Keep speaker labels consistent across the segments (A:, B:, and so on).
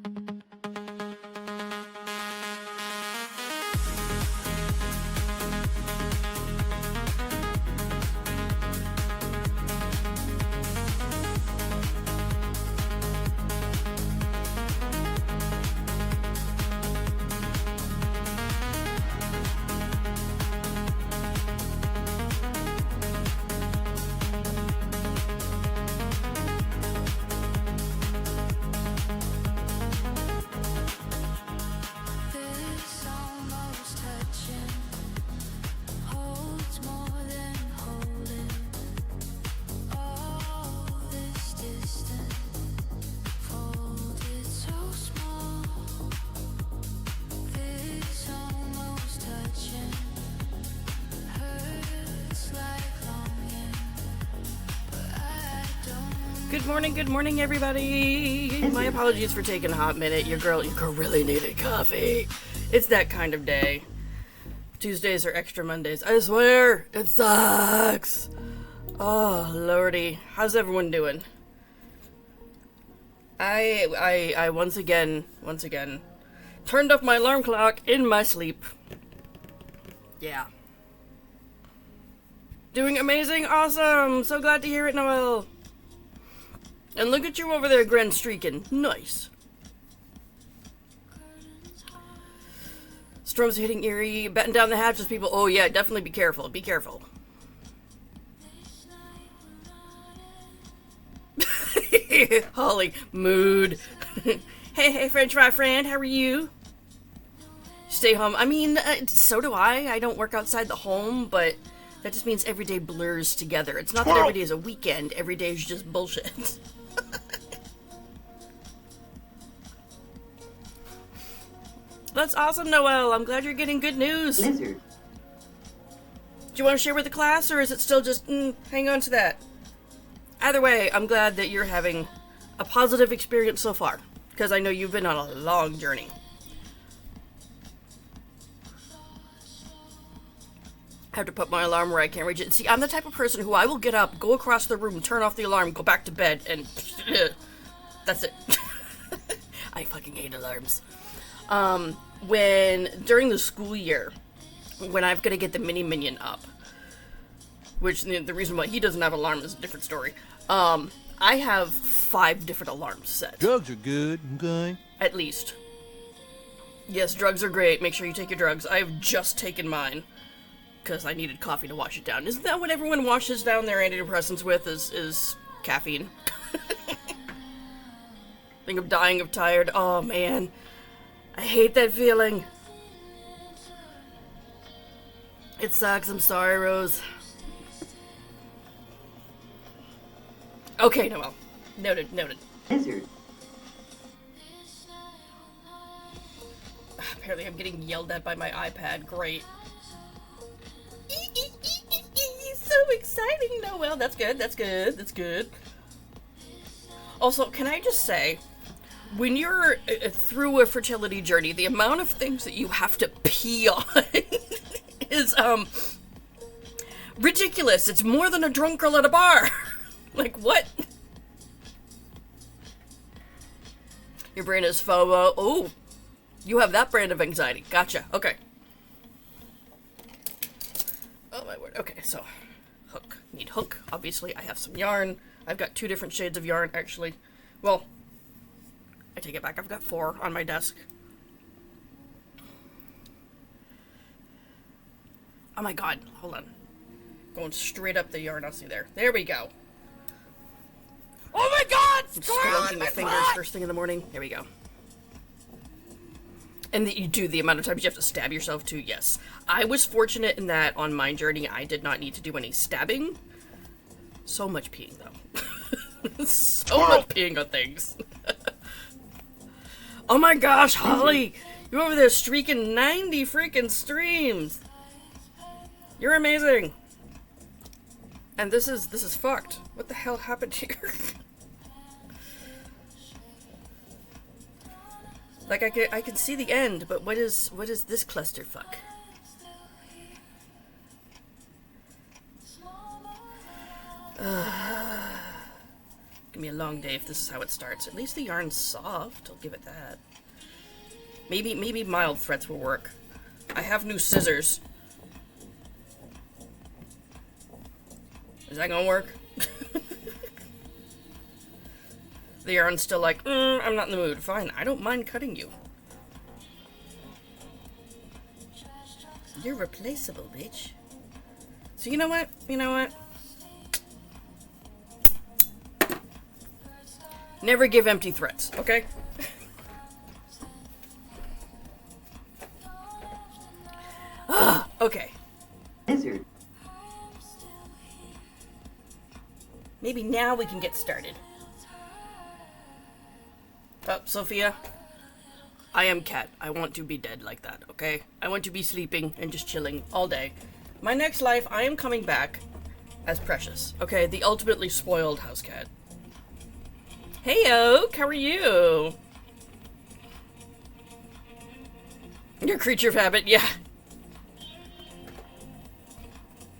A: This almost touching holds more than holding. All this distance folded so small. This almost touching hurts like longing, but I don't.
B: Good morning, everybody. My apologies for taking a hot minute. Your girl really needed coffee. It's that kind of day. Tuesdays are extra Mondays. I swear, it sucks. Oh, lordy. How's everyone doing? I once again, turned off my alarm clock in my sleep. Yeah. Doing amazing, awesome. So glad to hear it, Noelle. And look at you over there, Gren, streaking. Nice. Storms are hitting Erie. Batten down the hatches, people. Oh, yeah, definitely be careful. Be careful. Holly, mood. Hey, French fry friend, how are you? Stay home. I mean, so do I. I don't work outside the home, but that just means every day blurs together. It's not that every day is a weekend. Every day is just bullshit. That's awesome, Noelle. I'm glad you're getting good news.
C: Lizard.
B: Do you want to share with the class, or is it still just, hang on to that? Either way, I'm glad that you're having a positive experience so far, because I know you've been on a long journey. I have to put my alarm where I can't reach it. See, I'm the type of person who I will get up, go across the room, turn off the alarm, go back to bed, and that's it. I fucking hate alarms. During the school year, when I've got to get the mini minion up, which the reason why he doesn't have an alarm is a different story. I have 5 different alarms set.
D: Drugs are good, okay?
B: At least. Yes, drugs are great. Make sure you take your drugs. I have just taken mine, because I needed coffee to wash it down. Isn't that what everyone washes down their antidepressants with, is caffeine? Think of dying of tired. Oh, man. I hate that feeling. It sucks. I'm sorry, Rose. Okay, Noelle. Noted.
C: Lizard.
B: Apparently I'm getting yelled at by my iPad. Great. So exciting, Noelle. That's good. Also, can I just say, when you're through a fertility journey, the amount of things that you have to pee on is, ridiculous. It's more than a drunk girl at a bar. Like, what? Your brain is FOMO. Oh, you have that brand of anxiety. Gotcha. Okay. Oh, my word. Okay, so, hook. Need hook. Obviously, I have some yarn. I've got 2 different shades of yarn, actually. Well, I take it back. I've got 4 on my desk. Oh my god. Hold on. Going straight up the yarn. I'll see there. There we go. Oh my god! I'm scrunching my fingers first thing in the morning. There we go. And you do the amount of times you have to stab yourself too. Yes. I was fortunate in that on my journey I did not need to do any stabbing. So much peeing though. So much peeing on things. Oh my gosh, Holly! You're over there streaking 90 freaking streams! You're amazing! And this is fucked. What the hell happened here? Like, I can see the end, but what is this clusterfuck? gonna be a long day if this is how it starts. At least the yarn's soft. I'll give it that. Maybe mild threads will work. I have new scissors. Is that gonna work? The yarn's still like, I'm not in the mood. Fine, I don't mind cutting you. You're replaceable, bitch. So you know what? You know what? Never give empty threats, okay? Okay.
C: Lizard.
B: Maybe now we can get started. Oh, Sophia. I am Cat. I want to be dead like that, okay? I want to be sleeping and just chilling all day. My next life, I am coming back as Precious, okay? The ultimately spoiled house cat. Hey, Oak, how are you? Your creature of habit, yeah.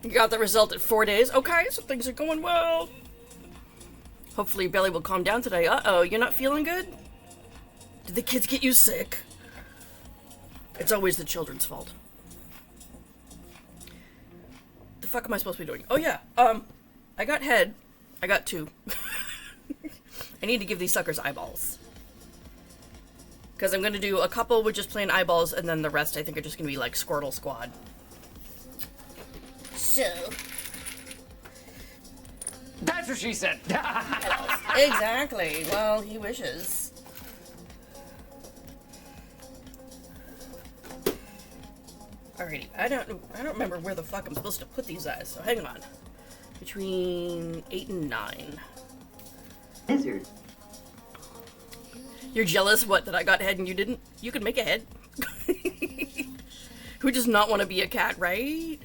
B: You got the result at 4 days. Okay, so things are going well. Hopefully your belly will calm down today. Uh-oh, you're not feeling good? Did the kids get you sick? It's always the children's fault. The fuck am I supposed to be doing? Oh yeah, I got head. I got 2. I need to give these suckers eyeballs. Because I'm going to do a couple with just plain eyeballs, and then the rest I think are just going to be like Squirtle Squad. So.
D: That's what she said.
B: Exactly. Well, he wishes. Alrighty. I don't remember where the fuck I'm supposed to put these eyes, so hang on. Between 8 and 9.
C: Lizard.
B: You're jealous, what, that I got head and you didn't? You could make a head. Who does not want to be a cat, right?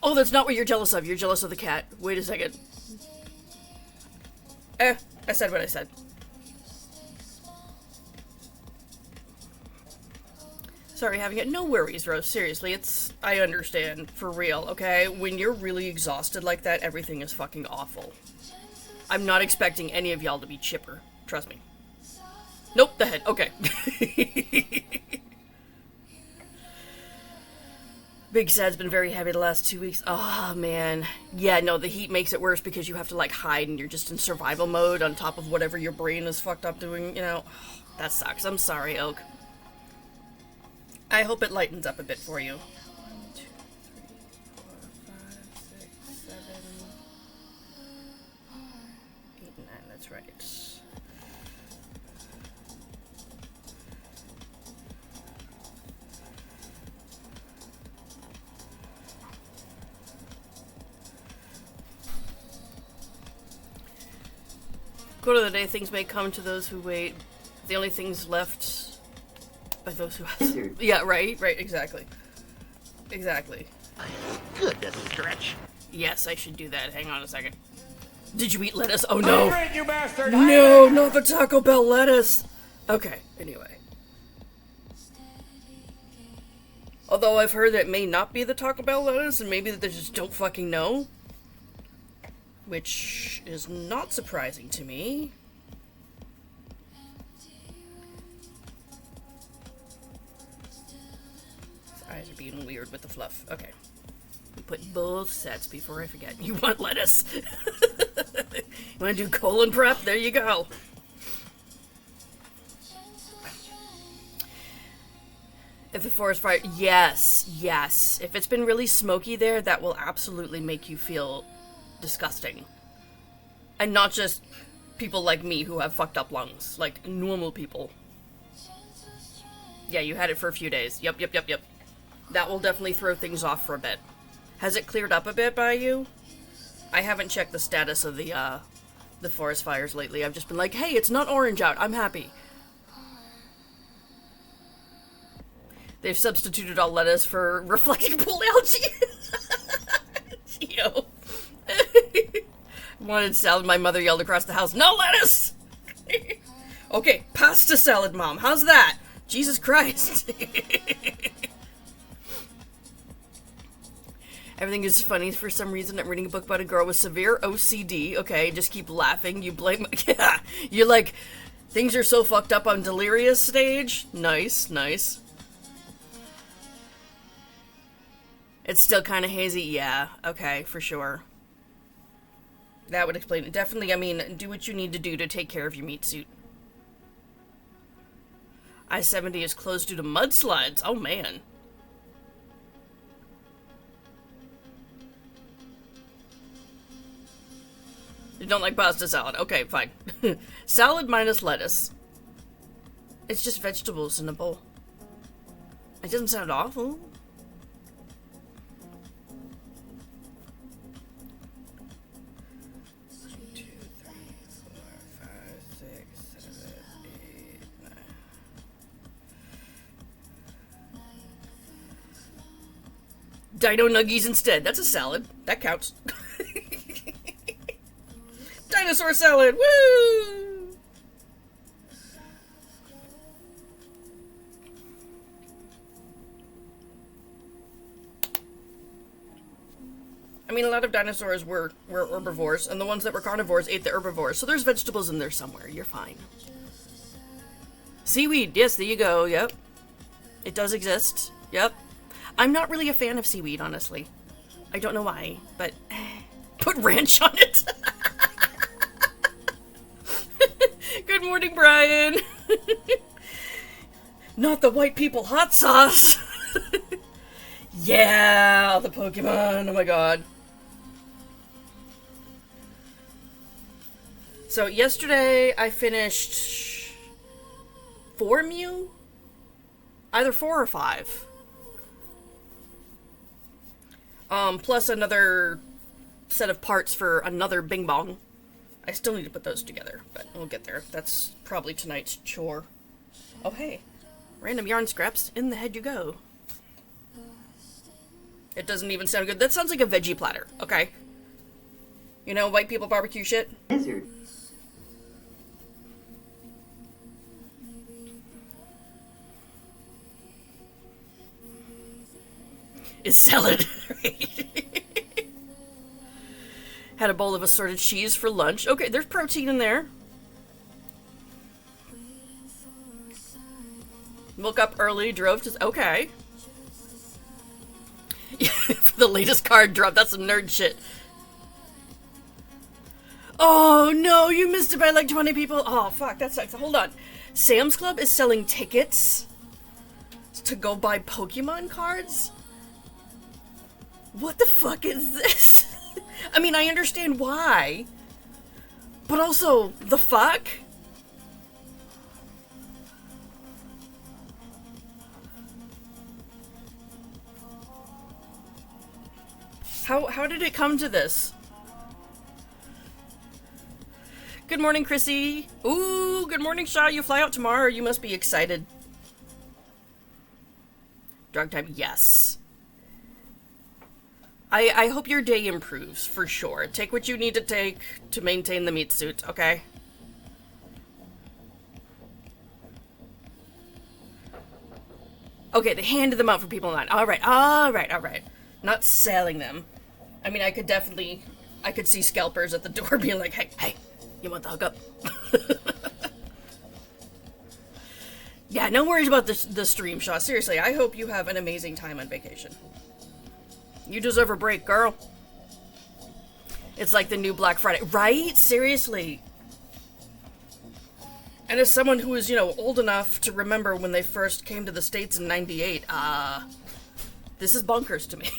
B: Oh, that's not what you're jealous of. You're jealous of the cat. Wait a second. I said what I said. Sorry, having it. No worries, Rose. Seriously, I understand. For real, okay? When you're really exhausted like that, everything is fucking awful. I'm not expecting any of y'all to be chipper. Trust me. Nope, the head. Okay. Big Sad's been very heavy the last 2 weeks. Oh, man. Yeah, no, the heat makes it worse because you have to, like, hide and you're just in survival mode on top of whatever your brain is fucked up doing, you know? That sucks. I'm sorry, Oak. I hope it lightens up a bit for you. 1, 2, 3, 4, 5, 6, 7, 8, 9. That's right. Quote of the day: things may come to those who wait. The only things left by those who ask. Yeah, right, exactly. Exactly.
D: Goodness, Stretch.
B: Yes, I should do that. Hang on a second. Did you eat lettuce? Oh no.
D: Hydrate, you bastard!
B: No, not the Taco Bell lettuce. Okay, anyway. Although I've heard that it may not be the Taco Bell lettuce, and maybe that they just don't fucking know. Which is not surprising to me. His eyes are being weird with the fluff. Okay. We put both sets before I forget. You want lettuce? You want to do colon prep? There you go. If the forest fire... Yes, yes. If it's been really smoky there, that will absolutely make you feel disgusting. And not just people like me who have fucked up lungs. Like, normal people. Yeah, you had it for a few days. Yep. That will definitely throw things off for a bit. Has it cleared up a bit by you? I haven't checked the status of the forest fires lately. I've just been like, hey, it's not orange out. I'm happy. They've substituted all lettuce for reflecting pool algae. Geo. Wanted salad, my mother yelled across the house, no lettuce! Okay, pasta salad, Mom. How's that? Jesus Christ. Everything is funny for some reason. I'm reading a book about a girl with severe OCD. Okay, just keep laughing. You blame... Yeah, you're like, things are so fucked up on delirious stage. Nice, nice. It's still kind of hazy. Yeah, okay, for sure. That would explain it. Definitely, I mean, do what you need to do to take care of your meat suit. I-70 is closed due to mudslides. Oh, man. You don't like pasta salad. Okay, fine. Salad minus lettuce. It's just vegetables in a bowl. It doesn't sound awful. Dino nuggies instead. That's a salad. That counts. Dinosaur salad. Woo! I mean, a lot of dinosaurs were herbivores, and the ones that were carnivores ate the herbivores, so there's vegetables in there somewhere. You're fine. Seaweed. Yes, there you go. Yep. It does exist. Yep. I'm not really a fan of seaweed, honestly. I don't know why, but put ranch on it. Good morning, Brian. Not the white people hot sauce. Yeah, the Pokemon. Oh my god. So yesterday I finished 4 Mew? Either 4 or 5. Plus another set of parts for another Bing Bong. I still need to put those together, but we'll get there. That's probably tonight's chore. Oh, hey. Random yarn scraps. In the head you go. It doesn't even sound good. That sounds like a veggie platter, okay? You know, white people barbecue shit?
C: Lizard.
B: Is salad. Had a bowl of assorted cheese for lunch. Okay, there's protein in there. Woke up early, drove to... Okay. For the latest card drop. That's some nerd shit. Oh, no, you missed it by like 20 people. Oh, fuck, that sucks. Hold on. Sam's Club is selling tickets to go buy Pokemon cards? What the fuck is this? I mean, I understand why. But also, the fuck? How did it come to this? Good morning, Chrissy. Ooh, good morning, Shaw. You fly out tomorrow. You must be excited. Drug time, yes. I hope your day improves, for sure. Take what you need to take to maintain the meat suit, okay? Okay, they handed them out for people online. Alright, alright. Not selling them. I mean, I could see scalpers at the door being like, hey, you want the hookup? Yeah, no worries about the stream, Shaw. Seriously, I hope you have an amazing time on vacation. You deserve a break, girl. It's like the new Black Friday. Right? Seriously. And as someone who is, old enough to remember when they first came to the States in '98, this is bonkers to me.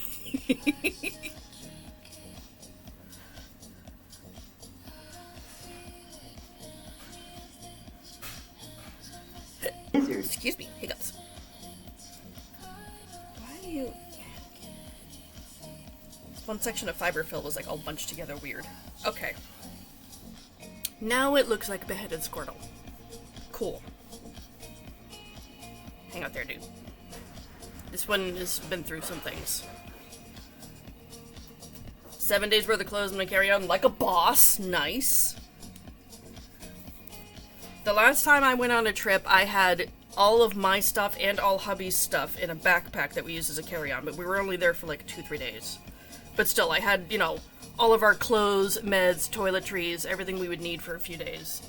C: Lizard.
B: Excuse me, hiccups. Why do you... One section of fiber fill was like all bunched together weird. Okay. Now it looks like a beheaded Squirtle. Cool. Hang out there, dude. This one has been through some things. 7 days worth of clothes I'm gonna carry on like a boss. Nice. The last time I went on a trip, I had all of my stuff and all hubby's stuff in a backpack that we used as a carry-on, but we were only there for like 2-3 days. But still, I had, you know, all of our clothes, meds, toiletries, everything we would need for a few days.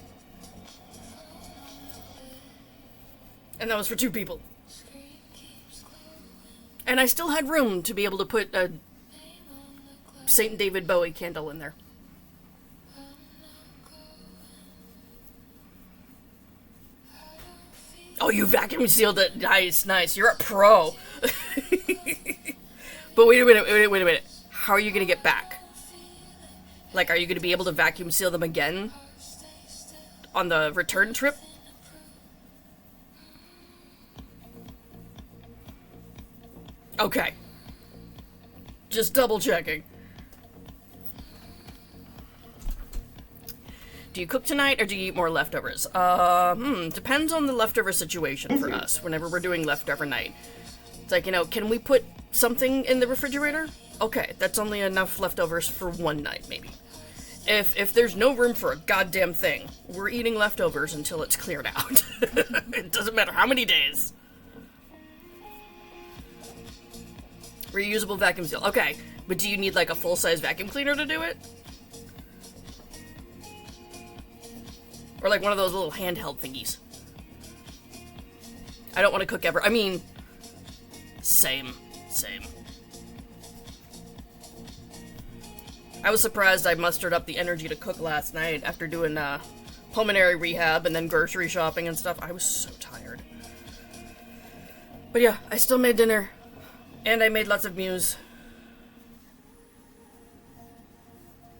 B: And that was for 2 people. And I still had room to be able to put a St. David Bowie candle in there. Oh, you vacuum sealed it. Nice, nice. You're a pro. But wait a minute. How are you going to get back? Like, are you going to be able to vacuum seal them again on the return trip? Okay. Just double checking. Do you cook tonight or do you eat more leftovers? Depends on the leftover situation for us whenever we're doing leftover night. It's like, you know, can we put something in the refrigerator? Okay, that's only enough leftovers for one night, maybe. If there's no room for a goddamn thing, we're eating leftovers until it's cleared out. It doesn't matter how many days. Reusable vacuum seal. Okay, but do you need like a full-size vacuum cleaner to do it? Or like one of those little handheld thingies? I don't want to cook ever. I mean, same. I was surprised I mustered up the energy to cook last night after doing pulmonary rehab and then grocery shopping and stuff. I was so tired. But yeah, I still made dinner. And I made lots of muse.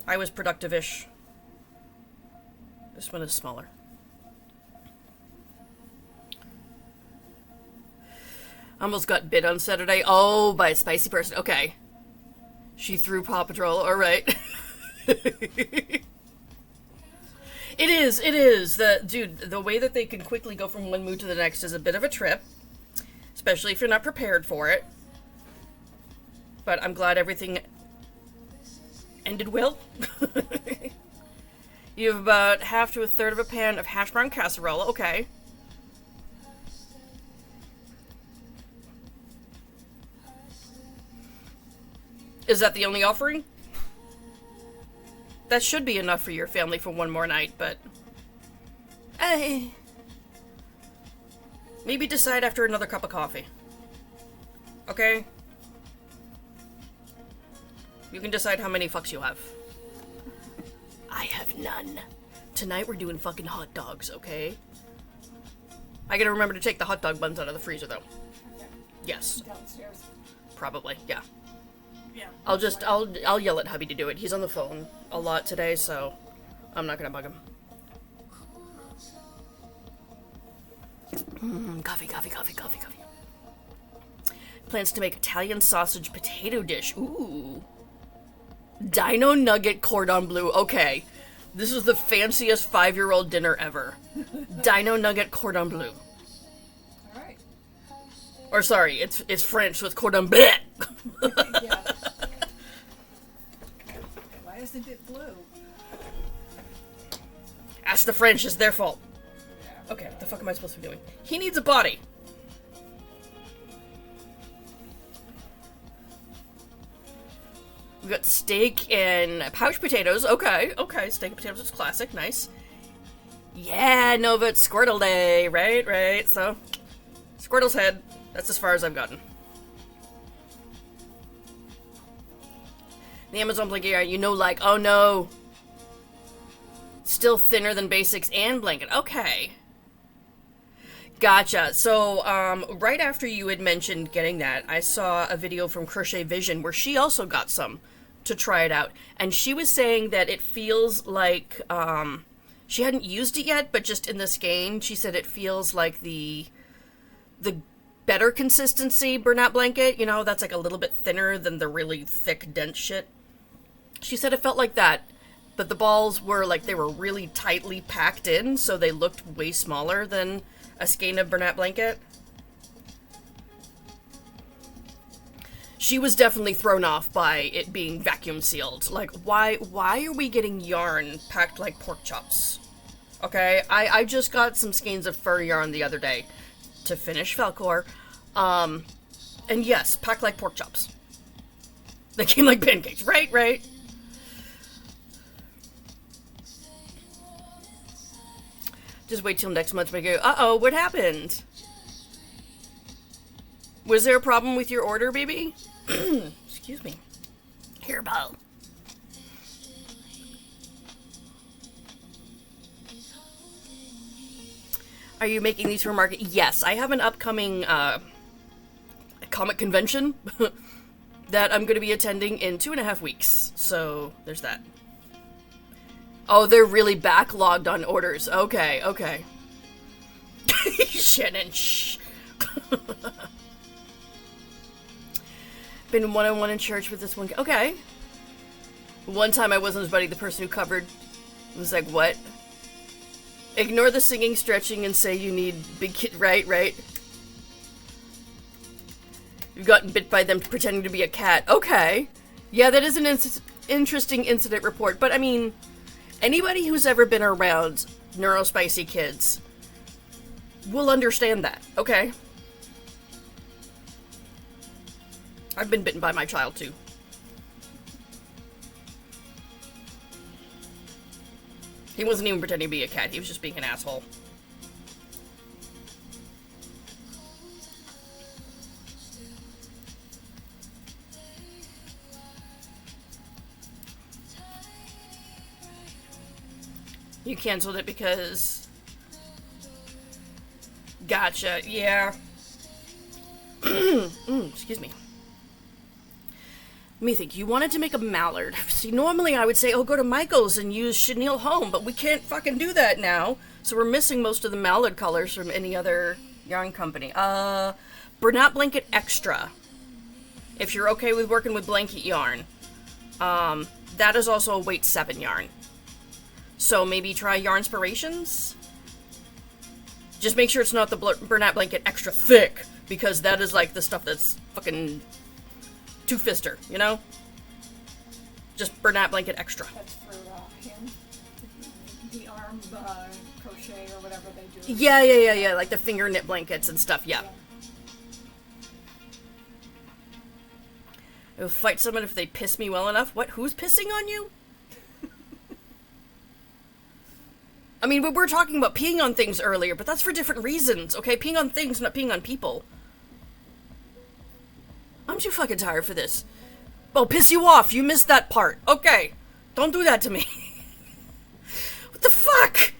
B: I was productive-ish. This one is smaller. Almost got bit on Saturday. Oh, by a spicy person. Okay. She threw Paw Patrol. Alright. It is. The way that they can quickly go from one mood to the next is a bit of a trip. Especially if you're not prepared for it. But I'm glad everything ended well. You have about half to a third of a pan of hash brown casserole. Okay. Is that the only offering? That should be enough for your family for one more night, but... maybe decide after another cup of coffee. Okay? You can decide how many fucks you have. I have none. Tonight we're doing fucking hot dogs, okay? I gotta remember to take the hot dog buns out of the freezer, though. Yes.
E: Downstairs.
B: Probably, yeah.
E: Yeah.
B: I'll yell at hubby to do it. He's on the phone a lot today, so I'm not gonna bug him. Coffee. Plans to make Italian sausage potato dish. Ooh. Dino nugget cordon bleu. Okay. This is the fanciest 5-year-old dinner ever. Dino nugget cordon bleu.
E: Alright.
B: Or sorry, it's French, so it's cordon bleu.
E: Yeah. Why isn't it blue?
B: Ask the French, it's their fault. Okay, what the fuck am I supposed to be doing? He needs a body. We got steak and pouch potatoes. Okay, steak and potatoes is classic, nice. Yeah, Nova, it's Squirtle Day, right. So, Squirtle's head. That's as far as I've gotten. The Amazon blanket, you know, like, oh no. Still thinner than basics and blanket. Okay. Gotcha. So, right after you had mentioned getting that, I saw a video from Crochet Vision where she also got some to try it out. And she was saying that it feels like, she hadn't used it yet, but just in the skein, she said it feels like the better consistency Bernat blanket. You know, that's like a little bit thinner than the really thick, dense shit. She said it felt like that, but the balls were like, they were really tightly packed in, so they looked way smaller than a skein of Bernat blanket. She was definitely thrown off by it being vacuum sealed. Like, why are we getting yarn packed like pork chops? Okay, I just got some skeins of fur yarn the other day to finish Falcor. And yes, packed like pork chops. They came like pancakes. Right, right. Just wait till next month. Go, uh-oh, what happened? Was there a problem with your order, baby? Excuse me. Here, Bo. Are you making these for market? Yes, I have an upcoming comic convention that I'm going to be attending in 2.5 weeks. So, there's that. Oh, they're really backlogged on orders. Okay, okay. Shannon, shh. Been one-on-one in church with this one. Okay. One time I wasn't his buddy, the person who covered was like, what? Ignore the singing, stretching, and say you need big kid. Right, right. You've gotten bit by them pretending to be a cat. Okay. Yeah, that is an interesting incident report. But, I mean, anybody who's ever been around neurospicy kids will understand that. Okay. I've been bitten by my child, too. He wasn't even pretending to be a cat. He was just being an asshole. You canceled it because... Gotcha. Yeah. Excuse me. Let me think. You wanted to make a mallard. See, normally I would say, oh, go to Michael's and use chenille home, but we can't fucking do that now. So we're missing most of the mallard colors from any other yarn company. Bernat Blanket Extra. If you're okay with working with blanket yarn. That is also a weight 7 yarn. So maybe try Yarnspirations? Just make sure it's not the Bernat Blanket Extra Thick, because that is like the stuff that's fucking... two-fister, you know? Just Bernat Blanket Extra.
E: That's for him. The arm crochet or whatever they do.
B: Yeah. Like the finger knit blankets and stuff, yeah. I will fight someone if they piss me well enough. What? Who's pissing on you? I mean, we were talking about peeing on things earlier, but that's for different reasons, okay? Peeing on things, not peeing on people. I'm too fucking tired for this. Oh, piss you off. You missed that part. Okay. Don't do that to me. What the fuck?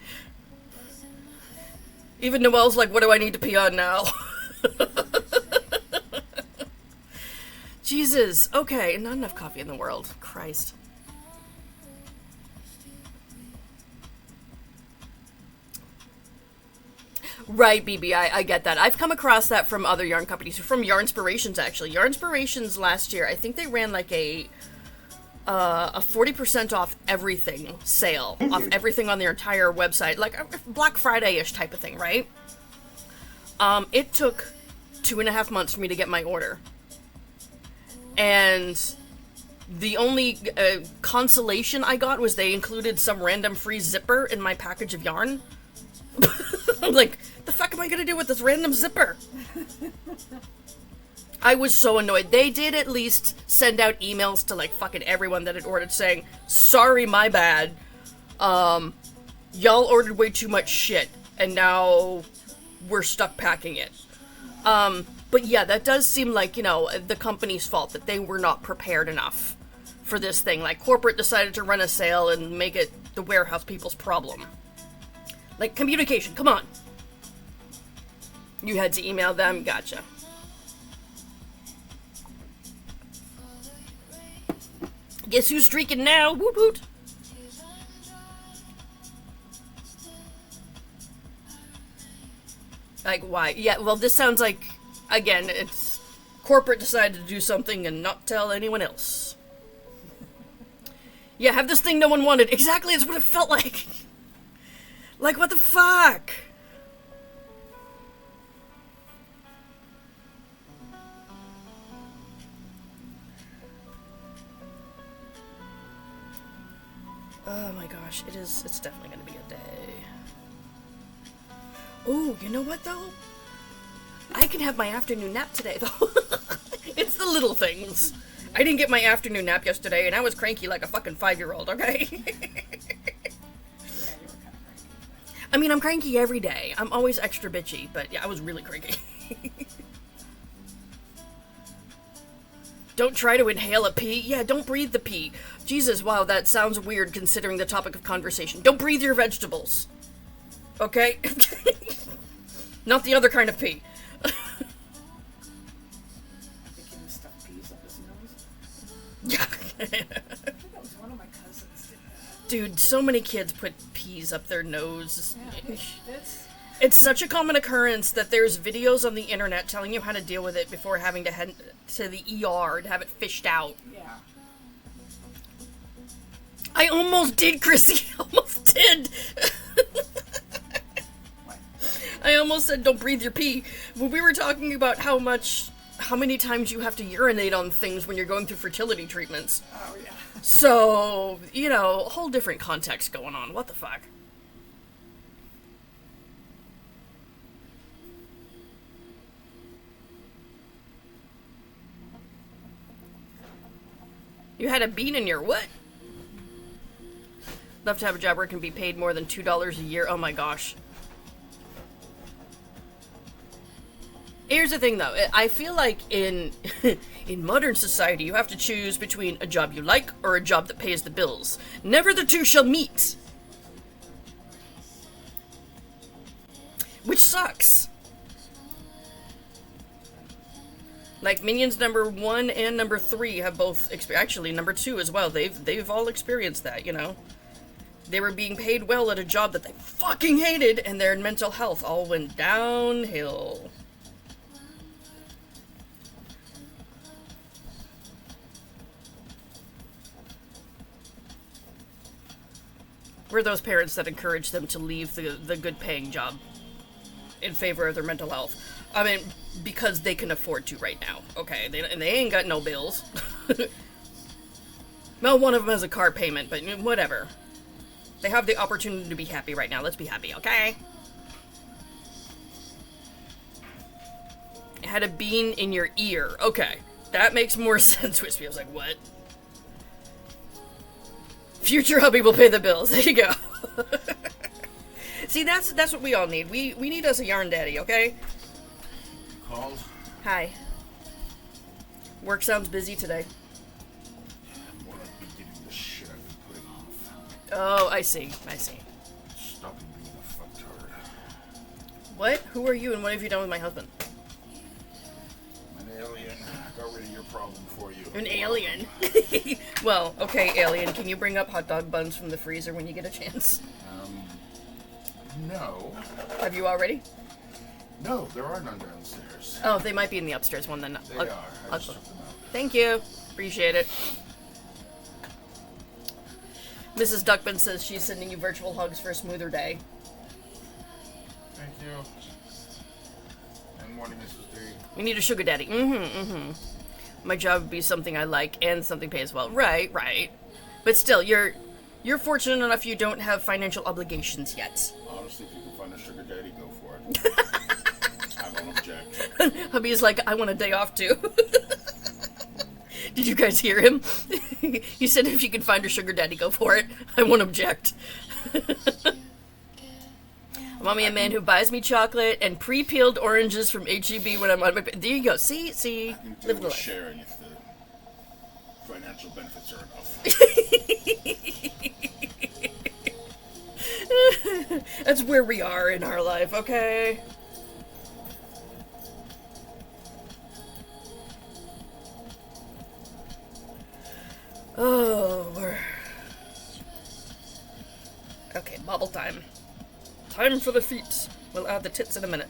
B: Even Noelle's like, what do I need to pee on now? Jesus. Okay. Not enough coffee in the world. Christ. Right, BB, I get that. I've come across that from other yarn companies, from Yarnspirations, actually. Yarnspirations last year, I think they ran like a 40% off everything sale, off everything on their entire website, like a Black Friday-ish type of thing, right? It took 2.5 months for me to get my order. And the only consolation I got was they included some random free zipper in my package of yarn. I'm like, the fuck am I gonna do with this random zipper? I was so annoyed. They did at least send out emails to like fucking everyone that had ordered saying, sorry, my bad. Y'all ordered way too much shit, and now we're stuck packing it. But yeah, that does seem like, you know, the company's fault that they were not prepared enough for this thing. Like, corporate decided to run a sale and make it the warehouse people's problem. Like, communication, come on. You had to email them? Gotcha. Guess who's streaking now? Woot woot. Like, why? Yeah, well, this sounds like, again, it's corporate decided to do something and not tell anyone else. Yeah, have this thing no one wanted. Exactly, that's what it felt like. Like, what the fuck? Oh my gosh, it's definitely gonna be a day. Oh, you know what though? I can have my afternoon nap today though. It's the little things. I didn't get my afternoon nap yesterday, and I was cranky like a fucking 5-year-old, okay?
E: Yeah, you were kind of cranky.
B: I mean, I'm cranky every day. I'm always extra bitchy, but yeah, I was really cranky. Don't try to inhale a pee. Yeah, don't breathe the pee. Jesus, wow, that sounds weird considering the topic of conversation. Don't breathe your vegetables. Okay? Not the other kind of pee.
E: I think he was stuck peas up his nose.
B: Yeah.
E: I think that was one of my cousins did that.
B: Dude, so many kids put peas up their nose.
E: Yeah, that's...
B: It's such a common occurrence that there's videos on the internet telling you how to deal with it before having to head to the ER to have it fished out.
E: Yeah.
B: I almost did, Chrissy. I almost did.
E: What?
B: I almost said don't breathe your pee. When we were talking about how many times you have to urinate on things when you're going through fertility treatments.
E: Oh, yeah.
B: So, you know, a whole different context going on. What the fuck? You had a bean in your what? Love to have a job where it can be paid more than $2 a year. Oh my gosh. Here's the thing though, I feel like in in modern society you have to choose between a job you like or a job that pays the bills. Never the two shall meet. Which sucks. Like Minions number 1 and number 3 have both actually number 2 as well. They've all experienced that, you know. They were being paid well at a job that they fucking hated, and their mental health all went downhill. We're those parents that encourage them to leave the good paying job in favor of their mental health. I mean, because they can afford to right now. Okay, and they ain't got no bills. Well, one of them has a car payment, but whatever. They have the opportunity to be happy right now. Let's be happy, okay? It had a bean in your ear. Okay, that makes more sense, Wispy. I was like, what? Future hubby will pay the bills. There you go. See, that's what we all need. We need us a yarn daddy, okay?
F: Called?
B: Hi. Work sounds busy today.
F: More like me getting the shit I've been putting off.
B: Oh, I see.
F: Stopping being a fucktard.
B: What? Who are you and what have you done with my husband?
F: I'm an alien. I got rid of your problem for you.
B: An alien. Well, okay, alien. Can you bring up hot dog buns from the freezer when you get a chance?
F: No.
B: Have you already?
F: No, there are none downstairs.
B: Oh, they might be in the upstairs one then.
F: They are. I just took them out.
B: Thank you. Appreciate it. Mrs. Duckman says she's sending you virtual hugs for a smoother day.
F: Thank you. And morning, Mrs. D.
B: We need a sugar daddy. My job would be something I like and something pays well. Right. But still, you're fortunate enough you don't have financial obligations yet.
F: Honestly, if you can find a sugar daddy, go for it. I won't object.
B: Hubby's like, I want a day off too. Did you guys hear him? He said if you can find a sugar daddy, go for it. I won't object. Want me a man who buys me chocolate and pre-peeled oranges from H-E-B when I'm on my... There you go. See?
F: I can
B: Live
F: deal
B: the
F: with
B: life.
F: sharing if the financial benefits are enough.
B: That's where we are in our life, okay? Oh, we're... Okay, bobble time. Time for the feet. We'll add the tits in a minute.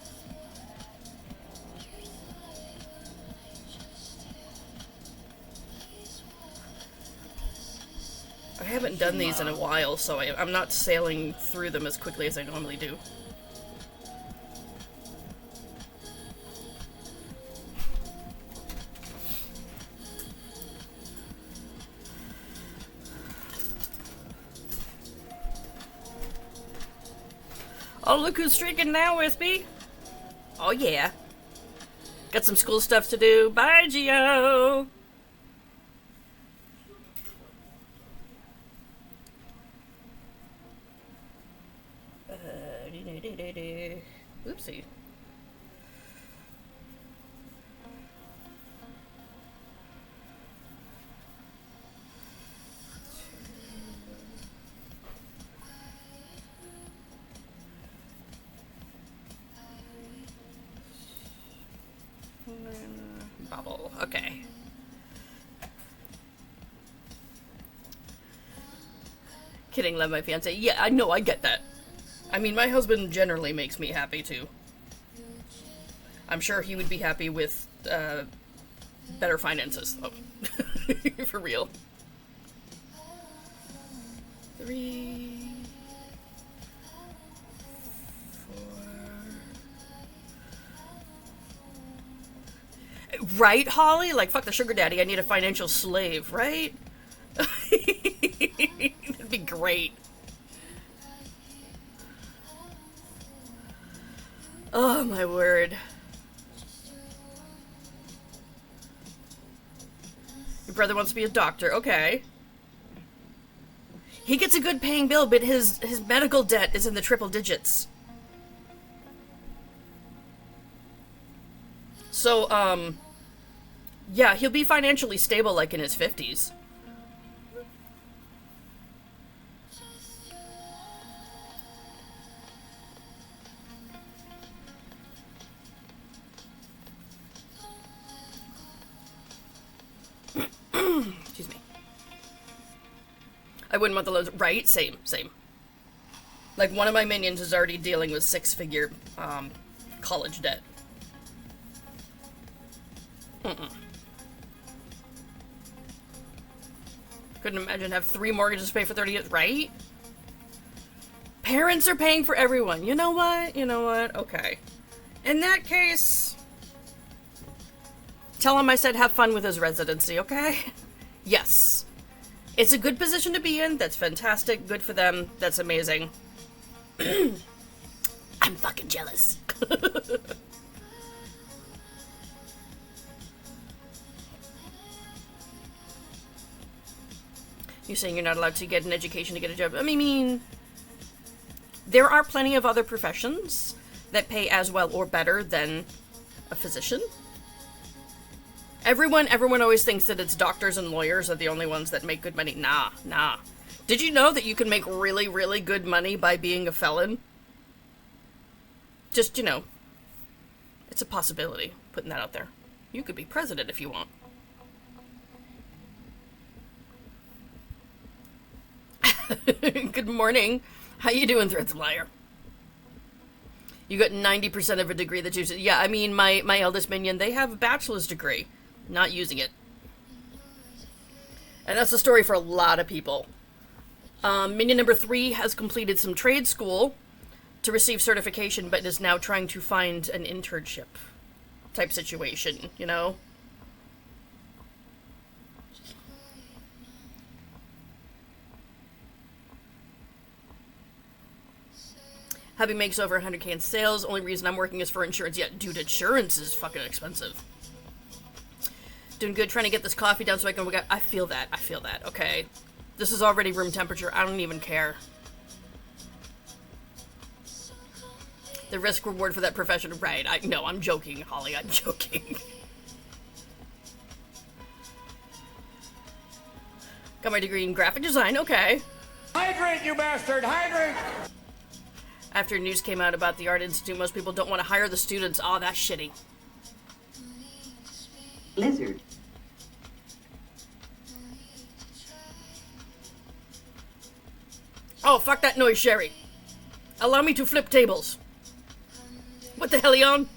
B: I haven't done these in a while, so I'm not sailing through them as quickly as I normally do. Oh, look who's streaking now, Wispy. Oh, yeah. Got some school stuff to do. Bye, Gio. Alrighty. Oopsie. Bubble. Okay. Kidding, love my fiance. Yeah, I know, I get that. I mean, my husband generally makes me happy, too. I'm sure he would be happy with, better finances. Oh. For real. 3... 4... Right, Holly? Like, fuck the sugar daddy, I need a financial slave, right? That'd be great. Oh, my word. Your brother wants to be a doctor. Okay. He gets a good paying bill, but his medical debt is in the triple digits. So, yeah, he'll be financially stable, like, in his 50s. Excuse me. I wouldn't want the loads. Right? Same. Like, one of my minions is already dealing with six-figure, college debt. Couldn't imagine have 3 mortgages to pay for 30 years, right? Parents are paying for everyone. You know what? Okay. In that case, tell him I said have fun with his residency, okay? Yes. It's a good position to be in. That's fantastic. Good for them. That's amazing. I'm fucking jealous. You're saying you're not allowed to get an education to get a job. I mean, there are plenty of other professions that pay as well or better than a physician. Everyone always thinks that it's doctors and lawyers are the only ones that make good money. Nah. Did you know that you can make really, really good money by being a felon? Just, it's a possibility, putting that out there. You could be president if you want. Good morning. How you doing, Threads Liar? You got 90% of a degree that you... Yeah, I mean, my eldest minion, they have a bachelor's degree. Not using it. And that's the story for a lot of people. Minion number 3 has completed some trade school to receive certification, but is now trying to find an internship type situation, Hubby makes over 100k in sales. Only reason I'm working is for insurance. Yeah, dude, insurance is fucking expensive. Doing good, trying to get this coffee down so I can... I feel that, okay? This is already room temperature. I don't even care. The risk reward for that profession, right? No, I'm joking, Holly. I'm joking. Got my degree in graphic design. Okay.
D: Hydrate, you bastard! Hydrate!
B: After news came out about the Art Institute, most people don't want to hire the students. Oh, that's shitty.
C: Lizard.
B: Oh, fuck that noise, Sherry. Allow me to flip tables. What the hell, Leon?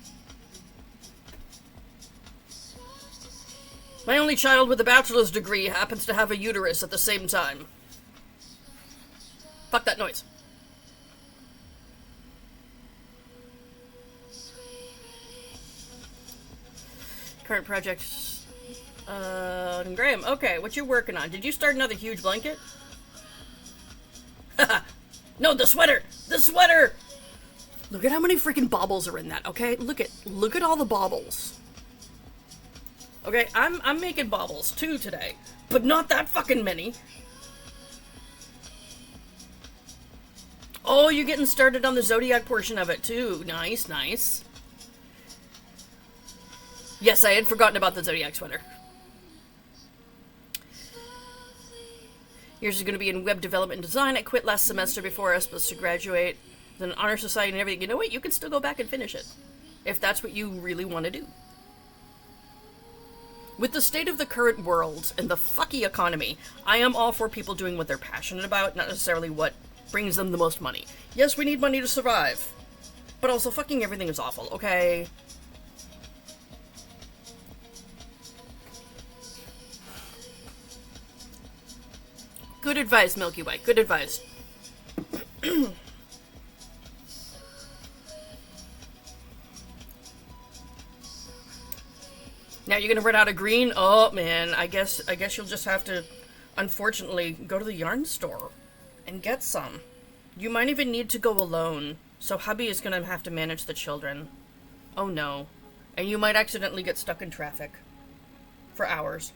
B: My only child with a bachelor's degree happens to have a uterus at the same time. Fuck that noise. Current project. Graham, okay, what you working on? Did you start another huge blanket? No, the sweater! The sweater! Look at how many freaking baubles are in that, okay? Look at all the baubles. Okay, I'm making baubles too today, but not that fucking many. Oh, you're getting started on the Zodiac portion of it, too. Nice, nice. Yes, I had forgotten about the Zodiac sweater. Yours is going to be in web development and design. I quit last semester before I was supposed to graduate. Then an honor society and everything. You know what? You can still go back and finish it. If that's what you really want to do. With the state of the current world and the fucky economy, I am all for people doing what they're passionate about, not necessarily what brings them the most money. Yes, we need money to survive. But also, fucking everything is awful, okay? Good advice, Milky Way. Good advice. Now you're gonna run out of green? Oh man, I guess you'll just have to, unfortunately, go to the yarn store and get some. You might even need to go alone, so hubby is gonna have to manage the children. Oh no. And you might accidentally get stuck in traffic. For hours.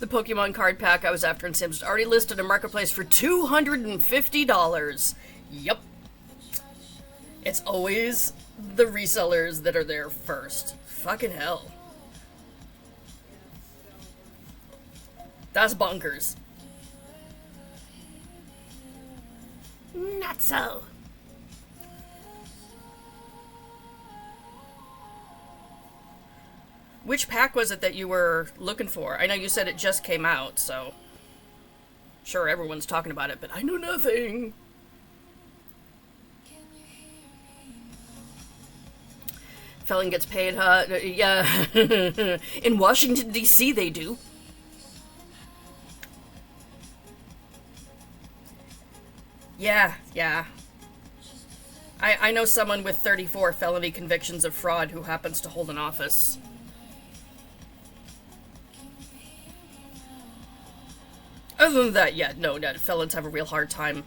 B: The Pokemon card pack I was after in Sims is already listed in Marketplace for $250. Yup. It's always the resellers that are there first. Fucking hell. That's bonkers. Not so. Which pack was it that you were looking for? I know you said it just came out, so... Sure, everyone's talking about it, but I know nothing. Felon gets paid, huh? Yeah. In Washington, D.C. they do. Yeah, yeah. I know someone with 34 felony convictions of fraud who happens to hold an office. Other than that, yeah, no, felons have a real hard time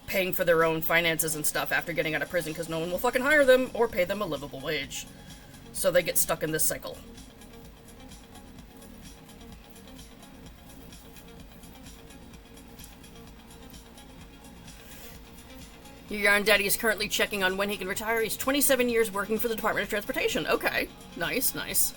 B: paying for their own finances and stuff after getting out of prison because no one will fucking hire them or pay them a livable wage. So they get stuck in this cycle. Your yarn daddy is currently checking on when he can retire. He's 27 years working for the Department of Transportation. Okay, nice, nice.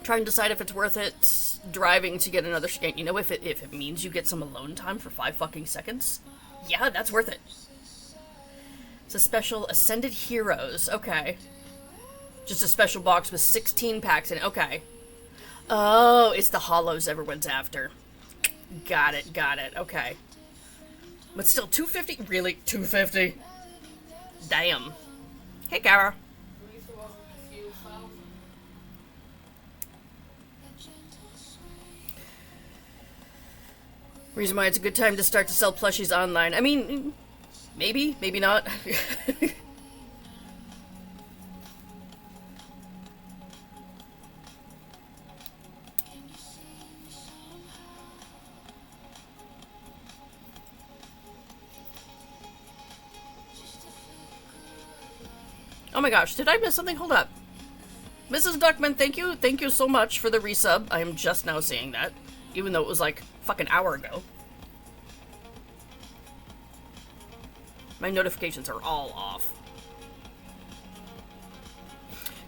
B: Trying to decide if it's worth it driving to get another scan. You know, if it means you get some alone time for 5 fucking seconds, yeah, that's worth it. It's a special Ascended Heroes. Okay. Just a special box with 16 packs in it. Okay. Oh, it's the hollows everyone's after. Got it, got it. Okay. But still, $250? Really? $250? Damn. Hey, Kara. Reason why it's a good time to start to sell plushies online. I mean, maybe, maybe not. Oh my gosh, did I miss something? Hold up. Mrs. Duckman, thank you. Thank you so much for the resub. I am just now seeing that. Even though it was like fucking hour ago. My notifications are all off.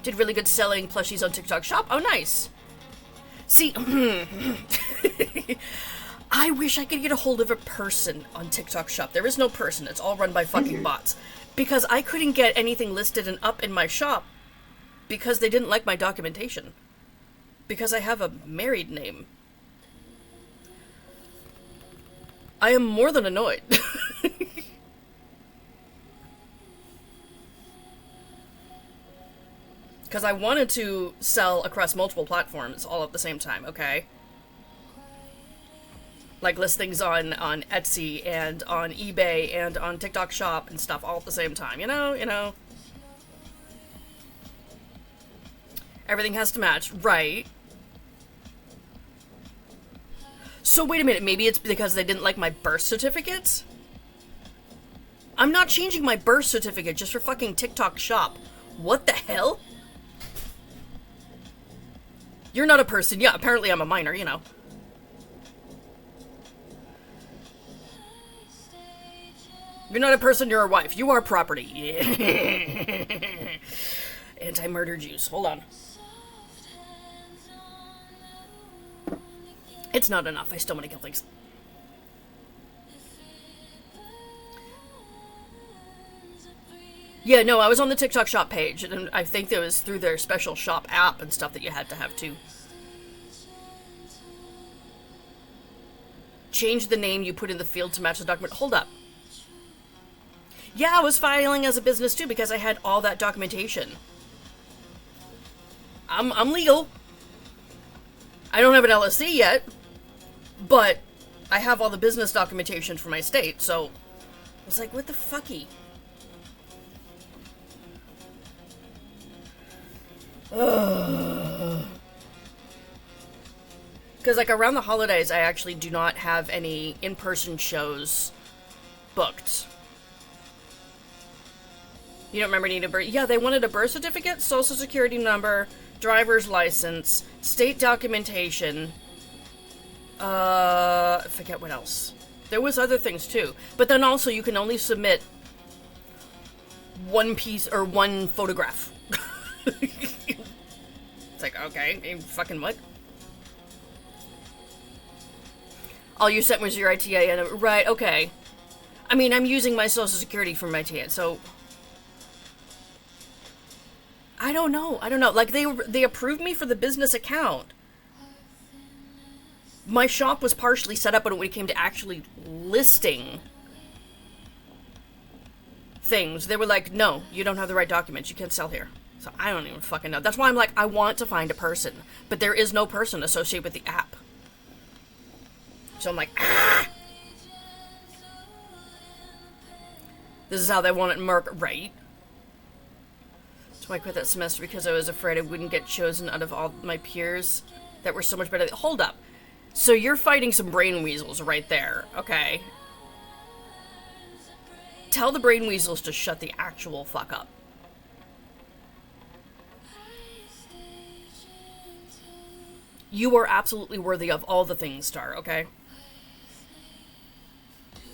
B: Did really good selling plushies on TikTok Shop. Oh, nice. See, I wish I could get a hold of a person on TikTok Shop. There is no person. It's all run by fucking bots. Because I couldn't get anything listed and up in my shop because they didn't like my documentation. Because I have a married name. I am more than annoyed. Because I wanted to sell across multiple platforms all at the same time, okay? Like list things on Etsy and on eBay and on TikTok Shop and stuff all at the same time. You know. Everything has to match, right? So wait a minute, maybe it's because they didn't like my birth certificate? I'm not changing my birth certificate just for fucking TikTok Shop. What the hell? You're not a person. Yeah, apparently I'm a minor, you know. You're not a person, you're a wife. You are property. Yeah. Anti-murder juice. Hold on. It's not enough. I still want to kill things. Yeah, no, I was on the TikTok Shop page, and I think it was through their special shop app and stuff that you had to have too. Change the name you put in the field to match the document. Hold up. Yeah, I was filing as a business too because I had all that documentation. I'm legal. I don't have an LLC yet, but I have all the business documentation for my state, so I was like, what the fucky? Because, like, around the holidays, I actually do not have any in-person shows booked. You don't remember needing a birth... Yeah, they wanted a birth certificate, social security number, driver's license, state documentation. I forget what else. There was other things, too. But then also, you can only submit one piece, or one photograph. It's like, okay, fucking what? All you sent was your ITA, and right, okay. I mean, I'm using my social security for my TA, so... I don't know. Like, they approved me for the business account. My shop was partially set up when it came to actually listing things. They were like, no, you don't have the right documents. You can't sell here. So I don't even fucking know. That's why I'm like, I want to find a person. But there is no person associated with the app. So I'm like, ah! This is how they want it marked, right? So I quit that semester because I was afraid I wouldn't get chosen out of all my peers that were so much better. Hold up. So you're fighting some brain weasels right there, okay? Tell the brain weasels to shut the actual fuck up. You are absolutely worthy of all the things, Star, okay?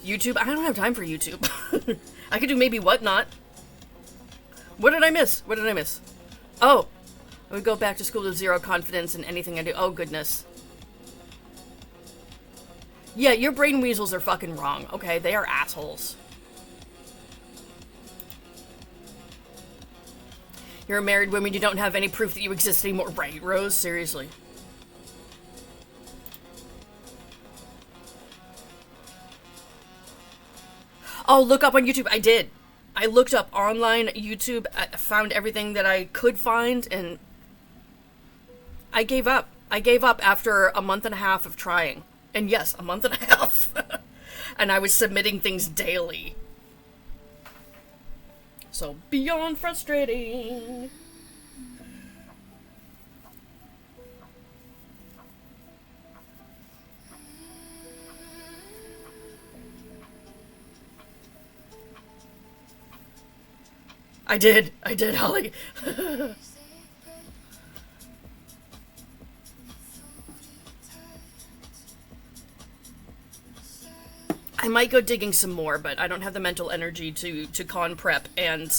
B: YouTube? I don't have time for YouTube. I could do maybe Whatnot. What did I miss? Oh, I would go back to school with zero confidence in anything I do. Oh, goodness. Yeah, your brain weasels are fucking wrong, okay? They are assholes. You're a married woman, you don't have any proof that you exist anymore. Right, Rose? Seriously. Oh, look up on YouTube. I did. I looked up online YouTube, found everything that I could find, and I gave up. I gave up after a month and a half of trying. And yes, a month and a half. And I was submitting things daily. So, beyond frustrating. I did, Holly. I might go digging some more, but I don't have the mental energy to con prep and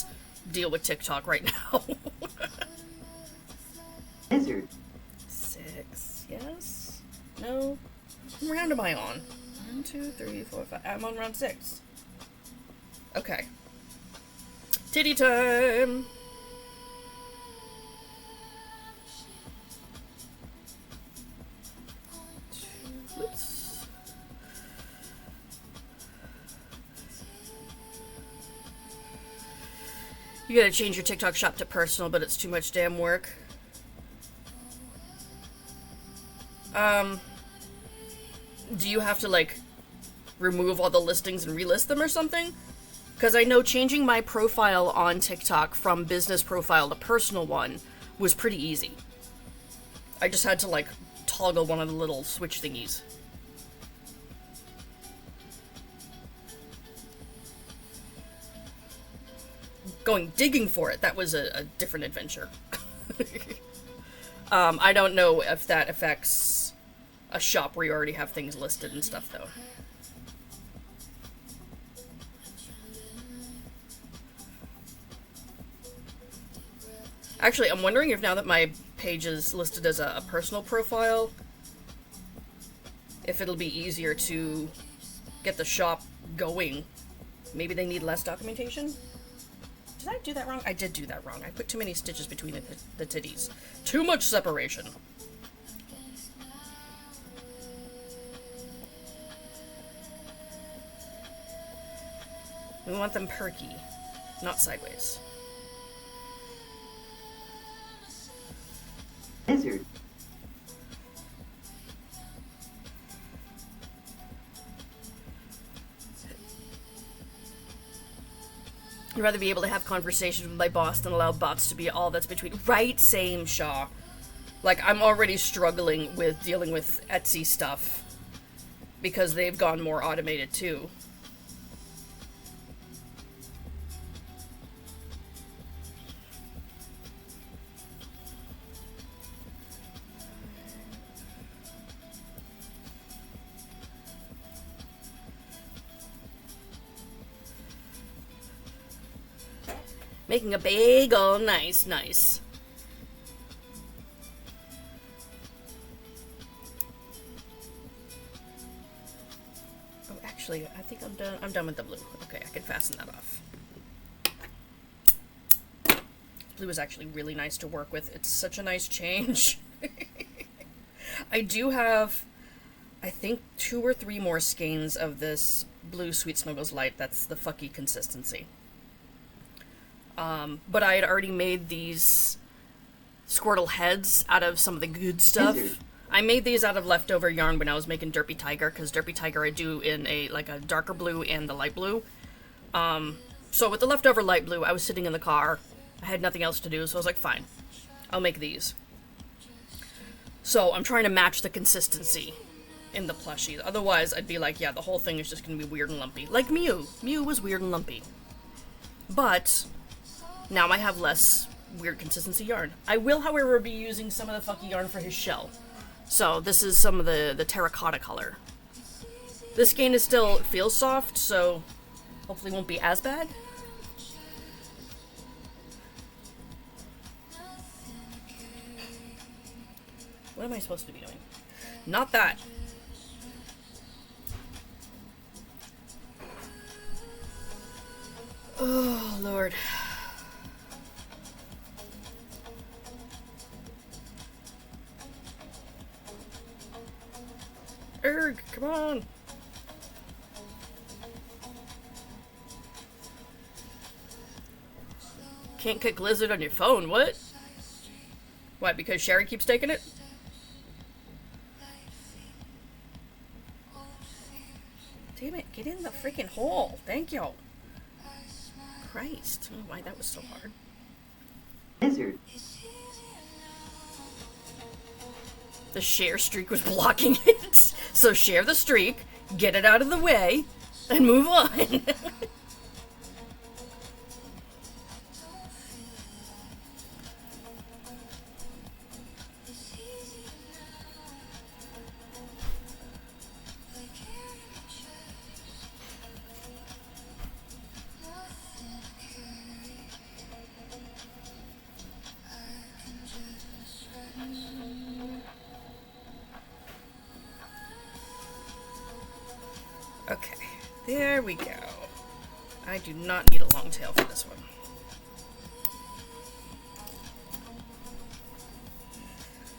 B: deal with TikTok right now.
C: Lizard.
B: 6, yes? No? What round am I on? 1, 2, 3, 4, 5. I'm on round 6. Okay. Titty time! Oops. You gotta change your TikTok shop to personal, but it's too much damn work. Do you have to, like, remove all the listings and relist them or something? Because I know changing my profile on TikTok from business profile to personal one was pretty easy. I just had to, like, toggle one of the little switch thingies. Going digging for it, that was a different adventure. I don't know if that affects a shop where you already have things listed and stuff, though. Actually, I'm wondering if now that my page is listed as a personal profile, if it'll be easier to get the shop going. Maybe they need less documentation? Did I do that wrong? I did do that wrong. I put too many stitches between the titties. Too much separation. We want them perky, not sideways.
C: Lizard.
B: I'd rather be able to have conversations with my boss than allow bots to be all that's between. Right, same, Shaw. Like, I'm already struggling with dealing with Etsy stuff because they've gone more automated too. Making a bagel, nice, nice. Oh, actually, I think I'm done. I'm done with the blue. Okay, I can fasten that off. Blue is actually really nice to work with. It's such a nice change. I do have, I think, 2 or 3 more skeins of this blue Sweet Snuggles Light. That's the fucky consistency. But I had already made these Squirtle heads out of some of the good stuff. I made these out of leftover yarn when I was making Derpy Tiger, because Derpy Tiger I do in a darker blue and the light blue. So with the leftover light blue, I was sitting in the car. I had nothing else to do, so I was like, fine, I'll make these. So I'm trying to match the consistency in the plushies. Otherwise, I'd be like, yeah, the whole thing is just going to be weird and lumpy. Like Mew. Mew was weird and lumpy. But now I have less weird consistency yarn. I will, however, be using some of the fucky yarn for his shell. So this is some of the terracotta color. This skein is still feels soft, so hopefully won't be as bad. What am I supposed to be doing? Not that. Oh, Lord. Erg, come on. Can't kick Lizard on your phone, what? What, because Sherry keeps taking it? Damn it, get in the freaking hole. Thank you. Christ. Oh, why that was so hard.
C: Lizard.
B: The share streak was blocking it. So share the streak, get it out of the way, and move on. Okay, there we go. I do not need a long tail for this one.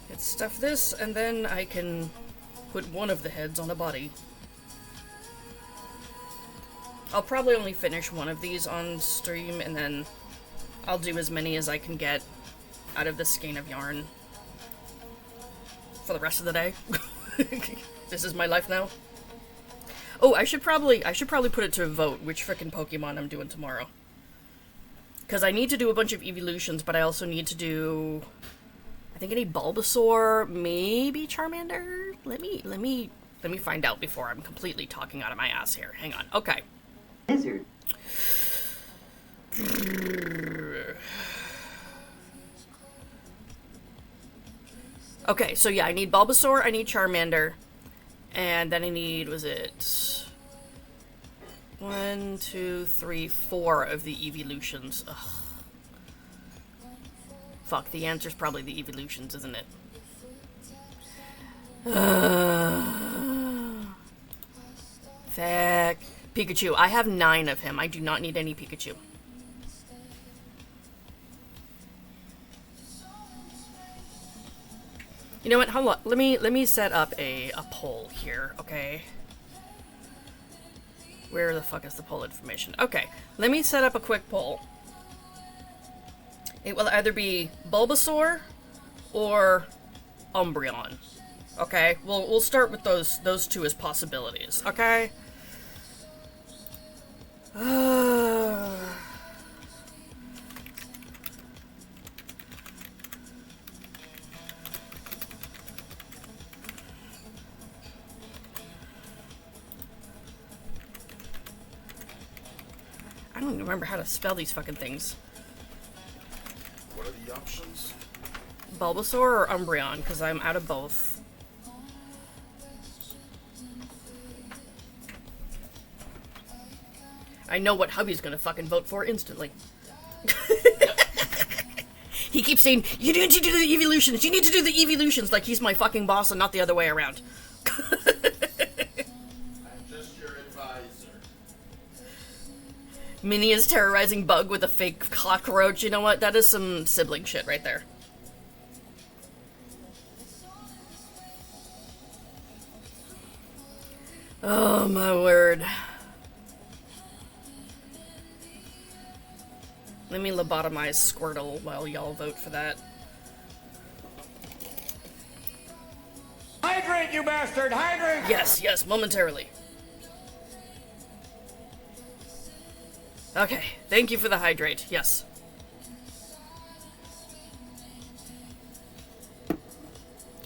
B: Let's stuff this, and then I can put one of the heads on a body. I'll probably only finish one of these on stream, and then I'll do as many as I can get out of this skein of yarn for the rest of the day. This is my life now. Oh, I should probably put it to a vote which frickin' Pokemon I'm doing tomorrow. Because I need to do a bunch of evolutions, but I also need to do... I think I need Bulbasaur, maybe Charmander? Let me find out before I'm completely talking out of my ass here. Hang on. Okay.
C: Lizard.
B: Okay, so yeah, I need Bulbasaur, I need Charmander, and then I need, was it 1, 2, 3, 4 of the evolutions. Ugh. Fuck, the answer's probably the evolutions, isn't it? Fuck. Pikachu. I have 9 of him. I do not need any Pikachu. You know what? Hold on. Let me set up a poll here, okay? Where the fuck is the poll information? Okay, let me set up a quick poll. It will either be Bulbasaur or Umbreon. Okay, we'll start with those two as possibilities. Okay. I don't even remember how to spell these fucking things.
F: What are the options?
B: Bulbasaur or Umbreon, because I'm out of both. I know what hubby's gonna fucking vote for instantly. He keeps saying, you need to do the evolutions, you need to do the evolutions, like he's my fucking boss and not the other way around.
F: I'm just your advisor.
B: Minnie is terrorizing Bug with a fake cockroach. You know what? That is some sibling shit right there. Oh my word. Let me lobotomize Squirtle while y'all vote for that.
D: Hydrate, you bastard! Hydrate!
B: Yes, yes, momentarily. Okay, thank you for the hydrate, yes.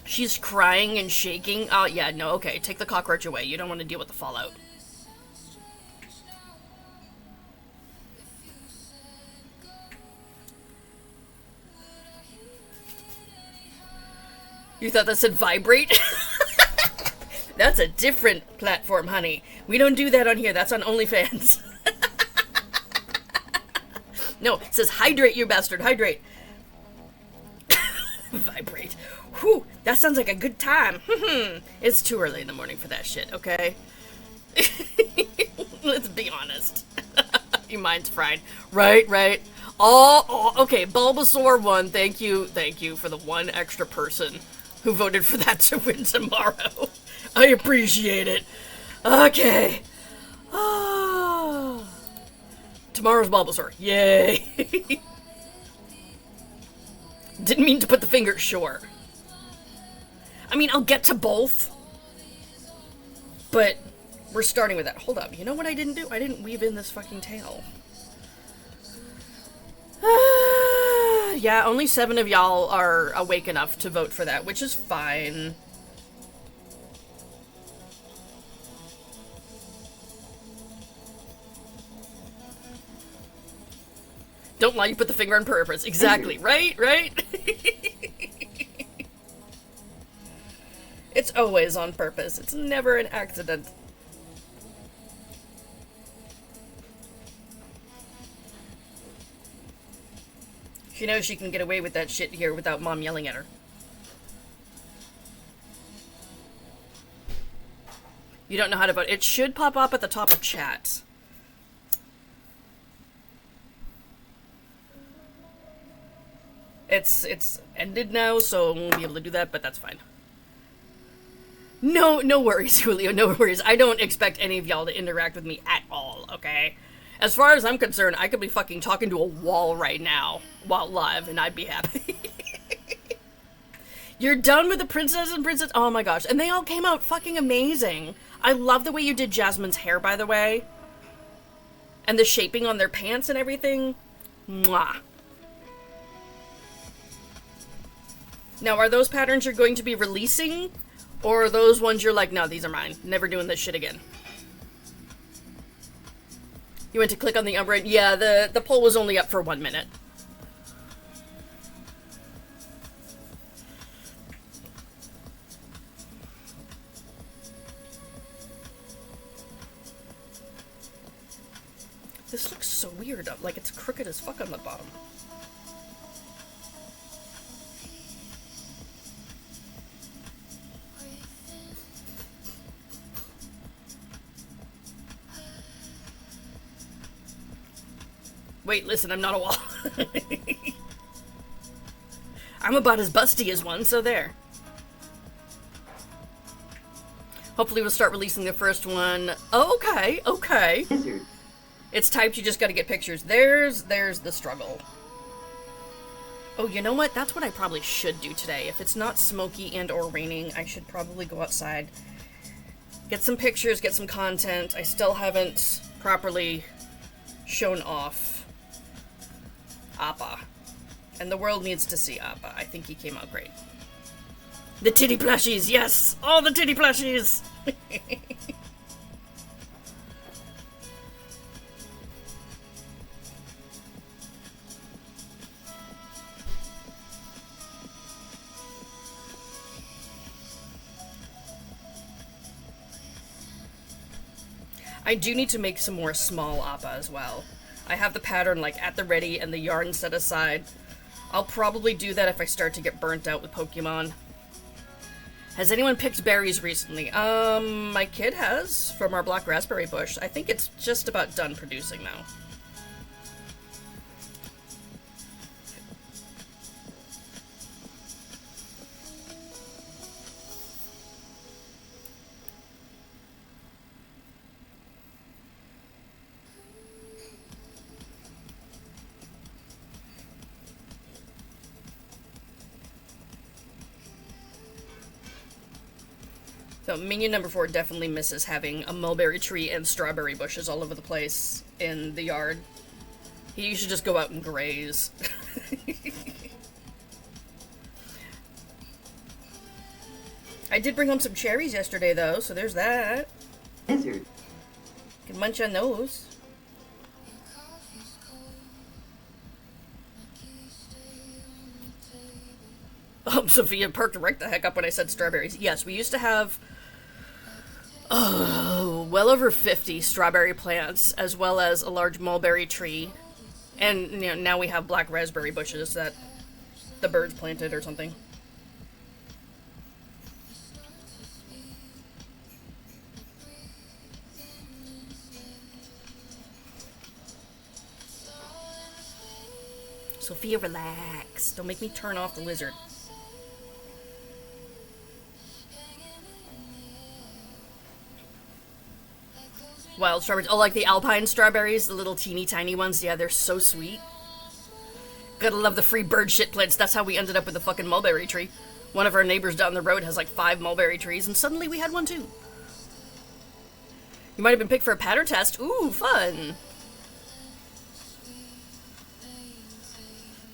B: She's crying and shaking. Oh, yeah, no, okay, take the cockroach away. You don't want to deal with the fallout. You thought that said vibrate? That's a different platform, honey. We don't do that on here. That's on OnlyFans. No, it says hydrate, you bastard. Hydrate. Vibrate. Whew, that sounds like a good time. It's too early in the morning for that shit, okay? Let's be honest. Your mind's fried. Right, right. Oh, okay, Bulbasaur won. Thank you for the one extra person who voted for that to win tomorrow. I appreciate it. Okay. Tomorrow's Bulbasaur. Yay. Didn't mean to put the finger, sure. I mean, I'll get to both. But we're starting with that. Hold up. You know what I didn't do? I didn't weave in this fucking tail. Yeah, only 7 of y'all are awake enough to vote for that, which is fine. Don't lie, you put the finger on purpose. Exactly, right? Right? It's always on purpose. It's never an accident. She knows she can get away with that shit here without Mom yelling at her. You don't know how to vote. It should pop up at the top of chat. It's ended now, so I won't be able to do that, but that's fine. No worries, Julio, no worries. I don't expect any of y'all to interact with me at all, okay? As far as I'm concerned, I could be fucking talking to a wall right now while live, and I'd be happy. You're done with the princess and princess. Oh my gosh. And they all came out fucking amazing. I love the way you did Jasmine's hair, by the way. And the shaping on their pants and everything. Mwah. Now, are those patterns you're going to be releasing? Or are those ones you're like, no, these are mine. Never doing this shit again. You went to click on the umbrella. Yeah, the poll was only up for 1 minute. This looks so weird. Like it's crooked as fuck on the bottom. Wait, listen, I'm not a wall. I'm about as busty as one, so there. Hopefully we'll start releasing the first one. Oh, okay, okay.
C: Lizard.
B: It's typed, you just gotta get pictures. There's the struggle. Oh, you know what? That's what I probably should do today. If it's not smoky and or raining, I should probably go outside. Get some pictures, get some content. I still haven't properly shown off Appa. And the world needs to see Appa. I think he came out great. The titty plushies, yes! All the titty plushies! I do need to make some more small Appa as well. I have the pattern like at the ready and the yarn set aside. I'll probably do that if I start to get burnt out with Pokemon. Has anyone picked berries recently? My kid has, from our black raspberry bush. I think it's just about done producing now. So minion number 4 definitely misses having a mulberry tree and strawberry bushes all over the place in the yard. He should just go out and graze. I did bring home some cherries yesterday though, so there's that.
C: Lizard.
B: Can munch on those. Sophia perked right the heck up when I said strawberries. Yes, we used to have well over 50 strawberry plants, as well as a large mulberry tree. And you know, now we have black raspberry bushes that the birds planted or something. Sophia, relax. Don't make me turn off the lizard. Wild strawberries. Oh, like the alpine strawberries, the little teeny tiny ones. Yeah, they're so sweet. Gotta love the free bird shit plants. That's how we ended up with the fucking mulberry tree. One of our neighbors down the road has like 5 mulberry trees, and suddenly we had one too. You might have been picked for a pattern test. Ooh, fun.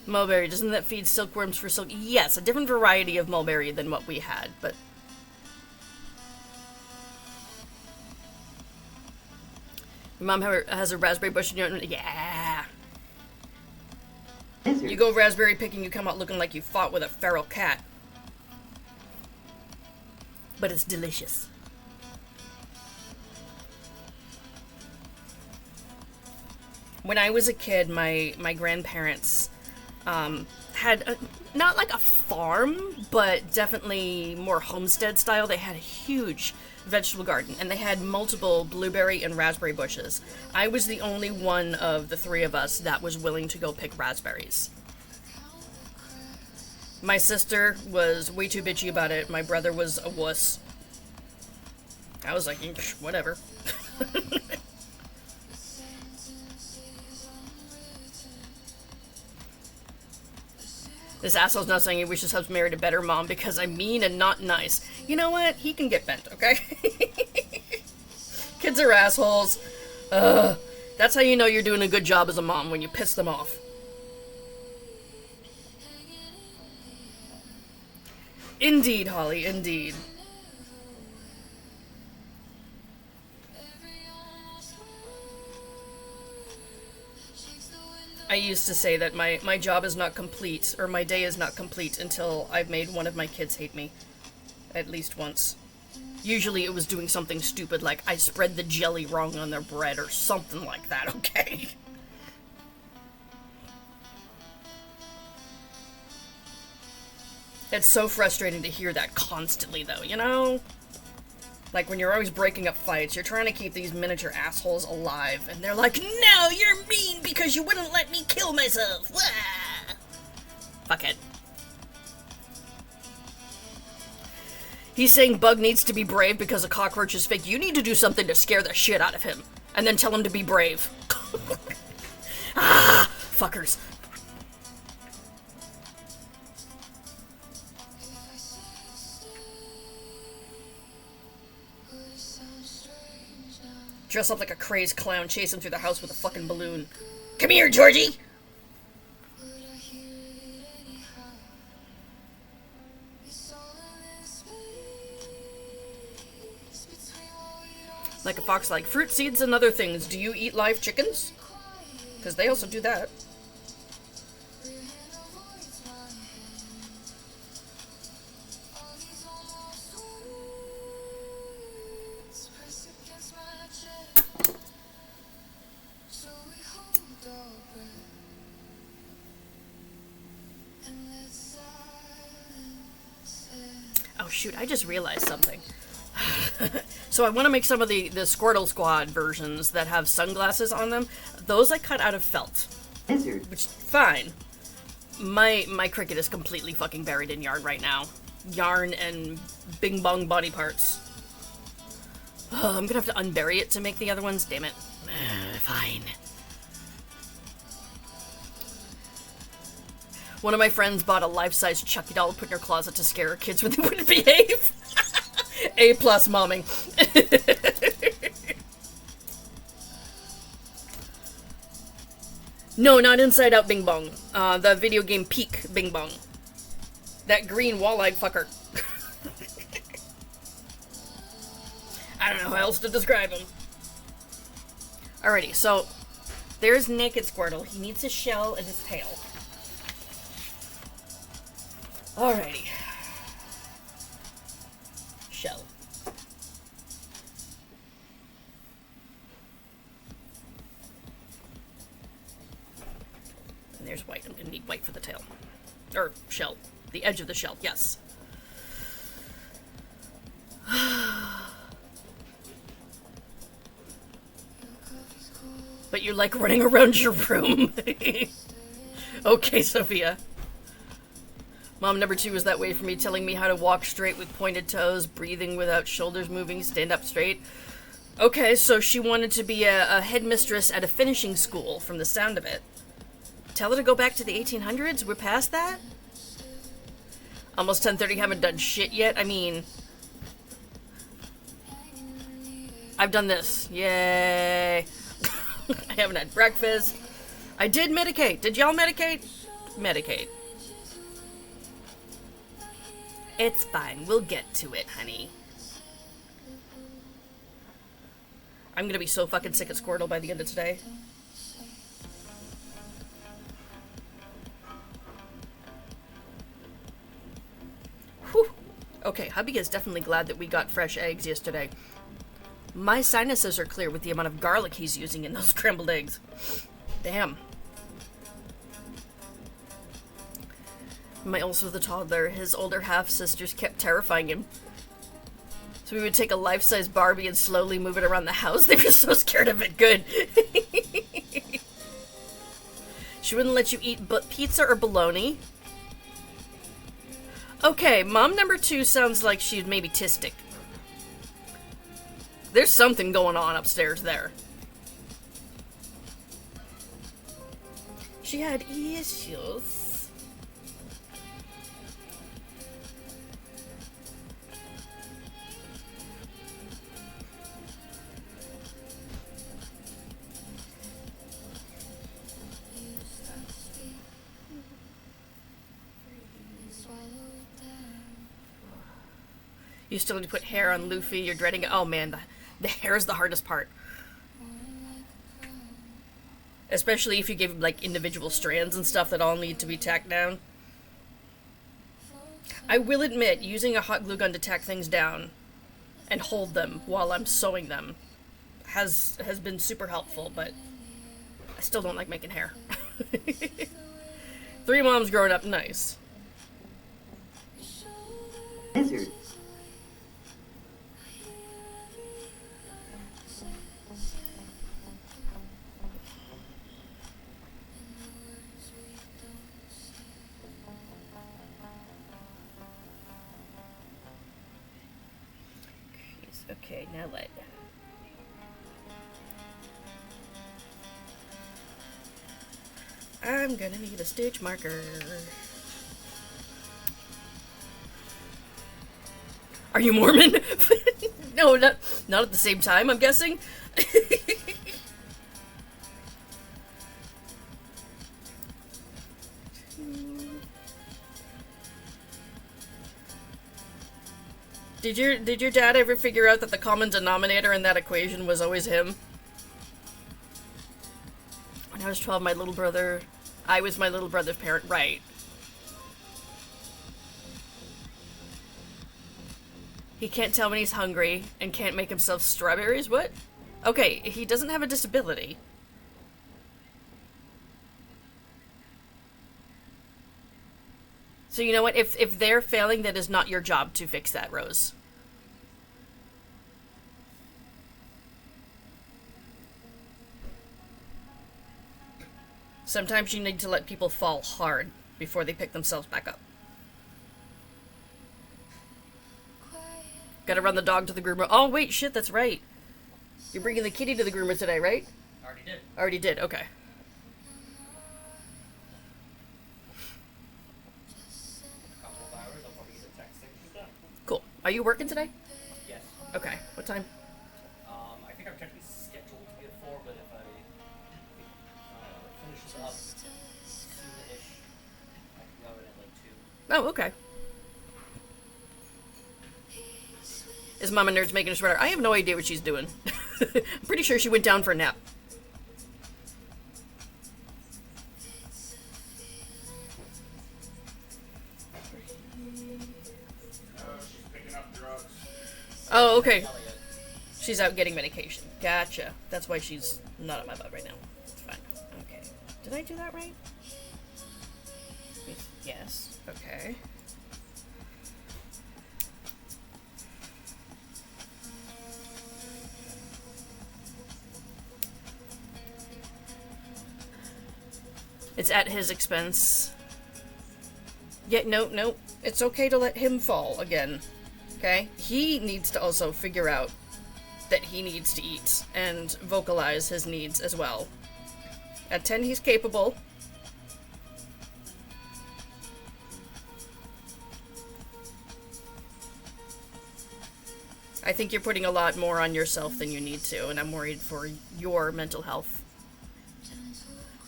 B: Mulberry, doesn't that feed silkworms for silk? Yes, a different variety of mulberry than what we had, but... Your mom has a raspberry bush in your... Yeah!
C: Lizard.
B: You go raspberry picking, you come out looking like you fought with a feral cat. But it's delicious. When I was a kid, my grandparents had not like a farm, but definitely more homestead style. They had a huge vegetable garden, and they had multiple blueberry and raspberry bushes. I was the only one of the 3 of us that was willing to go pick raspberries. My sister was way too bitchy about it. My brother was a wuss. I was like, whatever. This asshole's not saying he wishes I was married a better mom because I'm mean and not nice. You know what? He can get bent, okay? Kids are assholes. That's how you know you're doing a good job as a mom, when you piss them off. Indeed, Holly, indeed. I used to say that my job is not complete, or my day is not complete, until I've made one of my kids hate me. At least once. Usually it was doing something stupid like I spread the jelly wrong on their bread or something like that, okay? It's so frustrating to hear that constantly, though, you know? Like, when you're always breaking up fights, you're trying to keep these miniature assholes alive, and they're like, no, you're mean because you wouldn't let me kill myself! Wah! Fuck it. He's saying Bug needs to be brave because a cockroach is fake. You need to do something to scare the shit out of him, and then tell him to be brave. Ah! Fuckers. Dress up like a crazed clown, chase him through the house with a fucking balloon. Come here, Georgie! Like a fox, like fruit seeds and other things. Do you eat live chickens? Because they also do that. Oh shoot, I just realized something. So I want to make some of the Squirtle Squad versions that have sunglasses on them. Those I cut out of felt.
C: Lizard.
B: Which, fine. My Cricut is completely fucking buried in yarn right now. Yarn and bing bong body parts. Oh, I'm gonna have to unbury it to make the other ones, damn it. Fine. One of my friends bought a life-size Chucky doll to put in her closet to scare her kids when they wouldn't behave. A+ momming. No, not Inside Out Bing Bong. The video game Peak Bing Bong. That green wall-eyed fucker. I don't know how else to describe him. Alrighty, so there's Naked Squirtle. He needs his shell and his tail. Alrighty. Shell. And there's white. I'm gonna need white for the tail. Or shell. The edge of the shell, yes. But you like running around your room. Okay, Sophia. Mom number 2 was that way for me, telling me how to walk straight with pointed toes, breathing without shoulders moving, stand up straight. Okay, so she wanted to be a headmistress at a finishing school, from the sound of it. Tell her to go back to the 1800s? We're past that? Almost 10:30, haven't done shit yet? I mean... I've done this. Yay! I haven't had breakfast. I did medicate. Did y'all medicate? Medicate. It's fine. We'll get to it, honey. I'm gonna be so fucking sick of Squirtle by the end of today. Whew. Okay, hubby is definitely glad that we got fresh eggs yesterday. My sinuses are clear with the amount of garlic he's using in those scrambled eggs. Damn. My also the toddler, his older half-sisters kept terrifying him. So we would take a life-size Barbie and slowly move it around the house. They were so scared of it. Good. She wouldn't let you eat pizza or bologna. Okay, mom number 2 sounds like she's maybe tistic. There's something going on upstairs there. She had issues. You still need to put hair on Luffy. You're dreading it. Oh man, the hair is the hardest part. Especially if you give him like individual strands and stuff that all need to be tacked down. I will admit, using a hot glue gun to tack things down and hold them while I'm sewing them has been super helpful, but I still don't like making hair. 3 moms growing up, nice.
C: Lizard.
B: Okay, now what? I'm gonna need a stitch marker. Are you Mormon? No, not at the same time, I'm guessing. Did your dad ever figure out that the common denominator in that equation was always him? When I was 12, I was my little brother's parent, right? He can't tell when he's hungry and can't make himself strawberries? What? Okay, he doesn't have a disability. So you know what? If they're failing, that is not your job to fix that, Rose. Sometimes you need to let people fall hard before they pick themselves back up. Gotta run the dog to the groomer. Oh, wait, shit, that's right. You're bringing the kitty to the groomer today, right?
G: Already did.
B: Already did, okay.
G: A couple of hours, I'll probably get a text saying she's done.
B: Cool. Are you working today?
G: Yes.
B: Okay. What time?
G: I think I'm technically scheduled to be at 4, but if I finish this up soon-ish, I can go in at like 2.
B: Oh, okay. Is Mama Nerd's making a sweater? I have no idea what she's doing. I'm pretty sure she went down for a nap.
F: She's picking up drugs.
B: Oh, okay. She's out getting medication. Gotcha. That's why she's not on my butt right now. It's fine. Okay. Did I do that right? Yes. Okay. It's at his expense. Yeah, no. It's okay to let him fall again. Okay? He needs to also figure out that he needs to eat and vocalize his needs as well. At 10, he's capable. I think you're putting a lot more on yourself than you need to, and I'm worried for your mental health.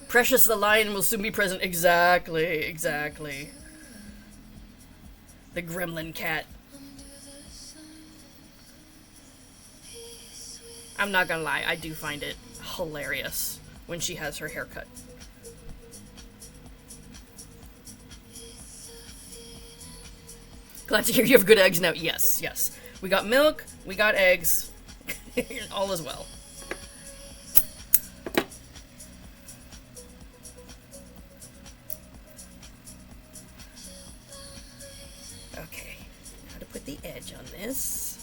B: Precious the lion will soon be present. Exactly. The gremlin cat. I'm not gonna lie, I do find it hilarious when she has her hair cut. Glad to hear you have good eggs now. Yes. We got milk, we got eggs. All is well. Okay, now to put the edge on this.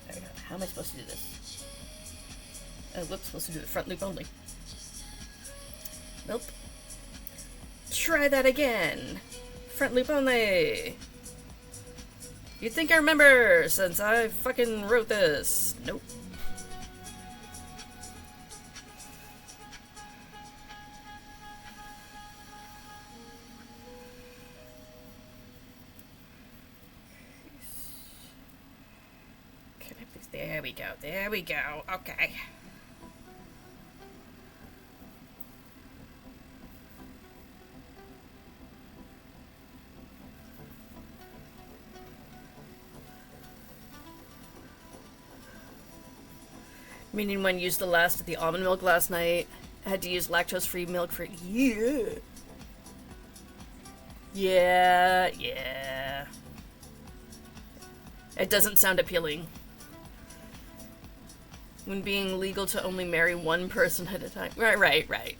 B: There we go. How am I supposed to do this? Oh, whoops, supposed to do the front loop only. Nope. Try that again. Front loop only. You'd think I remember, since I fucking wrote this. Nope. Can I please? There we go. Okay. Meaning when used the last of the almond milk last night. I had to use lactose-free milk for... Yeah. Yeah. It doesn't sound appealing. When being legal to only marry one person at a time. Right.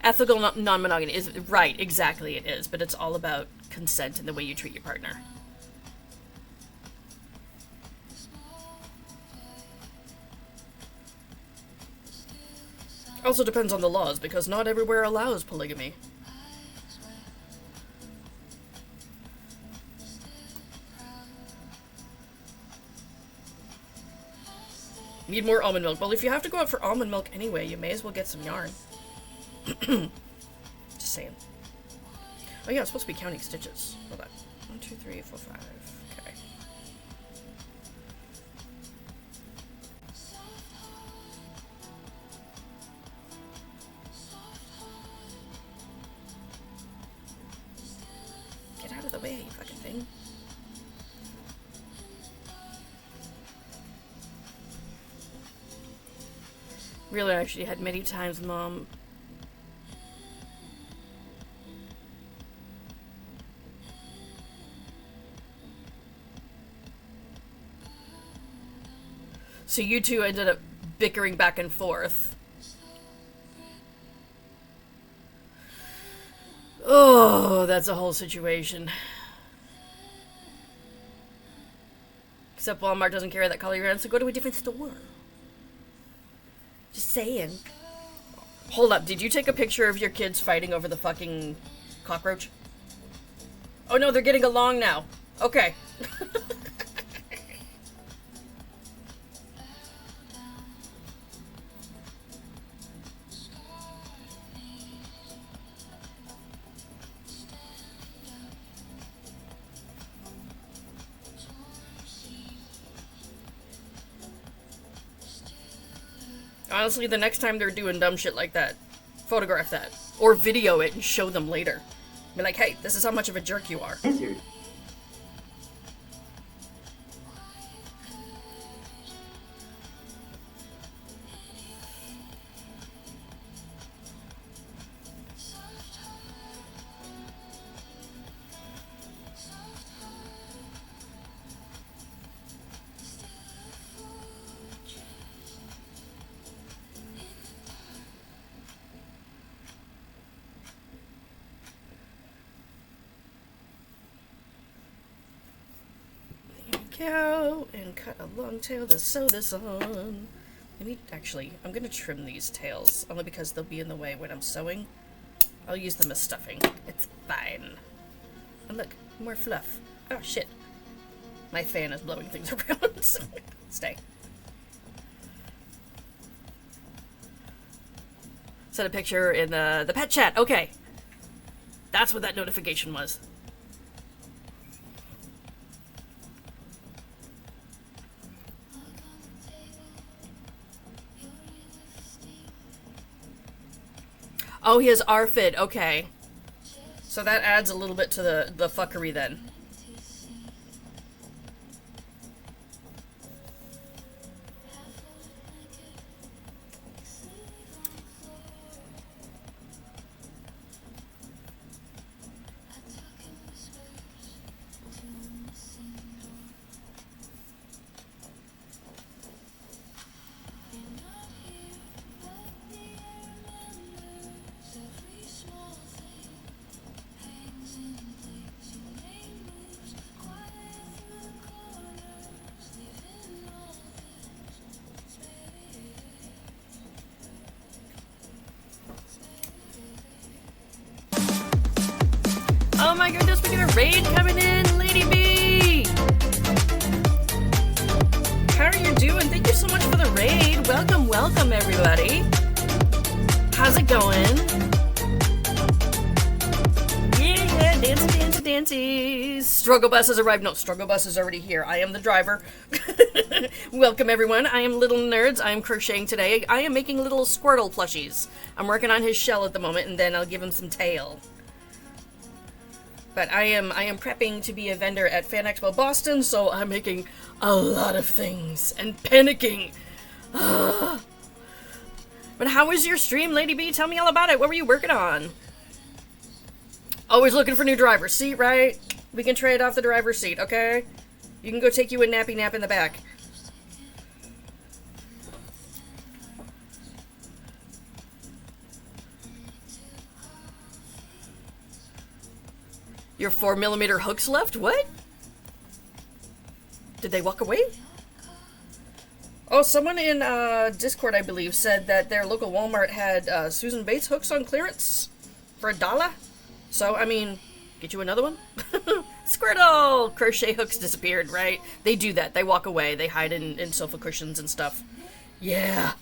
B: Ethical non-monogamy is... Right, exactly it is. But it's all about consent and the way you treat your partner. Also depends on the laws, because not everywhere allows polygamy. Need more almond milk. Well, if you have to go out for almond milk anyway, you may as well get some yarn. Just saying. Oh yeah, I'm supposed to be counting stitches. Hold on. 1, 2, 3, 4, 5. Okay. Get out of the way, you fucking thing. Really, actually had many times, Mom. So you two ended up bickering back and forth. Oh, that's a whole situation. Except Walmart doesn't carry that color around, so go to a different store. Just saying. Hold up, did you take a picture of your kids fighting over the fucking cockroach? Oh no, they're getting along now. Okay. Honestly, the next time they're doing dumb shit like that, photograph that. Or video it and show them later. Be like, hey, this is how much of a jerk you are.
C: Lizard.
B: Cow and cut a long tail to sew this on. I'm gonna trim these tails only because they'll be in the way when I'm sewing. I'll use them as stuffing. It's fine. And look, more fluff. Oh shit. My fan is blowing things around. Stay. Sent a picture in the pet chat. Okay. That's what that notification was. Oh, he has ARFID. Okay. So that adds a little bit to the fuckery then. Oh my goodness, we got a raid coming in, Lady B! How are you doing? Thank you so much for the raid. Welcome everybody. How's it going? Yeah, dancey. Struggle bus has arrived. No, struggle bus is already here. I am the driver. Welcome everyone. I am Little Nerds. I am crocheting today. I am making little Squirtle plushies. I'm working on his shell at the moment, and then I'll give him some tail. But I am prepping to be a vendor at Fan Expo Boston, so I'm making a lot of things and panicking. But how was your stream, Lady B? Tell me all about it. What were you working on? Always looking for new driver's seat, right? We can trade off the driver's seat, okay? You can go take you a nappy nap in the back. Your 4mm hooks left? What? Did they walk away? Oh, someone in Discord, I believe, said that their local Walmart had Susan Bates hooks on clearance for $1. So, I mean, get you another one? Squirtle! Crochet hooks disappeared, right? They do that. They walk away. They hide in sofa cushions and stuff. Yeah.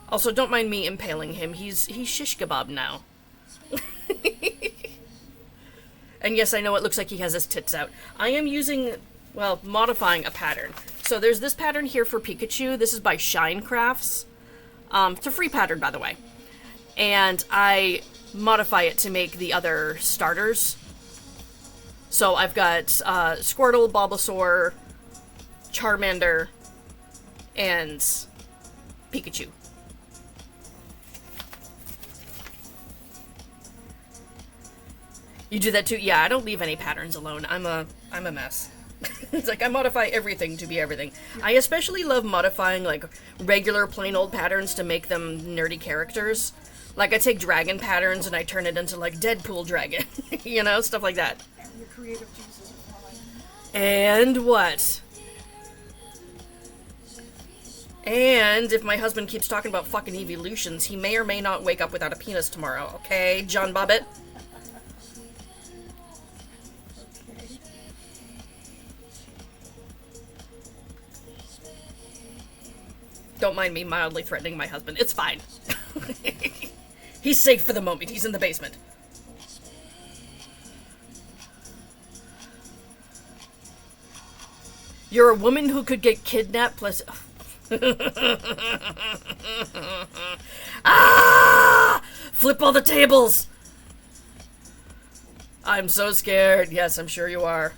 B: Also, don't mind me impaling him. He's shish kebab now. And yes, I know it looks like he has his tits out. I am using, well, modifying a pattern. So there's this pattern here for Pikachu. This is by Shine Crafts. It's a free pattern, by the way. And I modify it to make the other starters. So I've got Squirtle, Bulbasaur, Charmander, and Pikachu. You do that too? Yeah, I don't leave any patterns alone. I'm a mess. It's like I modify everything to be everything. I especially love modifying like regular plain old patterns to make them nerdy characters. Like I take dragon patterns and I turn it into like Deadpool dragon. You know, stuff like that.
E: Your creative juices are flowing.
B: And what? And if my husband keeps talking about fucking evolutions, he may or may not wake up without a penis tomorrow, okay, John Bobbitt? Don't mind me mildly threatening my husband. It's fine. He's safe for the moment. He's in the basement. You're a woman who could get kidnapped plus... Ah! Flip all the tables! I'm so scared. Yes, I'm sure you are.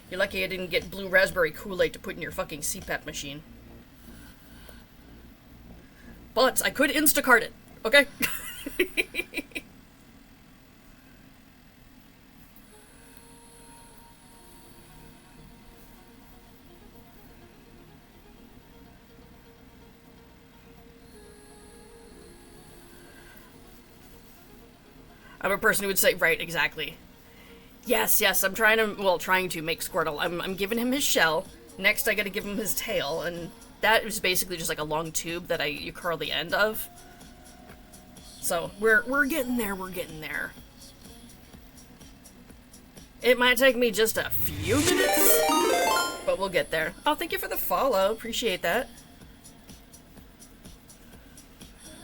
B: You're lucky I didn't get blue raspberry Kool-Aid to put in your fucking CPAP machine. But I could Instacart it, okay? I'm a person who would say, right, exactly. Yes, I'm trying to make Squirtle. I'm giving him his shell. Next, I gotta give him his tail, and that is basically just like a long tube that you curl the end of. So, we're getting there, we're getting there. It might take me just a few minutes, but we'll get there. Oh, thank you for the follow. Appreciate that.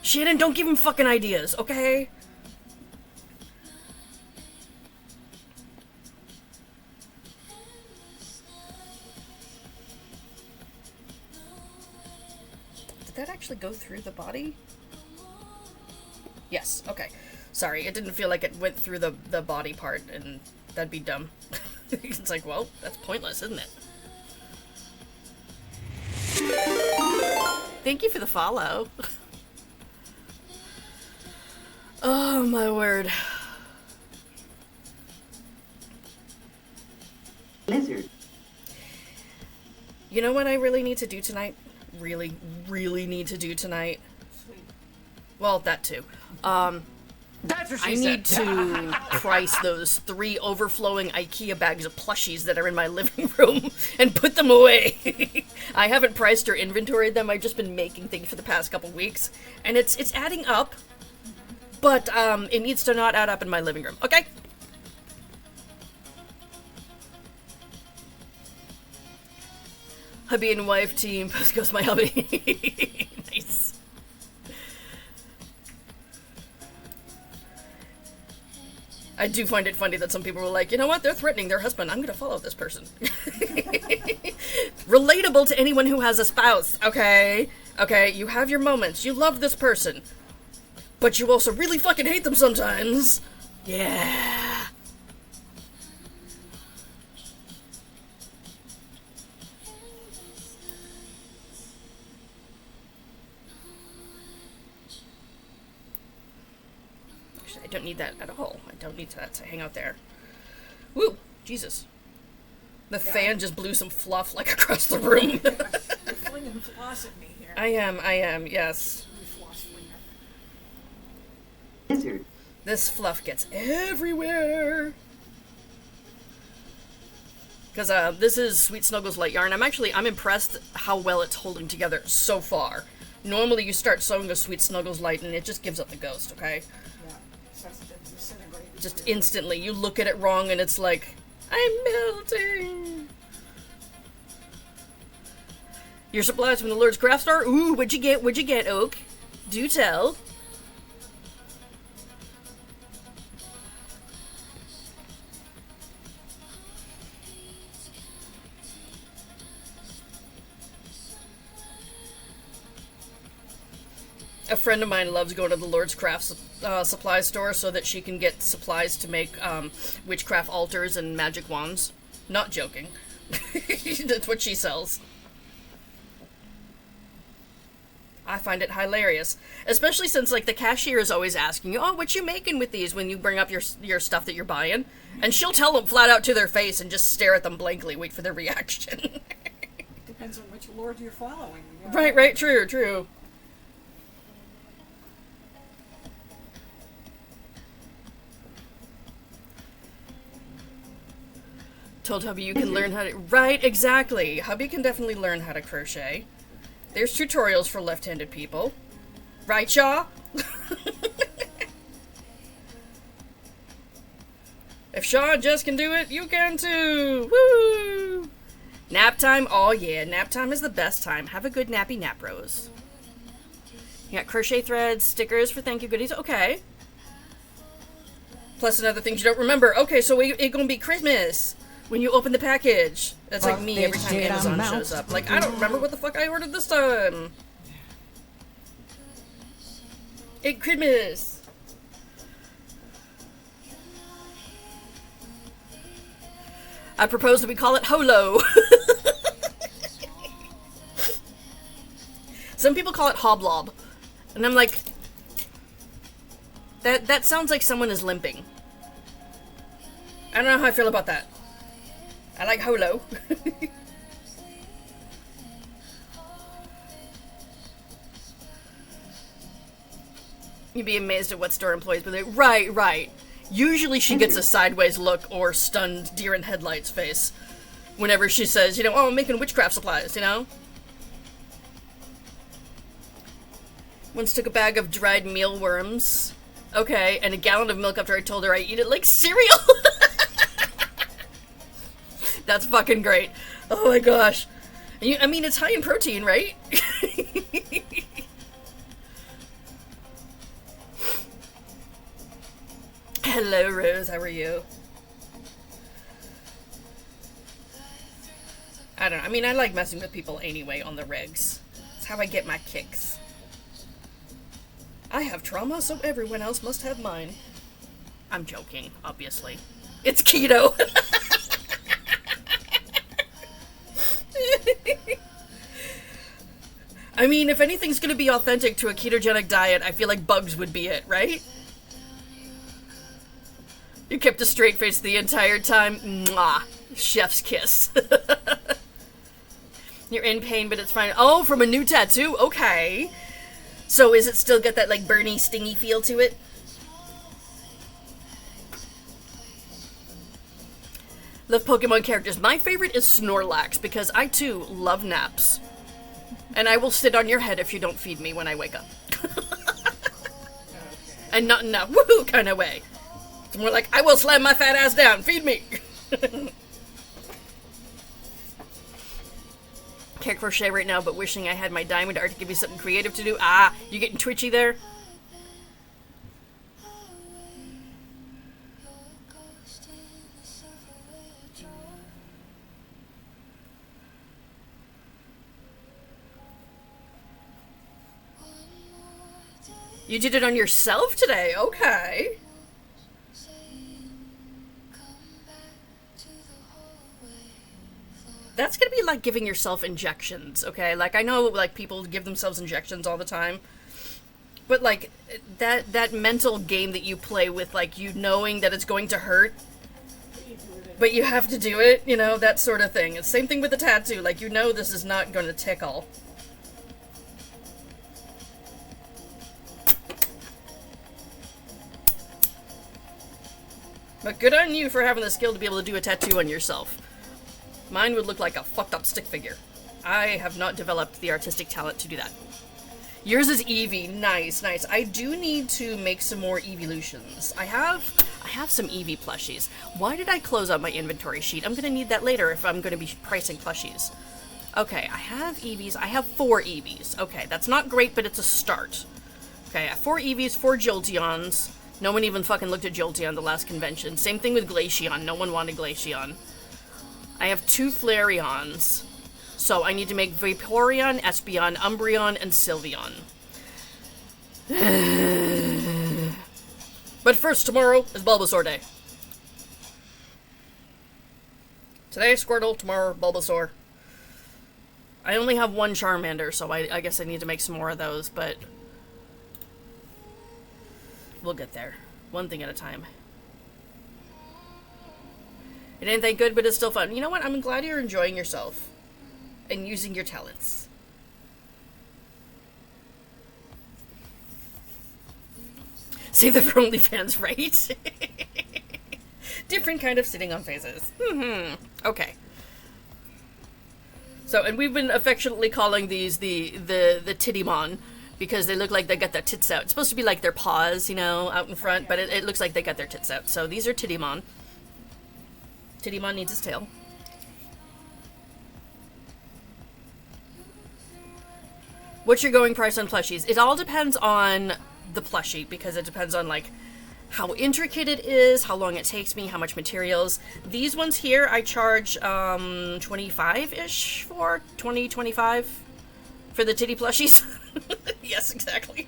B: Shannon, don't give him fucking ideas, okay? Did that actually go through the body? Yes, okay. Sorry, it didn't feel like it went through the body part, and that'd be dumb. It's like, well, that's pointless, isn't it? Thank you for the follow. Oh, my word.
C: Lizard.
B: You know what I really need to do tonight? Really need to do tonight? Well, that too.
D: That's what she
B: I
D: said.
B: need to price those 3 overflowing IKEA bags of plushies that are in my living room and put them away. I haven't priced or inventoried them. I've just been making things for the past couple weeks, and it's adding up. But it needs to not add up in my living room. Okay. Hubby and wife team. Post goes my hubby. Nice. I do find it funny that some people are like, you know what, they're threatening their husband. I'm gonna follow this person. Relatable to anyone who has a spouse, okay? Okay, you have your moments. You love this person. But you also really fucking hate them sometimes. Yeah. Actually, I don't need that at all. I don't need that to hang out there. Woo! Jesus. The fan just blew some fluff like across the room.
E: You're flinging floss at me here.
B: I am, yes.
E: You floss flinger.
C: Lizard.
B: This fluff gets everywhere. Because this is Sweet Snuggles Light Yarn. I'm impressed how well it's holding together so far. Normally you start sewing a Sweet Snuggles Light and it just gives up the ghost, okay?
E: Yeah. Starts to disintegrate.
B: Just instantly. You look at it wrong and it's like, I'm melting. Your supplies from the Lord's Craft Store? Ooh, what'd you get, Oak? Do tell. A friend of mine loves going to the Lord's Craft supply store so that she can get supplies to make witchcraft altars and magic wands. Not joking. That's what she sells. I find it hilarious. Especially since, like, the cashier is always asking you, oh, what you making with these when you bring up your stuff that you're buying? And she'll tell them flat out to their face and just stare at them blankly, wait for their reaction.
E: Depends on which lord you're following. You know?
B: Right, true. Told hubby you can learn how to... Right, exactly. Hubby can definitely learn how to crochet. There's tutorials for left-handed people. Right, Shaw? If Shaw and Jess can do it, you can too! Woo! Nap time? Oh yeah, nap time is the best time. Have a good nappy nap, Rose. You got crochet threads, stickers for thank you goodies. Okay. Plus another things you don't remember. Okay, so it gonna be Christmas when you open the package. That's like me every time Amazon shows up. Like, I don't remember what the fuck I ordered this time. It's Christmas. I propose that we call it Holo. Some people call it Hoblob. And I'm like, that sounds like someone is limping. I don't know how I feel about that. I like Holo. You'd be amazed at what store employees be like, right. Usually she gets a sideways look or stunned deer in headlights face whenever she says, you know, oh, I'm making witchcraft supplies, you know? Once took a bag of dried mealworms. Okay, and a gallon of milk after I told her I eat it like cereal. That's fucking great. Oh my gosh. I mean, it's high in protein, right? Hello, Rose. How are you? I don't know. I mean, I like messing with people anyway on the regs. It's how I get my kicks. I have trauma, so everyone else must have mine. I'm joking, obviously. It's keto. I mean, if anything's gonna be authentic to a ketogenic diet, I feel like bugs would be it, right? You kept a straight face the entire time. Mwah. Chef's kiss. You're in pain, but it's fine. Oh, from a new tattoo? Okay. So is it still got that, like, burny, stingy feel to it? Love Pokemon characters. My favorite is Snorlax, because I, too, love naps. And I will sit on your head if you don't feed me when I wake up. And not in a woohoo kind of way. It's more like, I will slam my fat ass down. Feed me. Can't crochet right now, but wishing I had my diamond art to give you something creative to do. Ah, you getting twitchy there? You did it on yourself today? Okay. That's gonna be like giving yourself injections, okay? Like, I know, like, people give themselves injections all the time. But, like, that mental game that you play with, like, you knowing that it's going to hurt, but you have to do it, you know, that sort of thing. It's the same thing with the tattoo. Like, you know this is not going to tickle. But good on you for having the skill to be able to do a tattoo on yourself. Mine would look like a fucked up stick figure. I have not developed the artistic talent to do that. Yours is Eevee. Nice, nice. I do need to make some more Eeveelutions. I have some Eevee plushies. Why did I close out my inventory sheet? I'm gonna need that later if I'm gonna be pricing plushies. Okay, I have Eevees. I have 4 Eevees. Okay, that's not great, but it's a start. Okay, I have 4 Eevees, 4 Jolteons. No one even fucking looked at Jolteon the last convention. Same thing with Glaceon. No one wanted Glaceon. I have 2 Flareons. So I need to make Vaporeon, Espeon, Umbreon, and Sylveon. But first, tomorrow is Bulbasaur Day. Today, Squirtle. Tomorrow, Bulbasaur. I only have 1 Charmander, so I guess I need to make some more of those, but we'll get there. One thing at a time. It ain't that good, but it's still fun. You know what? I'm glad you're enjoying yourself and using your talents. Save that for OnlyFans, right? Different kind of sitting on faces. Okay. So, and we've been affectionately calling these the Tittymon, because they look like they got their tits out. It's supposed to be like their paws, you know, out in front, but it looks like they got their tits out. So these are Tittymon. Tittymon needs his tail. What's your going price on plushies? It all depends on the plushie, because it depends on, like, how intricate it is, how long it takes me, how much materials. These ones here I charge 25-ish for, 20, 25 for the titty plushies. Yes, exactly.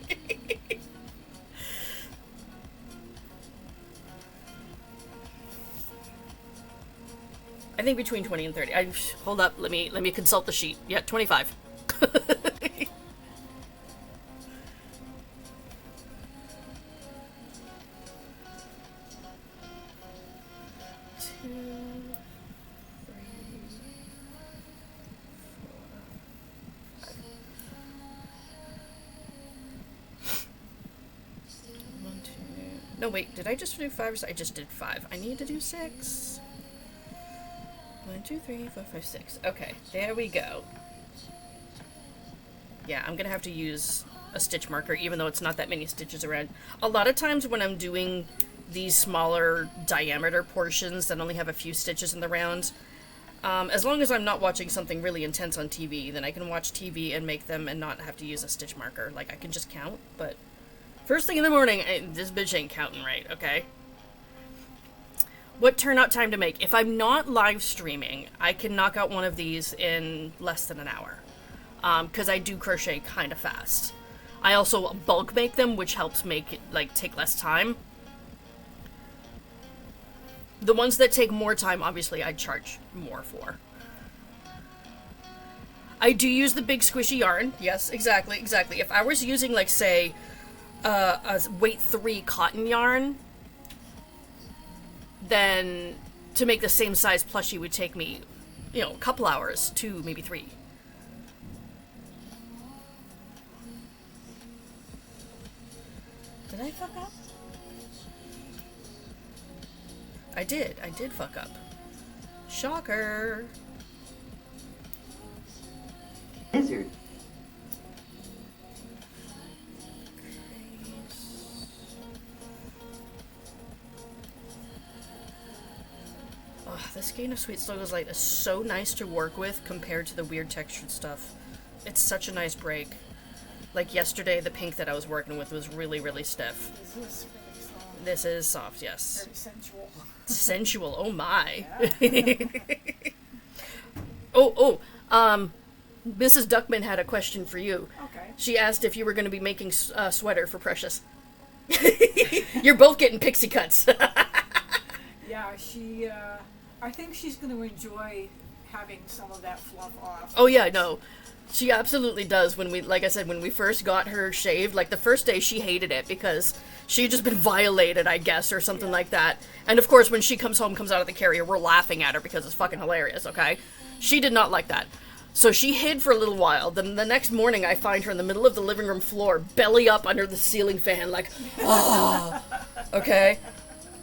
B: I think between 20 and 30. Hold up, let me consult the sheet. Yeah, 25. No, wait, did I just do 5 or 6? I just did 5. I need to do 6. 1, 2, 3, 4, 5, 6. Okay, there we go. Yeah, I'm gonna have to use a stitch marker, even though it's not that many stitches around. A lot of times when I'm doing these smaller diameter portions that only have a few stitches in the round, as long as I'm not watching something really intense on TV, then I can watch TV and make them and not have to use a stitch marker. Like, I can just count, but first thing in the morning, this bitch ain't counting right, okay? What turnout time to make? If I'm not live streaming, I can knock out one of these in less than an hour. Because I do crochet kind of fast. I also bulk make them, which helps make it, like, take less time. The ones that take more time, obviously, I charge more for. I do use the big squishy yarn. Yes, exactly, exactly. If I was using, like, say, a weight 3 cotton yarn, then to make the same size plushie would take me, you know, a couple hours, 2, maybe 3. Did I fuck up? I did fuck up. Shocker.
C: Lizard.
B: Oh, this Gain of Sweet Sluggo's Light is so nice to work with compared to the weird textured stuff. It's such a nice break. Like yesterday, the pink that I was working with was really, really stiff.
E: This is really soft.
B: This is soft, yes.
E: Very sensual.
B: Sensual, oh my.
E: Yeah.
B: Mrs. Duckman had a question for you.
E: Okay.
B: She asked if you were going to be making a sweater for Precious. You're both getting pixie cuts.
E: Yeah, she, I think she's going to enjoy having some of that fluff off.
B: Oh yeah, no. She absolutely does. When we, like I said, when we first got her shaved, like the first day she hated it because she had just been violated, I guess, or something like that. And of course, when she comes home, comes out of the carrier, we're laughing at her because it's fucking hilarious, okay? She did not like that. So she hid for a little while. Then the next morning, I find her in the middle of the living room floor, belly up under the ceiling fan, like, oh, okay?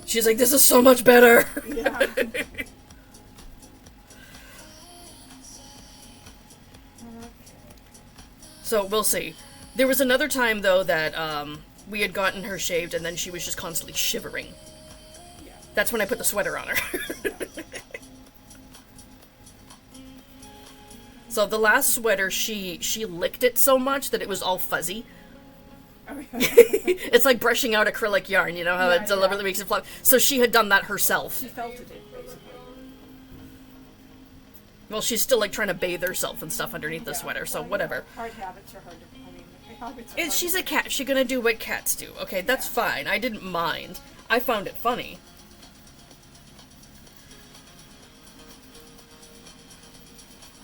B: She's like, this is so much better.
E: Yeah.
B: So we'll see. There was another time, though, that we had gotten her shaved, and then she was just constantly shivering.
E: Yeah.
B: That's when I put the sweater on her. So the last sweater, she licked it so much that it was all fuzzy. It's like brushing out acrylic yarn, you know how
E: Yeah,
B: it deliberately makes it fluff. So she had done that herself.
E: She felted it, basically.
B: Well, she's still like trying to bathe herself and stuff underneath the
E: Yeah.
B: sweater, so
E: Well,
B: whatever.
E: Hard habits are hard to, habits are hard
B: She's
E: to
B: a cat. She's gonna do what cats do. Okay, that's fine. I didn't mind. I found it funny.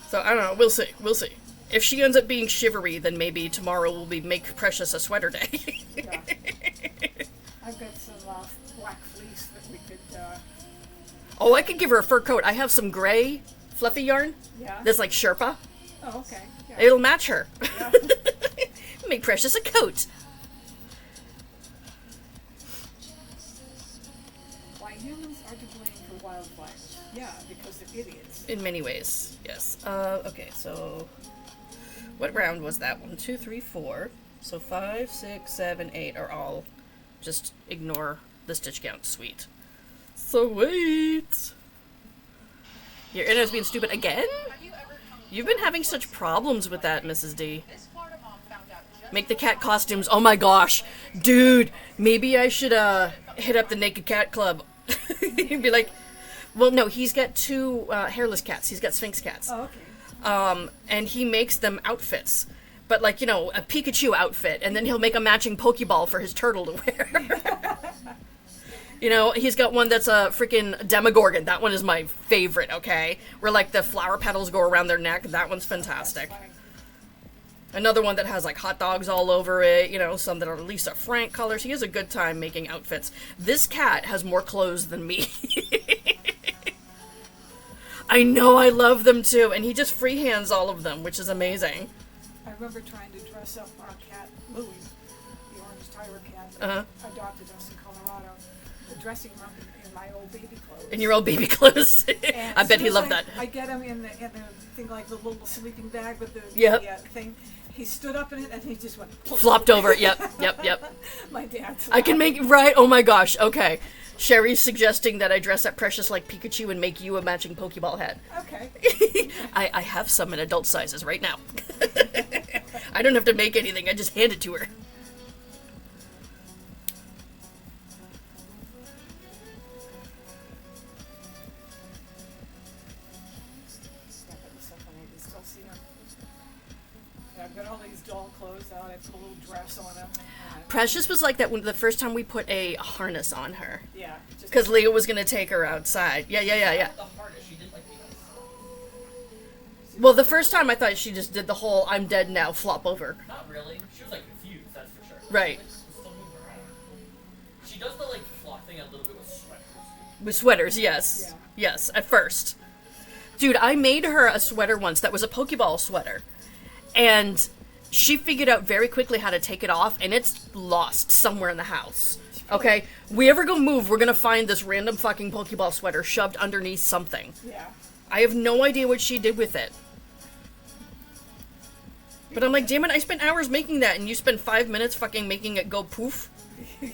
B: So, I don't know. We'll see. We'll see. If she ends up being shivery, then maybe tomorrow will be make Precious a sweater day.
E: Yeah. I've got some black fleece that we could,
B: Oh, I could give her a fur coat. I have some gray fluffy yarn
E: yeah.
B: that's like Sherpa.
E: Oh, okay. Yeah.
B: It'll match her.
E: Yeah.
B: Make Precious a coat.
E: Why humans are to blame for wildfires. Yeah, because they're idiots.
B: In many ways, yes. Okay, so what round was that? 1, 2, 3, 4. So 5, 6, 7, 8 are all just ignore the stitch count. Sweet. Sweet. Your internet's being stupid again? You've been having such problems with that, Mrs. D. Make the cat costumes. Oh my gosh. Dude, maybe I should hit up the Naked Cat Club. Be like, well, no, he's got 2 hairless cats. He's got Sphinx cats.
E: Oh, okay.
B: And he makes them outfits. But like, you know, a Pikachu outfit, and then he'll make a matching Pokeball for his turtle to wear. You know, he's got one that's a freaking Demogorgon. That one is my favorite, okay? Where like the flower petals go around their neck. That one's fantastic.
E: Funny.
B: Another one that has like hot dogs all over it, you know, some that are Lisa Frank colors. He has a good time making outfits. This cat has more clothes than me. I know, I love them too, and he just freehands all of them, which is amazing.
E: I remember trying to dress up our cat, Louie, the orange tiger cat
B: Uh-huh.
E: that adopted us in Colorado, dressing him up in my old baby clothes.
B: In your old baby clothes.
E: And
B: I
E: as
B: bet
E: soon
B: he
E: as
B: loved that.
E: I get him in the thing, like the little sleeping bag with the,
B: Yep.
E: the thing. He stood up in it and he just went
B: Flopped over. Yep.
E: My dad's.
B: I can make, right? Oh my gosh, okay. Sherry's suggesting that I dress up Precious like Pikachu and make you a matching Pokeball head.
E: Okay.
B: I have some in adult sizes right now. I don't have to make anything, I just hand it to her.
E: I've got all these doll clothes out. I put a little dress on them.
B: Precious was like that when the first time we put a harness on her.
E: Yeah. Just
B: Because Leah was going to take her outside. Yeah.
G: The hardest. She did like the
B: Well, the first time I thought she just did the whole I'm dead now flop over.
G: Not really. She was like confused, that's for sure.
B: Right.
G: She, like, was still moving around. She does the like flop thing a little bit with sweaters.
B: With sweaters, yes.
E: Yeah.
B: Yes, at first. Dude, I made her a sweater once that was a Pokeball sweater. And she figured out very quickly how to take it off, and it's lost somewhere in the house. Okay? We ever go move, we're gonna find this random fucking Pokeball sweater shoved underneath something.
E: yeah.
B: I have no idea what she did with it. But I'm like, damn it, I spent hours making that, and you spent 5 minutes fucking making it go poof?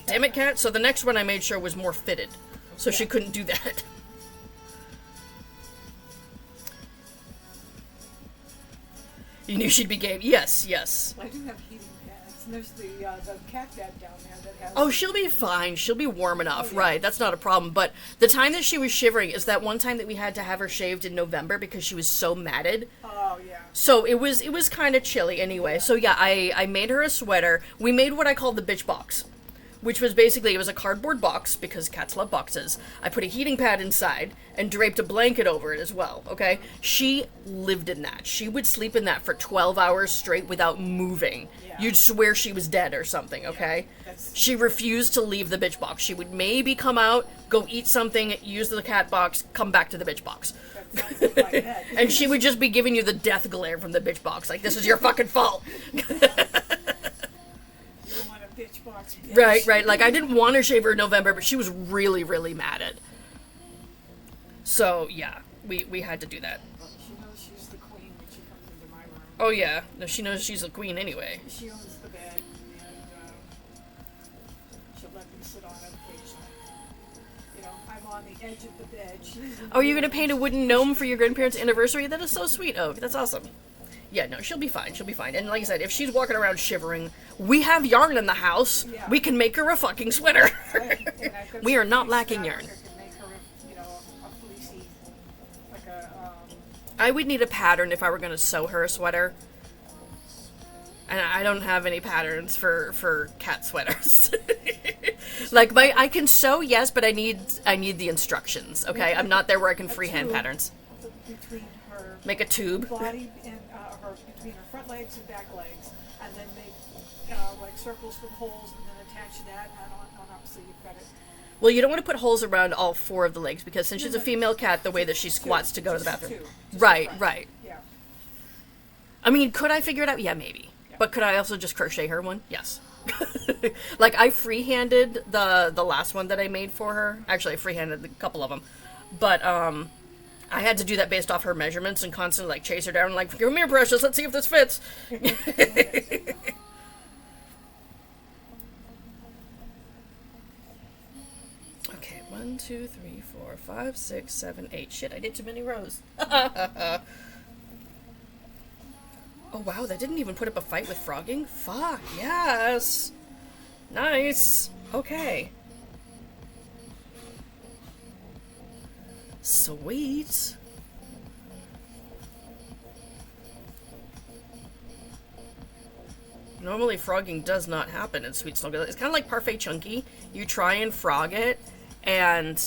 B: Damn it, cat. So the next one I made sure was more fitted. So she couldn't do that. You knew she'd be game. Yes.
E: I do have heating pads. And there's the cat bed down there that has.
B: Oh, she'll be fine. She'll be warm enough.
E: Oh, yeah.
B: Right, that's not a problem. But the time that she was shivering is that one time that we had to have her shaved in November because she was so matted.
E: Oh yeah.
B: So it was kind of chilly anyway. So yeah, I made her a sweater. We made what I called the bitch box, which was basically, it was a cardboard box because cats love boxes. I put a heating pad inside and draped a blanket over it as well, okay? She lived in that. She would sleep in that for 12 hours straight without moving.
E: Yeah.
B: You'd swear she was dead or something, okay?
E: that's-
B: She refused to leave the bitch box. She would maybe come out, go eat something, use the cat box, come back to the bitch box.
E: That sounds like my head.
B: And she would just be giving you the death glare from the bitch box. Like, this is your fucking fault.
E: You want a bitch box. Bitch.
B: Right. Like, I didn't want to shave her in November, but she was really, really mad at. So, yeah, we had to do that.
E: She knows she's the queen when she comes into my room.
B: Oh, yeah. No, she knows she's a queen anyway.
E: She owns the bed, and she'll let me sit on it occasionally. You know, I'm on the edge of the bed. She's in
B: Oh,
E: the
B: you're gonna
E: middle.
B: paint a wooden gnome for your grandparents' anniversary? That is so sweet, Oak. That's awesome. Yeah, no, she'll be fine. She'll be fine. And like I said, if she's walking around shivering, we have yarn in the house.
E: Yeah.
B: We can make her a fucking sweater.
E: Right, and I've got
B: We are
E: some
B: not
E: fleece
B: lacking
E: fabric
B: yarn.
E: that can make her, you know, a fleecy, like a,
B: I would need a pattern if I were gonna sew her a sweater. And I don't have any patterns for cat sweaters. Like I can sew, yes, but I need the instructions. Okay, I'm not there where I can
E: a
B: freehand
E: tube
B: patterns.
E: between her
B: Make a tube.
E: body and between her front legs and back legs, and then make like circles with holes, and then attach that and on up so you've got it.
B: Well, you don't want to put holes around all 4 of the legs because since she's a female cat, the way that she
E: Two.
B: squats to go to the
E: Just
B: bathroom.
E: two. Just
B: Right,
E: the front.
B: right.
E: Yeah.
B: I mean, could I figure it out? Yeah, maybe. But could I also just crochet her one? Yes. Like I freehanded the last one that I made for her. Actually, I freehanded a couple of them, but I had to do that based off her measurements and constantly like chase her down, like, come here, precious, let's see if this fits. Okay, 1, 2, 3, 4, 5, 6, 7, 8. Shit, I did too many rows. Oh wow, that didn't even put up a fight with frogging? Fuck, yes! Nice! Okay. Sweet! Normally frogging does not happen in Sweet Snow. It's kind of like Parfait Chunky. You try and frog it, and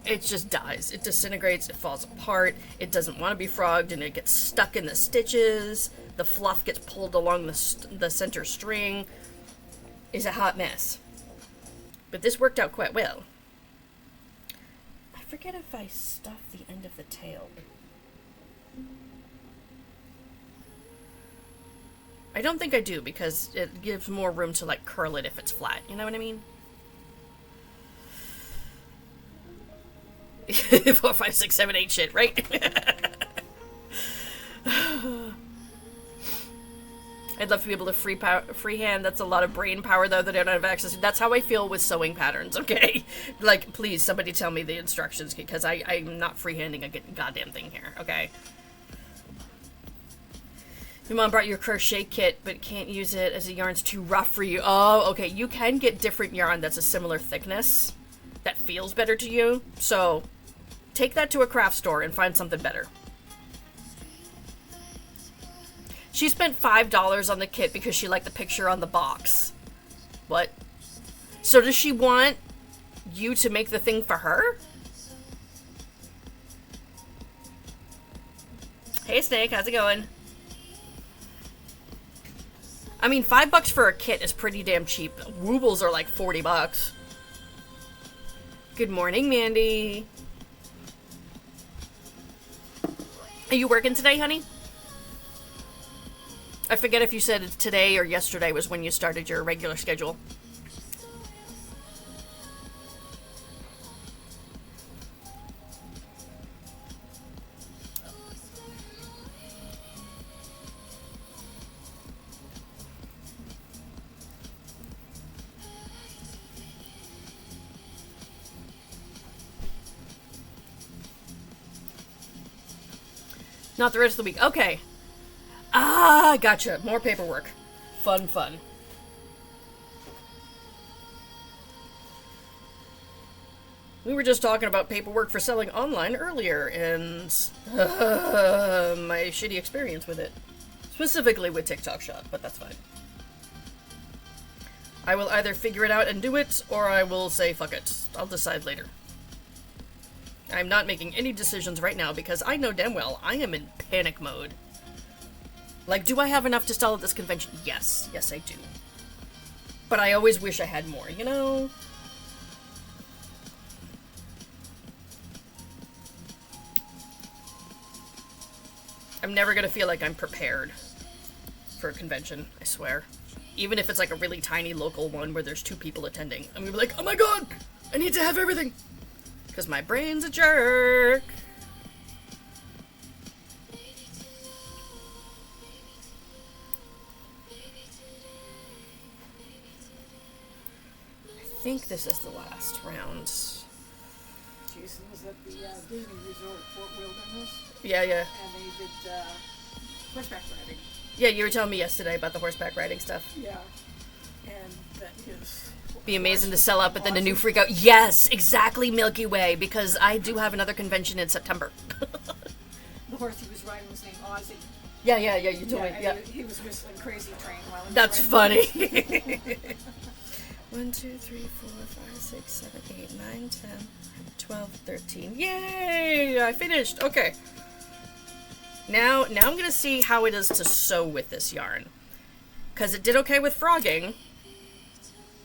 B: it just dies. It disintegrates, it falls apart, it doesn't want to be frogged, and it gets stuck in the stitches. The fluff gets pulled along the center string. It's a hot mess. But this worked out quite well. I forget if I stuffed the end of the tail. I don't think I do because it gives more room to like curl it if it's flat. You know what I mean? 4, 5, 6, 7, 8 shit, right? I'd love to be able to freehand. That's a lot of brain power, though, that I don't have access to. That's how I feel with sewing patterns, okay? Like, please, somebody tell me the instructions, because I'm not freehanding a goddamn thing here, okay? Your mom brought your crochet kit, but can't use it as the yarn's too rough for you. Oh, okay. You can get different yarn that's a similar thickness that feels better to you. So, take that to a craft store and find something better. She spent $5 on the kit because she liked the picture on the box. What? So does she want you to make the thing for her? Hey Snake, how's it going? I mean, $5 for a kit is pretty damn cheap. Woobles are like $40. Good morning, Mandy. Are you working today, honey? I forget if you said today or yesterday was when you started your regular schedule. Not the rest of the week. Okay. Ah, gotcha. More paperwork. Fun, fun. We were just talking about paperwork for selling online earlier, and my shitty experience with it. Specifically with TikTok Shop, but that's fine. I will either figure it out and do it, or I will say fuck it. I'll decide later. I'm not making any decisions right now because I know damn well I am in panic mode. Like, do I have enough to sell at this convention? Yes. Yes, I do. But I always wish I had more, you know? I'm never gonna feel like I'm prepared for a convention, I swear. Even if it's like a really tiny local one where there's 2 people attending. I'm gonna be like, oh my god! I need to have everything! Because my brain's a jerk! I think this is the last round.
E: Jason was at the Disney Resort, Fort Wilderness,
B: Yeah, yeah.
E: and they did horseback riding.
B: Yeah, you were telling me yesterday about the horseback riding stuff.
E: Yeah. And that is...
B: Be amazing to sell out, but then a new freak out. Yes, exactly, Milky Way, because I do have another convention in September.
E: The horse he was riding was named Ozzy.
B: Yeah, you told me.
E: and
B: Yeah.
E: He was whistling Crazy Train while he was
B: That's
E: riding.
B: funny. 1, 2, 3, 4, 5, 6, 7, 8, 9, 10, 12, 13. Yay! I finished. Okay. Now I'm gonna see how it is to sew with this yarn. Because it did okay with frogging.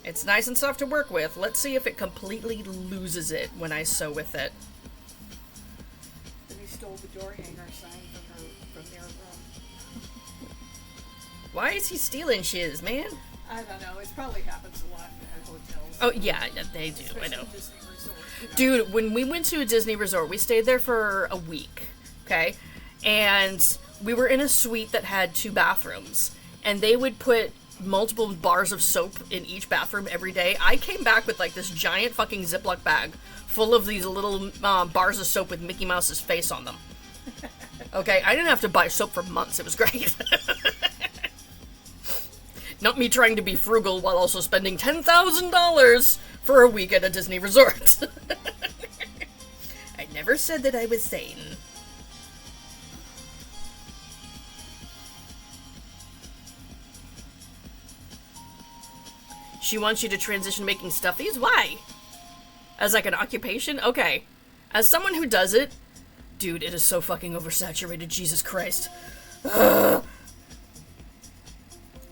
B: It's nice and soft to work with. Let's see if it completely loses it when I sew with it.
E: Then he stole the door hanger sign from their room.
B: Why is he stealing shiz, man?
E: I don't know. It probably happens a lot at hotels.
B: Oh, yeah, they do. I
E: especially
B: know.
E: Disney Resort, you know.
B: Dude, when we went to a Disney resort, we stayed there for a week, okay? And we were in a suite that had 2 bathrooms, and they would put multiple bars of soap in each bathroom every day. I came back with like this giant fucking Ziploc bag full of these little bars of soap with Mickey Mouse's face on them. Okay, I didn't have to buy soap for months. It was great. Not me trying to be frugal while also spending $10,000 for a week at a Disney resort. I never said that I was sane. She wants you to transition making stuffies? Why? As like an occupation? Okay. As someone who does it, dude, it is so fucking oversaturated, Jesus Christ. Ugh.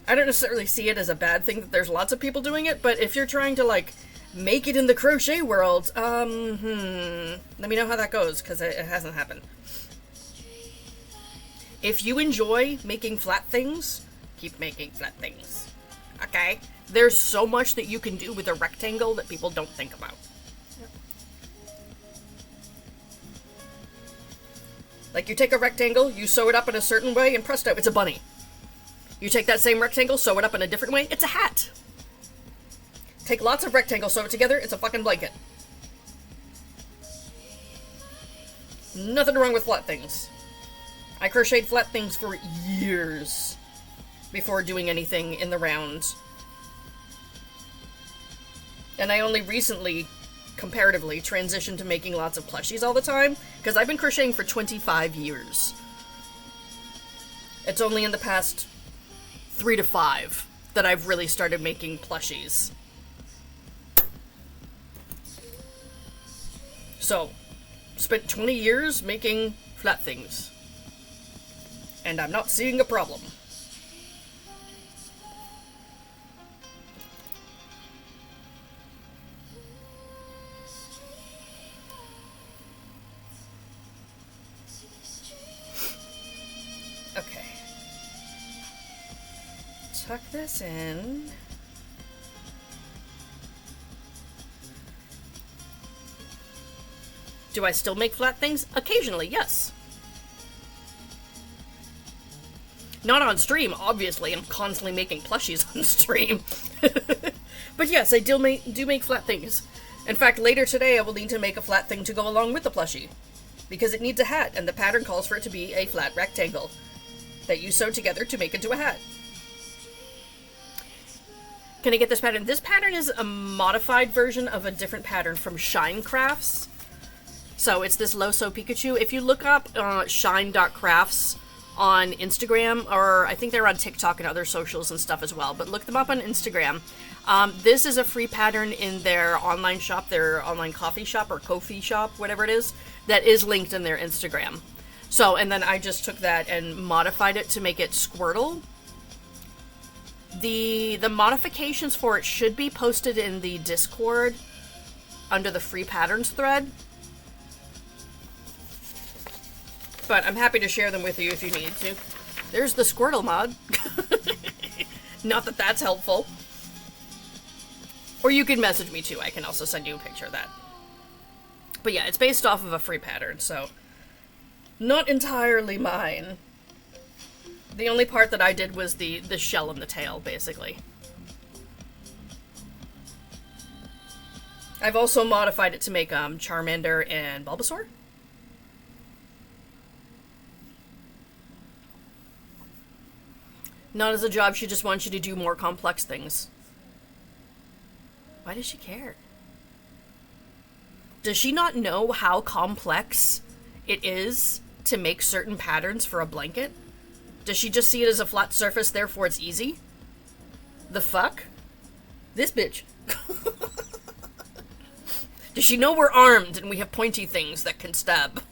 B: I don't necessarily see it as a bad thing that there's lots of people doing it, but if you're trying to, like, make it in the crochet world, let me know how that goes, because it hasn't happened. If you enjoy making flat things, keep making flat things. Okay? There's so much that you can do with a rectangle that people don't think about. Like, you take a rectangle, you sew it up in a certain way, and presto, it's a bunny. You take that same rectangle, sew it up in a different way, it's a hat. Take lots of rectangles, sew it together, it's a fucking blanket. Nothing wrong with flat things. I crocheted flat things for years before doing anything in the round. And I only recently, comparatively, transitioned to making lots of plushies all the time, because I've been crocheting for 25 years. It's only in the past 3 to 5 that I've really started making plushies. So, spent 20 years making flat things. And I'm not seeing a problem. Okay. Tuck this in. Do I still make flat things? Occasionally, yes. Not on stream, obviously. I'm constantly making plushies on stream. But yes, I do make flat things. In fact, later today I will need to make a flat thing to go along with the plushie. Because it needs a hat, and the pattern calls for it to be a flat rectangle that you sew together to make into a hat. Can I get this pattern? This pattern is a modified version of a different pattern from Shine Crafts. So it's this Loso Pikachu. If you look up shine.crafts on Instagram, or I think they're on TikTok and other socials and stuff as well, but look them up on Instagram. This is a free pattern in their online shop, their online coffee shop or Ko-fi shop, whatever it is, that is linked in their Instagram. So, and then I just took that and modified it to make it Squirtle. The modifications for it should be posted in the Discord under the free patterns thread. But I'm happy to share them with you if you need to. There's the Squirtle mod. Not that that's helpful. Or you can message me too. I can also send you a picture of that. But yeah, it's based off of a free pattern, so not entirely mine. The only part that I did was the shell and the tail, basically. I've also modified it to make Charmander and Bulbasaur. Not as a job, she just wants you to do more complex things. Why does she care? Does she not know how complex it is to make certain patterns for a blanket? Does she just see it as a flat surface, therefore it's easy? The fuck? This bitch. Does she know we're armed and we have pointy things that can stab?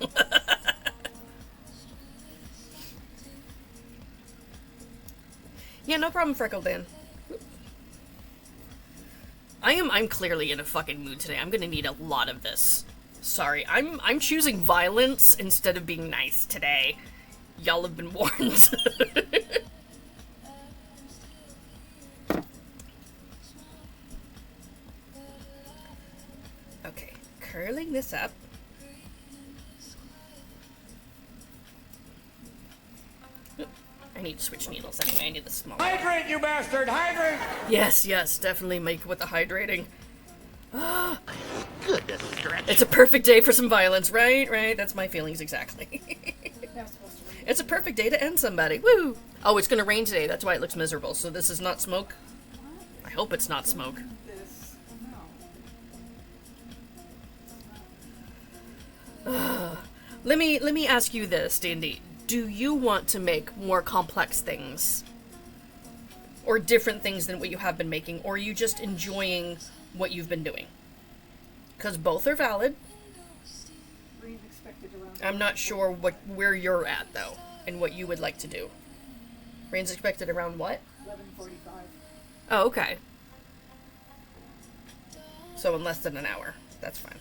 B: Yeah, no problem, Freckle Dan. I'm clearly in a fucking mood today. I'm gonna need a lot of this. Sorry, I'm choosing violence instead of being nice today. Y'all have been warned. Okay, curling this up. I need to switch needles anyway. I need the small one.
D: Hydrate, you bastard! Hydrate!
B: Yes, yes, definitely make with the hydrating.
H: Goodness stretch.
B: It's a perfect day for some violence, right? Right, that's my feelings exactly.
E: That's supposed to be.
B: It's a perfect day to end somebody. Woo! Oh, it's gonna rain today. That's why it looks miserable. So this is not smoke. I hope it's not smoke.
E: This. No.
B: Let me ask you this, D&D. Do you want to make more complex things? Or different things than what you have been making? Or are you just enjoying what you've been doing? Because both are valid.
E: Rain expected around.
B: I'm not sure where you're at, though, and what you would like to do. Rain's expected around what?
E: 11:45.
B: Oh, okay. So in less than an hour. That's fine.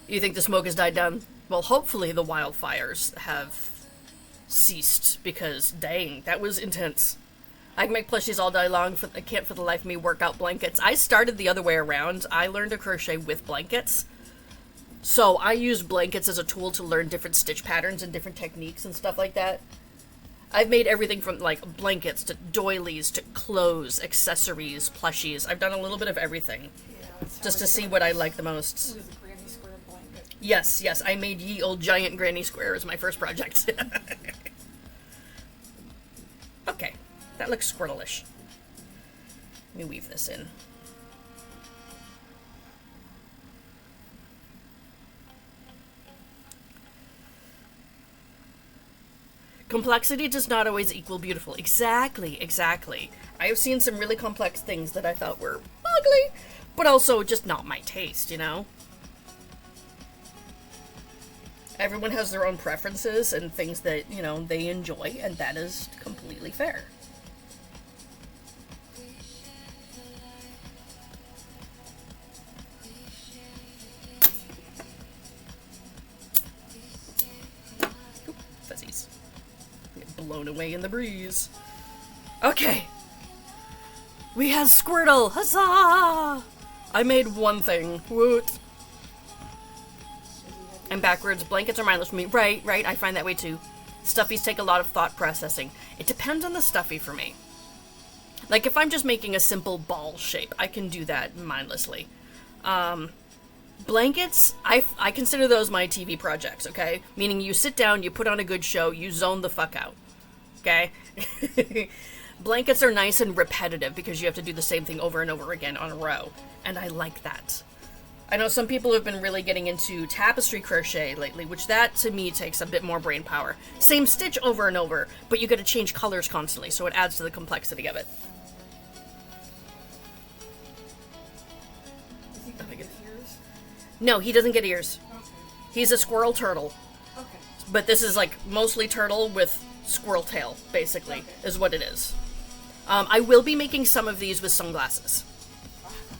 B: You think the smoke has died down? Well, hopefully the wildfires have ceased, because, dang, that was intense. I can make plushies all day long, I can't for the life of me work out blankets. I started the other way around. I learned to crochet with blankets. So I use blankets as a tool to learn different stitch patterns and different techniques and stuff like that. I've made everything from, like, blankets to doilies to clothes, accessories, plushies. I've done a little bit of everything,
E: Yeah, it's
B: just to
E: how
B: see
E: it's
B: what I
E: done.
B: like the most.
E: It was a granny square blanket.
B: Yes, yes, I made Ye Old Giant Granny Square as my first project. Okay, that looks Squirtle-ish. Let me weave this in. Complexity does not always equal beautiful. Exactly, exactly. I have seen some really complex things that I thought were ugly, but also just not my taste, you know? Everyone has their own preferences and things that, you know, they enjoy, and that is completely fair. Oop, fuzzies. Get blown away in the breeze. Okay. We have Squirtle! Huzzah! I made one thing. Woot. I'm backwards. Blankets are mindless for me. Right, right. I find that way too. Stuffies take a lot of thought processing. It depends on the stuffy for me. Like, if I'm just making a simple ball shape, I can do that mindlessly. Blankets, I consider those my TV projects, okay? Meaning you sit down, you put on a good show, you zone the fuck out. okay? Blankets are nice and repetitive because you have to do the same thing over and over again on a row, and I like that. I know some people have been really getting into tapestry crochet lately, which that to me takes a bit more brain power. Same stitch over and over, but you gotta change colors constantly, so it adds to the complexity of it.
E: Is he gonna get ears?
B: No, he doesn't get ears.
E: Okay.
B: He's a squirrel turtle,
E: Okay.
B: but this is like mostly turtle with squirrel tail, basically,
E: Okay.
B: is what it is. I will be making some of these with sunglasses.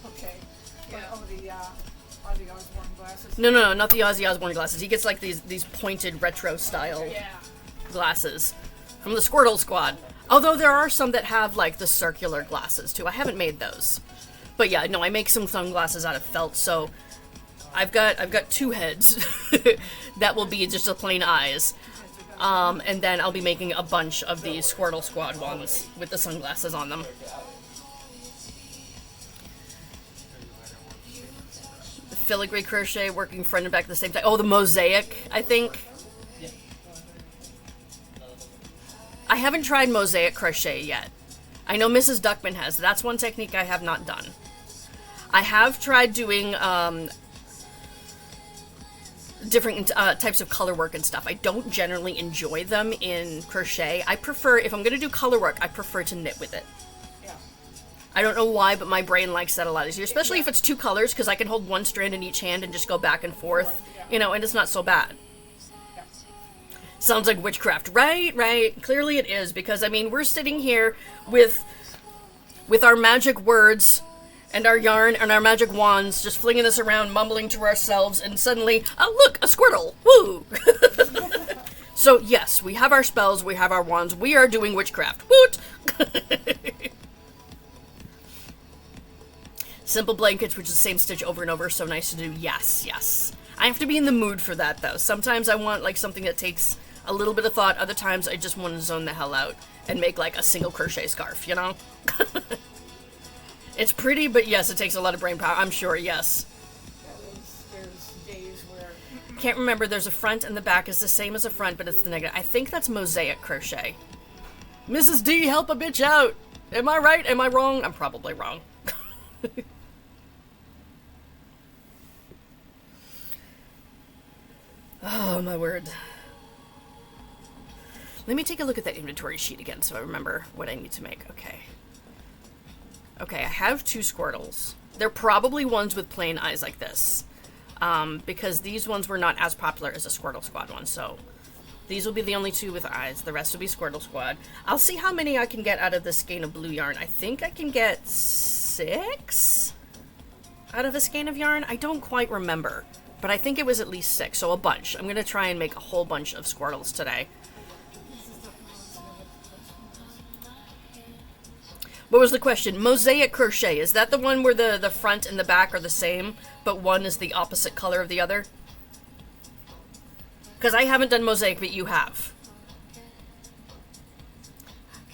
E: Okay. Yeah. Oh, the Ozzy Osbourne glasses.
B: No, not the Ozzy Osbourne glasses. He gets like these pointed retro style
E: Yeah.
B: glasses from the Squirtle squad. Although there are some that have like the circular glasses too. I haven't made those. But yeah, no, I make some sunglasses out of felt, so I've got two heads that will be just the plain eyes. And then I'll be making a bunch of these Squirtle squad ones with the sunglasses on them. Filigree crochet, working front and back at the same time. Oh, the mosaic, I think. I haven't tried mosaic crochet yet. I know Mrs. Duckman has. That's one technique I have not done. I have tried doing different types of color work and stuff. I don't generally enjoy them in crochet. I prefer, if I'm going to do color work, I prefer to knit with it.
E: Yeah.
B: I don't know why, but my brain likes that a lot easier, especially if it's two colors, because I can hold one strand in each hand and just go back and forth, you know, and it's not so bad.
E: Yeah.
B: Sounds like witchcraft. Right. Clearly it is, because, I mean, we're sitting here with our magic words and our yarn and our magic wands, just flinging this around, mumbling to ourselves, and suddenly, oh, look, a Squirtle! Woo! So, yes, we have our spells, we have our wands, we are doing witchcraft. Woot! Simple blankets, which is the same stitch over and over, so nice to do. Yes. I have to be in the mood for that, though. Sometimes I want, like, something that takes a little bit of thought. Other times I just want to zone the hell out and make, like, a single crochet scarf, you know? It's pretty, but yes, it takes a lot of brain power, I'm sure, yes.
E: There's days where
B: Can't remember, there's a front and the back is the same as a front, but it's the negative. I think that's mosaic crochet. Mrs. D, help a bitch out! Am I right? Am I wrong? I'm probably wrong. Oh, my word. Let me take a look at that inventory sheet again so I remember what I need to make. Okay, I have two Squirtles. They're probably ones with plain eyes like this. Because these ones were not as popular as the Squirtle Squad one, so these will be the only two with eyes. The rest will be Squirtle Squad. I'll see how many I can get out of this skein of blue yarn. I think I can get 6 out of a skein of yarn. I don't quite remember, but I think it was at least 6, so a bunch. I'm going to try and make a whole bunch of Squirtles today. What was the question? Mosaic crochet, is that the one where the front and the back are the same, but one is the opposite color of the other? Because I haven't done mosaic, but you have.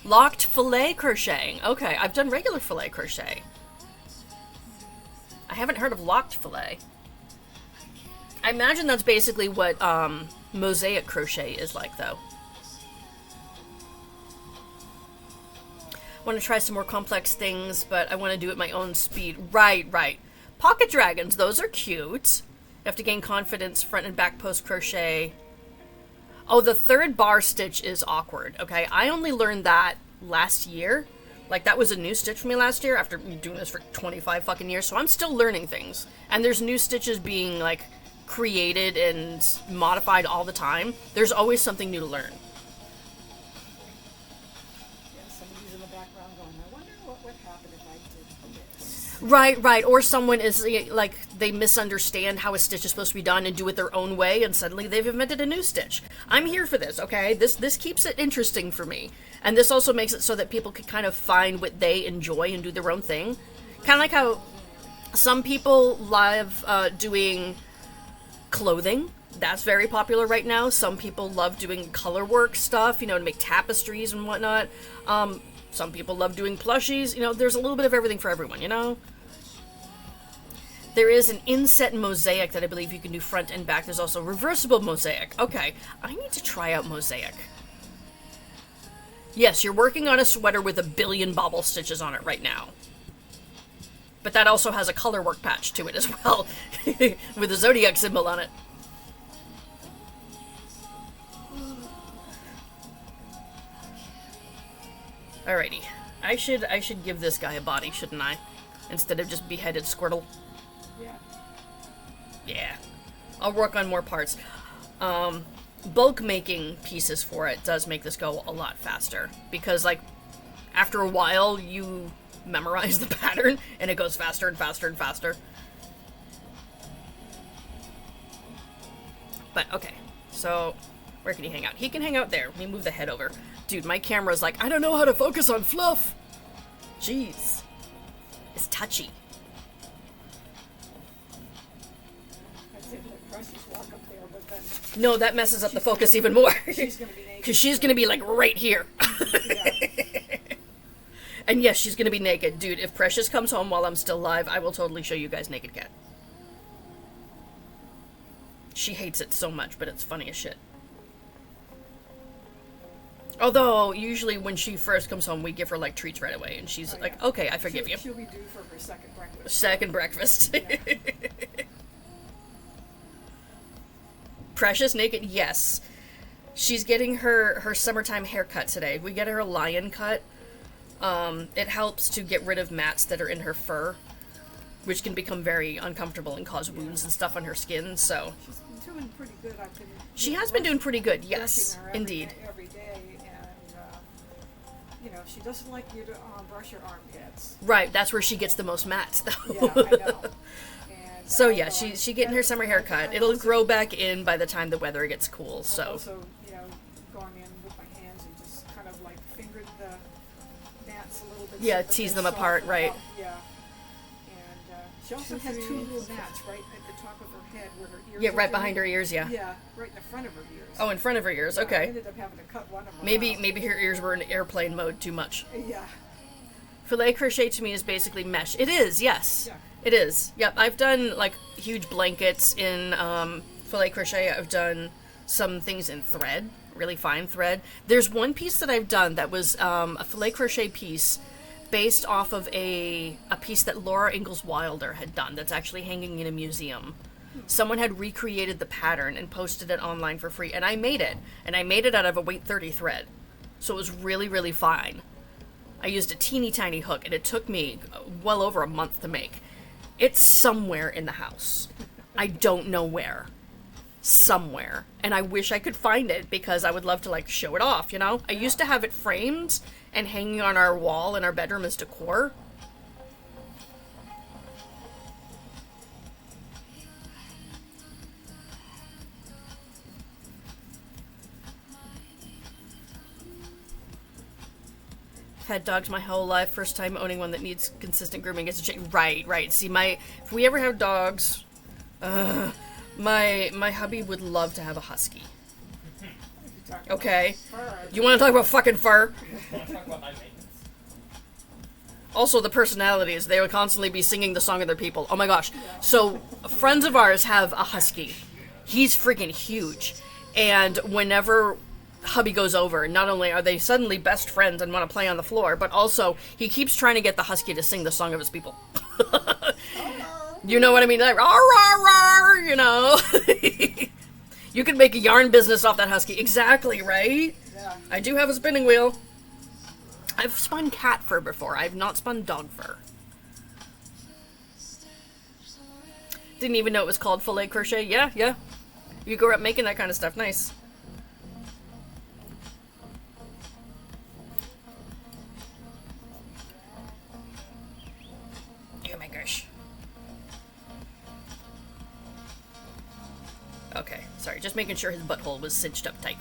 B: Locked fillet crocheting. Okay, I've done regular fillet crochet. I haven't heard of locked fillet. I imagine that's basically what mosaic crochet is like, though. Want to try some more complex things, but I want to do it at my own speed. Right. Pocket dragons, those are cute. You have to gain confidence, front and back post crochet. Oh, the third bar stitch is awkward, okay? I only learned that last year. Like, that was a new stitch for me last year after doing this for 25 fucking years, so I'm still learning things. And there's new stitches being, like, created and modified all the time. There's always something new to learn.
E: somebody's in the background going, I wonder what would happen if I did this.
B: Right. Or someone is, like, they misunderstand how a stitch is supposed to be done and do it their own way, and suddenly they've invented a new stitch. I'm here for this, okay? This keeps it interesting for me. And this also makes it so that people can kind of find what they enjoy and do their own thing. Kind of like how some people love doing clothing. That's very popular right now. Some people love doing color work stuff, to make tapestries and whatnot. Some people love doing plushies. There's a little bit of everything for everyone, There is an inset mosaic that I believe you can do front and back. There's also reversible mosaic. Okay, I need to try out mosaic. Yes, you're working on a sweater with 1 billion bobble stitches on it right now. But that also has a color work patch to it as well, with a zodiac symbol on it. Alrighty. I should give this guy a body, shouldn't I? Instead of just beheaded Squirtle.
E: Yeah.
B: Yeah. I'll work on more parts. Bulk making pieces for it does make this go a lot faster. Because, like, after a while, you memorize the pattern, and it goes faster and faster and faster. But, okay. So, where can he hang out? He can hang out there. Let me move the head over. Dude, my camera's like, I don't know how to focus on fluff! Jeez. It's touchy.
E: I'd say let Precious walk up there, but then
B: No, that messes up the focus even more.
E: she's gonna be naked.
B: Because she's gonna be, like, right here.
E: Yeah.
B: And yes, she's gonna be naked. Dude, if Precious comes home while I'm still live, I will totally show you guys Naked Cat. She hates it so much, but it's funny as shit. Although, usually when she first comes home, we give her, like, treats right away, and she's
E: Oh,
B: like,
E: yeah.
B: okay, I forgive you.
E: She'll be due for her second breakfast.
B: Second breakfast.
E: Yeah.
B: Precious naked? Yes. She's getting her summertime haircut today. We get her a lion cut. It helps to get rid of mats that are in her fur, which can become very uncomfortable and cause wounds and stuff on her skin, so...
E: She's been doing pretty good. I've been
B: She has been doing pretty good, yes,
E: brushing her
B: indeed.
E: every day, and you know, she doesn't like you to brush her armpits.
B: Right, that's where she gets the most mats, though.
E: Yeah, I know. And,
B: So yeah,
E: although
B: she getting her summer haircut. It'll grow back in by the time the weather gets cool,
E: I've
B: so...
E: also, you know, gone in with my hands and just kind of like fingered the mats a little bit.
B: Yeah,
E: so that
B: tease
E: they
B: them apart,
E: soften
B: right.
E: up. Yeah. And she also had 2 little mats right at the top of her head where her ears
B: Yeah,
E: are
B: right
E: to
B: behind
E: me.
B: her ears, yeah.
E: Yeah, right in the front of her ears.
B: Oh, in front of her ears,
E: Yeah, I
B: okay.
E: ended up having to cut one of them
B: Maybe
E: out.
B: her ears were in airplane mode too much.
E: Yeah.
B: Filet crochet to me is basically mesh. It is, yes.
E: Yeah.
B: It is. Yep, I've done, like, huge blankets in filet crochet. I've done some things in thread, really fine thread. There's one piece that I've done that was a filet crochet piece based off of a piece that Laura Ingalls Wilder had done that's actually hanging in a museum. Someone had recreated the pattern and posted it online for free, and I made it. And I made it out of a weight 30 thread. So it was really, really fine. I used a teeny tiny hook, and it took me well over a month to make. It's somewhere in the house. I don't know where. Somewhere. And I wish I could find it, because I would love to, like, show it off, you know? I used to have it framed and hanging on our wall in our bedroom as decor. Had dogs my whole life. First time owning one that needs consistent grooming. Gets a change. Right. See, if we ever have dogs, my hubby would love to have a husky. Okay, you want to talk about fucking fur?
G: Talk about my maintenance.
B: Also, the personalities. They would constantly be singing the song of their people. Oh my gosh. So, friends of ours have a husky. He's freaking huge. And whenever hubby goes over, not only are they suddenly best friends and want to play on the floor, but also he keeps trying to get the husky to sing the song of his people. You know what I mean? Like, rah, rah, rah, you know? You could make a yarn business off that husky. Exactly, right?
E: Yeah.
B: I do have a spinning wheel. I've spun cat fur before. I've not spun dog fur. Didn't even know it was called filet crochet. Yeah. You grew up making that kind of stuff. Nice. Oh my gosh. Okay, sorry. Just making sure his butthole was cinched up tight.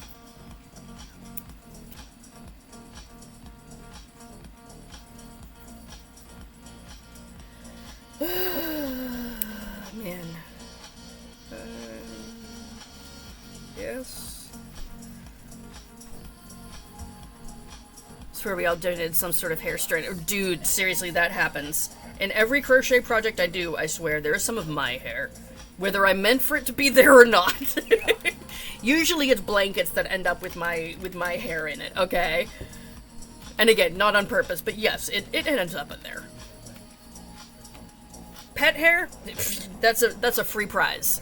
B: Man. Yes. Swear we all donated some sort of hair straightener. Dude, seriously, that happens. In every crochet project I do, I swear, there is some of my hair. Whether I meant for it to be there or not. Usually it's blankets that end up with my hair in it, okay? And again, not on purpose, but yes, it ends up in there. Pet hair? That's a free prize.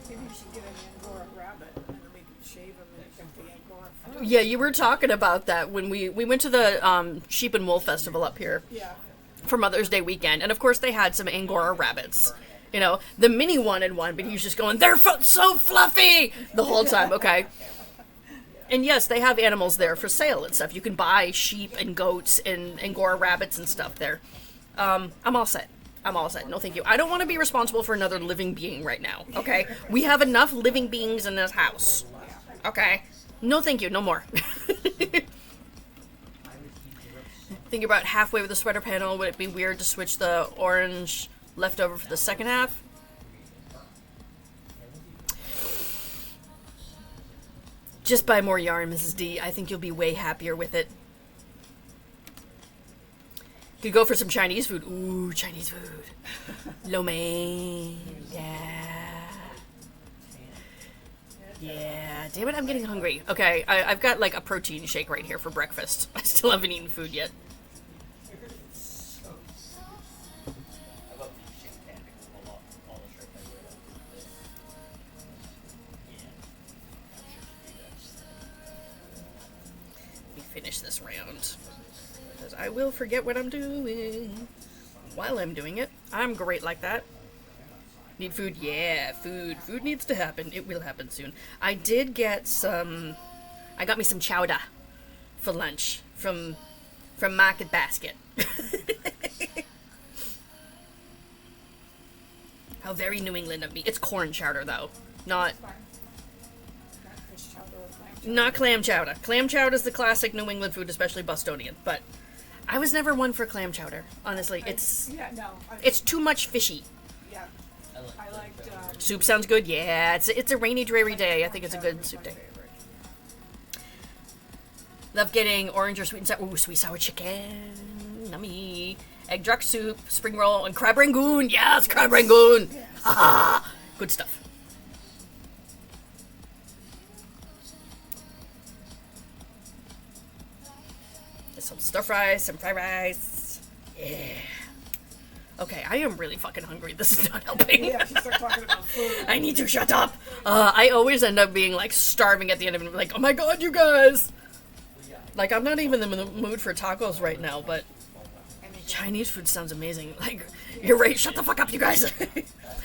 E: Maybe you should get an Angora rabbit and then maybe shave him and get the Angora fur.
B: Yeah, you were talking about that when we went to the Sheep and Wool Festival up here
E: Yeah.
B: for Mother's Day weekend, and of course they had some Angora rabbits. You know, the mini wanted one, but he was just going, they're so fluffy the whole time, okay? And yes, they have animals there for sale and stuff. You can buy sheep and goats and Angora rabbits and stuff there. I'm all set. I'm all set. No, thank you. I don't want to be responsible for another living being right now, okay? We have enough living beings in this house, okay? No, thank you. No more. Think about halfway with the sweater panel. Would it be weird to switch the orange leftover for the second half? Just buy more yarn, Mrs. D. I think you'll be way happier with it. Could go for some Chinese food. Ooh, Chinese food. Lo mein. Yeah. Yeah. Damn it, I'm getting hungry. Okay, I've got like a protein shake right here for breakfast. I still haven't eaten food yet.
G: I love these shake tactics a lot. All the shirts I wear.
B: Let me finish this round. Because I will forget what I'm doing while I'm doing it. I'm great like that. Need food? Yeah, food. Food needs to happen. It will happen soon. I did get some... I got me some chowder for lunch from Market Basket. How very New England of me. It's corn chowder, though. Not
E: Fish chowder or clam chowder.
B: not clam chowder. Clam chowder is the classic New England food, especially Bostonian. But I was never one for clam chowder. Honestly, it's
E: It's
B: too much fishy.
E: yeah. I liked
B: Soup sounds good. Yeah, it's a rainy, dreary day. I think it's a good soup day. Love getting orange or sweet and sour. Ooh, sweet sour chicken. Yummy. Egg duck soup, spring roll, and crab rangoon. Yes, crab rangoon. Ah, good stuff. Some stir fries, some fried rice. Yeah. Okay, I am really fucking hungry. This is not helping.
E: Yeah, she started talking about food.
B: I need to shut up. I always end up being like starving at the end of it. Like, oh my god, you guys. Like, I'm not even in the mood for tacos right now, but Chinese food sounds amazing. Like, you're right. Shut the fuck up, you guys.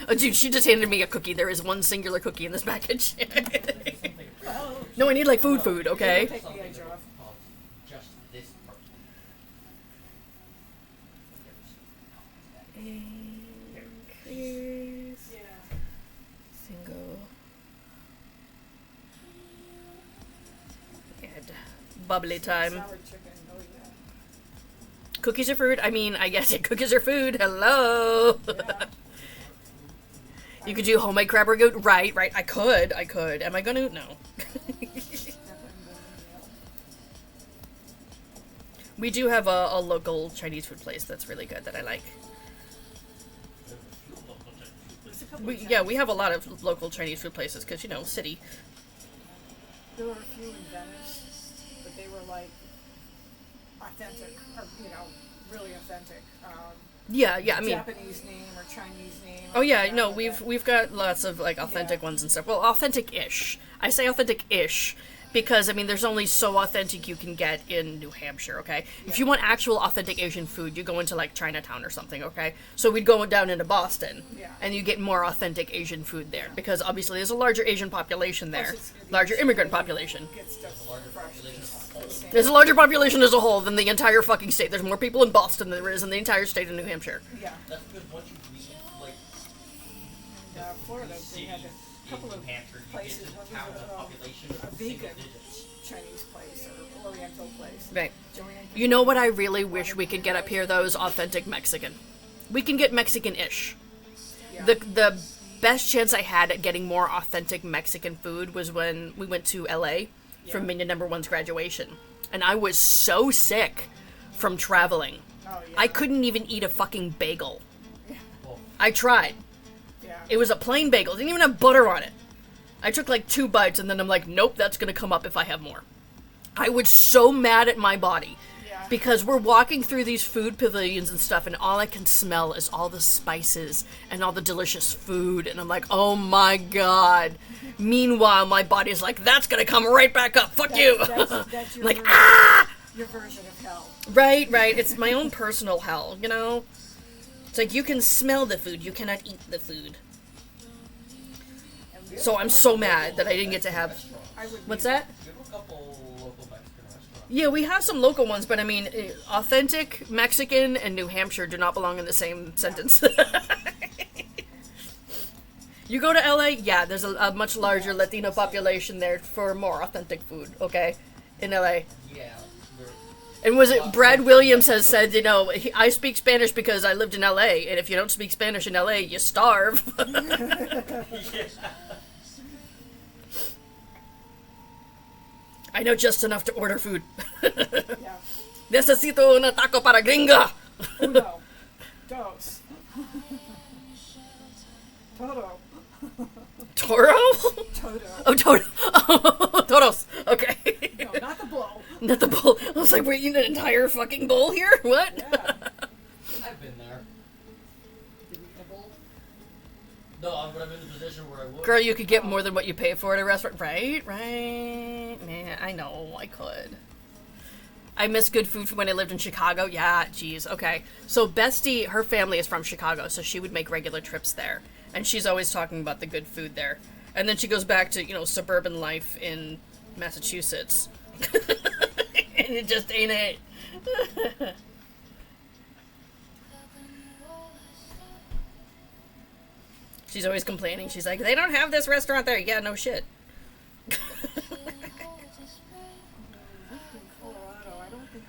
B: Oh, dude, she just handed me a cookie. There is one singular cookie in this package. No, I need like food, okay?
E: Take the edge off.
G: Just this part.
B: Increase.
E: Yeah.
B: Single. And bubbly time.
E: Sour chicken. Oh yeah.
B: Cookies are food? I mean, I guess cookies are food. Hello.
E: Yeah.
B: You could do homemade crab ragout. Right. I could. Am I gonna? No. We do have a local Chinese food place that's really good that I like. We have a lot of local Chinese food places because, you know, city.
E: There were a few in Venice, but they were like authentic, or really authentic.
B: Yeah, I mean,
E: Japanese name or Chinese name.
B: oh yeah, no, we've got lots of like authentic
E: Yeah.
B: ones and stuff. Well, authentic-ish. I say authentic-ish because I mean there's only so authentic you can get in New Hampshire, okay? If you want actual authentic Asian food, you go into like Chinatown or something, okay? So we'd go down into Boston
E: Yeah.
B: and you get more authentic Asian food there because obviously there's a larger Asian population there,
E: Plus it's-
B: larger immigrant population.
E: Get stuff fresh.
B: There's a larger population as a whole than the entire fucking state. There's more people in Boston than there is in the entire state of New Hampshire.
E: Yeah.
G: That's because once you leave, like,
E: Florida, they
G: city
E: had a couple
G: in
E: of
G: New Hampshire, you
E: places.
G: get
E: One
G: a town
E: was
G: with a population
E: a
G: of single
E: vegan
G: digits.
E: Chinese place or Oriental place.
B: Right.
E: Joanne-
B: You know what I really wish we could get up here though is authentic Mexican. We can get Mexican-ish.
E: Yeah.
B: The best chance I had at getting more authentic Mexican food was when we went to LA for
E: Yeah.
B: Minion Number One's graduation. And I was so sick from traveling.
E: Oh, yeah.
B: I couldn't even eat a fucking bagel. I tried.
E: Yeah.
B: It was a plain bagel. It didn't even have butter on it. I took like 2 bites and then I'm like, nope, that's gonna come up if I have more. I was so mad at my body.
E: Yeah.
B: Because we're walking through these food pavilions and stuff, and all I can smell is all the spices and all the delicious food, and I'm like, oh my god. Meanwhile, my body's like, that's gonna come right back up, fuck you!
E: That's your
B: like,
E: version,
B: ah!
E: your version of hell.
B: Right, it's my own personal hell, you know? It's like, you can smell the food, you cannot eat the food. So I'm so mad that I didn't get to have...
E: I would
B: What's
E: be-
B: that?
G: We have a couple local Mexican restaurants.
B: Yeah, we have some local ones, but I mean, authentic Mexican and New Hampshire do not belong in the same sentence. You go to LA, yeah, there's a much larger Latino population there for more authentic food, okay? In LA.
G: Yeah. they're-
B: And was it Brad Williams has said, you know, I speak Spanish because I lived in LA, and if you don't speak Spanish in LA, you starve. I know just enough to order food.
E: Yeah.
B: Necesito una taco para gringa.
E: Uno. Dos. Toto.
B: Toro?
E: Toto.
B: Oh, Toro. Oh, Toros. Okay.
E: No, not the blow.
B: Not the bowl. I was like, we're eating an entire fucking bowl here? What?
E: Yeah.
G: I've been there. Did we get a bowl? No, but I'm in the position where I would.
B: Girl, you could get more than what you pay for at a restaurant. Right? Man, I know. I could. I miss good food from when I lived in Chicago. Yeah, geez. Okay. So Bestie, her family is from Chicago, so she would make regular trips there. And she's always talking about the good food there. And then she goes back to, you know, suburban life in Massachusetts. And it just ain't it. She's always complaining. She's like, they don't have this restaurant there. Yeah, no shit.
E: In Colorado, I don't think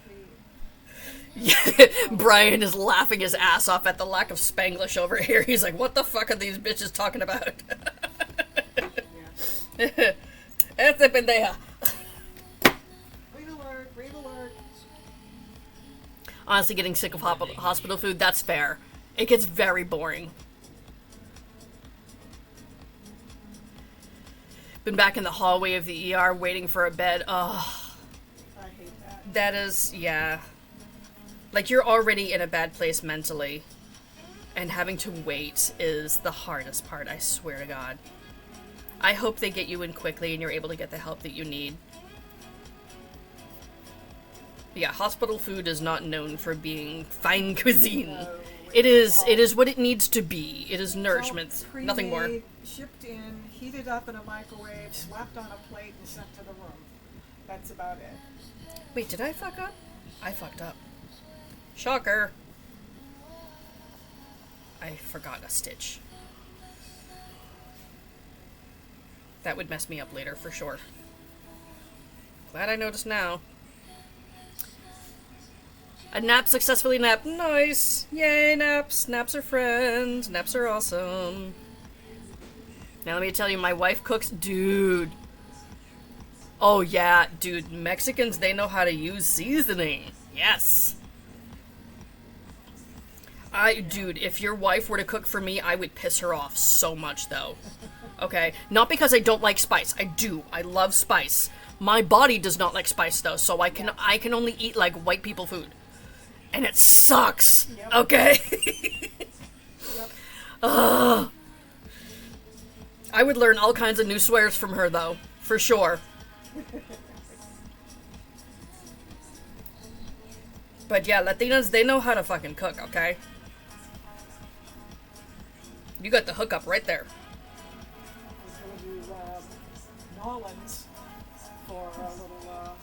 E: we...
B: Brian is laughing his ass off at the lack of Spanglish over here. He's like, what the fuck are these bitches talking about?
E: Yeah.
B: Ese pendeja.
E: Read alert, read alert.
B: Honestly, getting sick of hospital food, that's fair. It gets very boring. Been back in the hallway of the ER waiting for a bed. Oh,
E: I hate that.
B: that is, yeah. Like, you're already in a bad place mentally. And having to wait is the hardest part, I swear to God. I hope they get you in quickly and you're able to get the help that you need. Yeah, hospital food is not known for being fine cuisine.
E: No,
B: It is what it needs to be. It is nourishment,
E: It's all
B: nothing more.
E: pre-made, shipped in, heated up in a microwave, slapped on a plate, and sent to the room. That's about it.
B: Wait, did I fuck up? I fucked up. Shocker. I forgot a stitch. That would mess me up later for sure. Glad I noticed now. A nap successfully napped. Nice. Yay, naps. Naps are friends. Naps are awesome. Now let me tell you, my wife cooks. Dude. Oh yeah, dude. Mexicans, they know how to use seasoning. Yes. Dude, if your wife were to cook for me, I would piss her off so much, though. Okay? Not because I don't like spice. I do. I love spice. My body does not like spice, though, so I can only eat, like, white people food. And it sucks.
E: Yep.
B: Okay?
E: Yep.
B: Ugh. I would learn all kinds of new swears from her, though. For sure. But yeah, Latinas, they know how to fucking cook, okay? You got the hookup right there.
E: I was going to Nolans for a little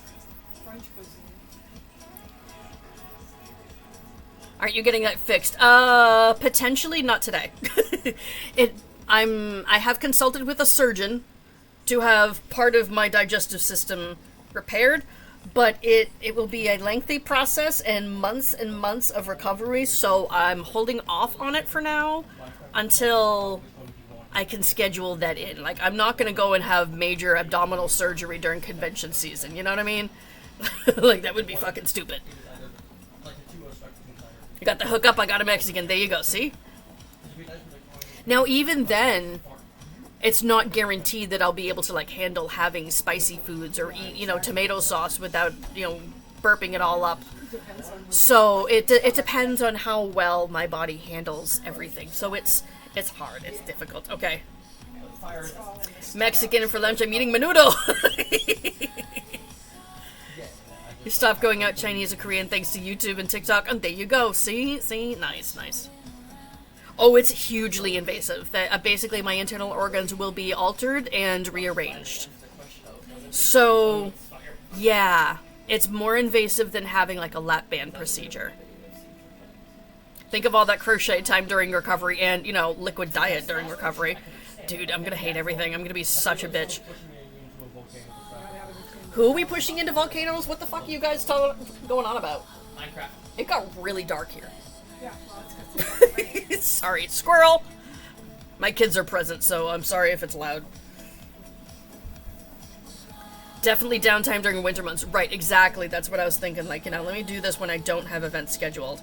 E: French cuisine.
B: Aren't you getting that fixed? Potentially not today. I have consulted with a surgeon to have part of my digestive system repaired, but it will be a lengthy process and months of recovery, so I'm holding off on it for now until I can schedule that in. Like, I'm not gonna go and have major abdominal surgery during convention season, you know what I mean? Like, that would be fucking stupid. You got the hookup, I got a Mexican, there you go, see? Now, even then, it's not guaranteed that I'll be able to like handle having spicy foods or eat, tomato sauce without, burping it all up. So it depends on how well my body handles everything. So it's hard. It's difficult. Okay. Mexican for lunch. I'm eating menudo. You stopped going out Chinese or Korean thanks to YouTube and TikTok. And there you go. See? Nice. Oh, it's hugely invasive. That basically my internal organs will be altered and rearranged. So, yeah, it's more invasive than having like a lap band procedure. Think of all that crochet time during recovery and, liquid diet during recovery. Dude, I'm gonna hate everything. I'm gonna be such a bitch. Who are we pushing into volcanoes? What the fuck are you guys going on about?
G: Minecraft.
B: It got really dark here.
E: Yeah, well, that's good.
B: Sorry, squirrel! My kids are present, so I'm sorry if it's loud. Definitely downtime during winter months. Right, exactly. That's what I was thinking. Like, let me do this when I don't have events scheduled.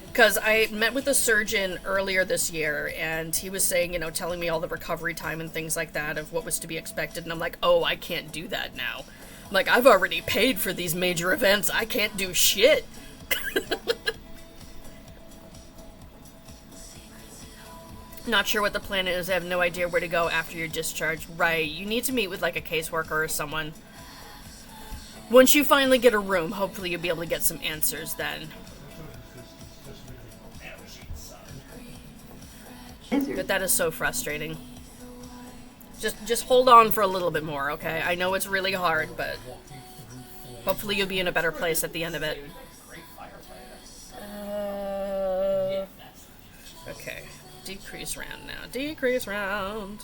B: Because I met with a surgeon earlier this year, and he was saying, telling me all the recovery time and things like that of what was to be expected, and I'm like, oh, I can't do that now. I'm like, I've already paid for these major events. I can't do shit. Not sure what the plan is. I have no idea where to go after your discharge. Right, you need to meet with like a caseworker or someone. Once you finally get a room, hopefully you'll be able to get some answers then. But that is so frustrating. Just hold on for a little bit more, okay? I know it's really hard, but hopefully you'll be in a better place at the end of it. Okay. Decrease round now. Decrease round.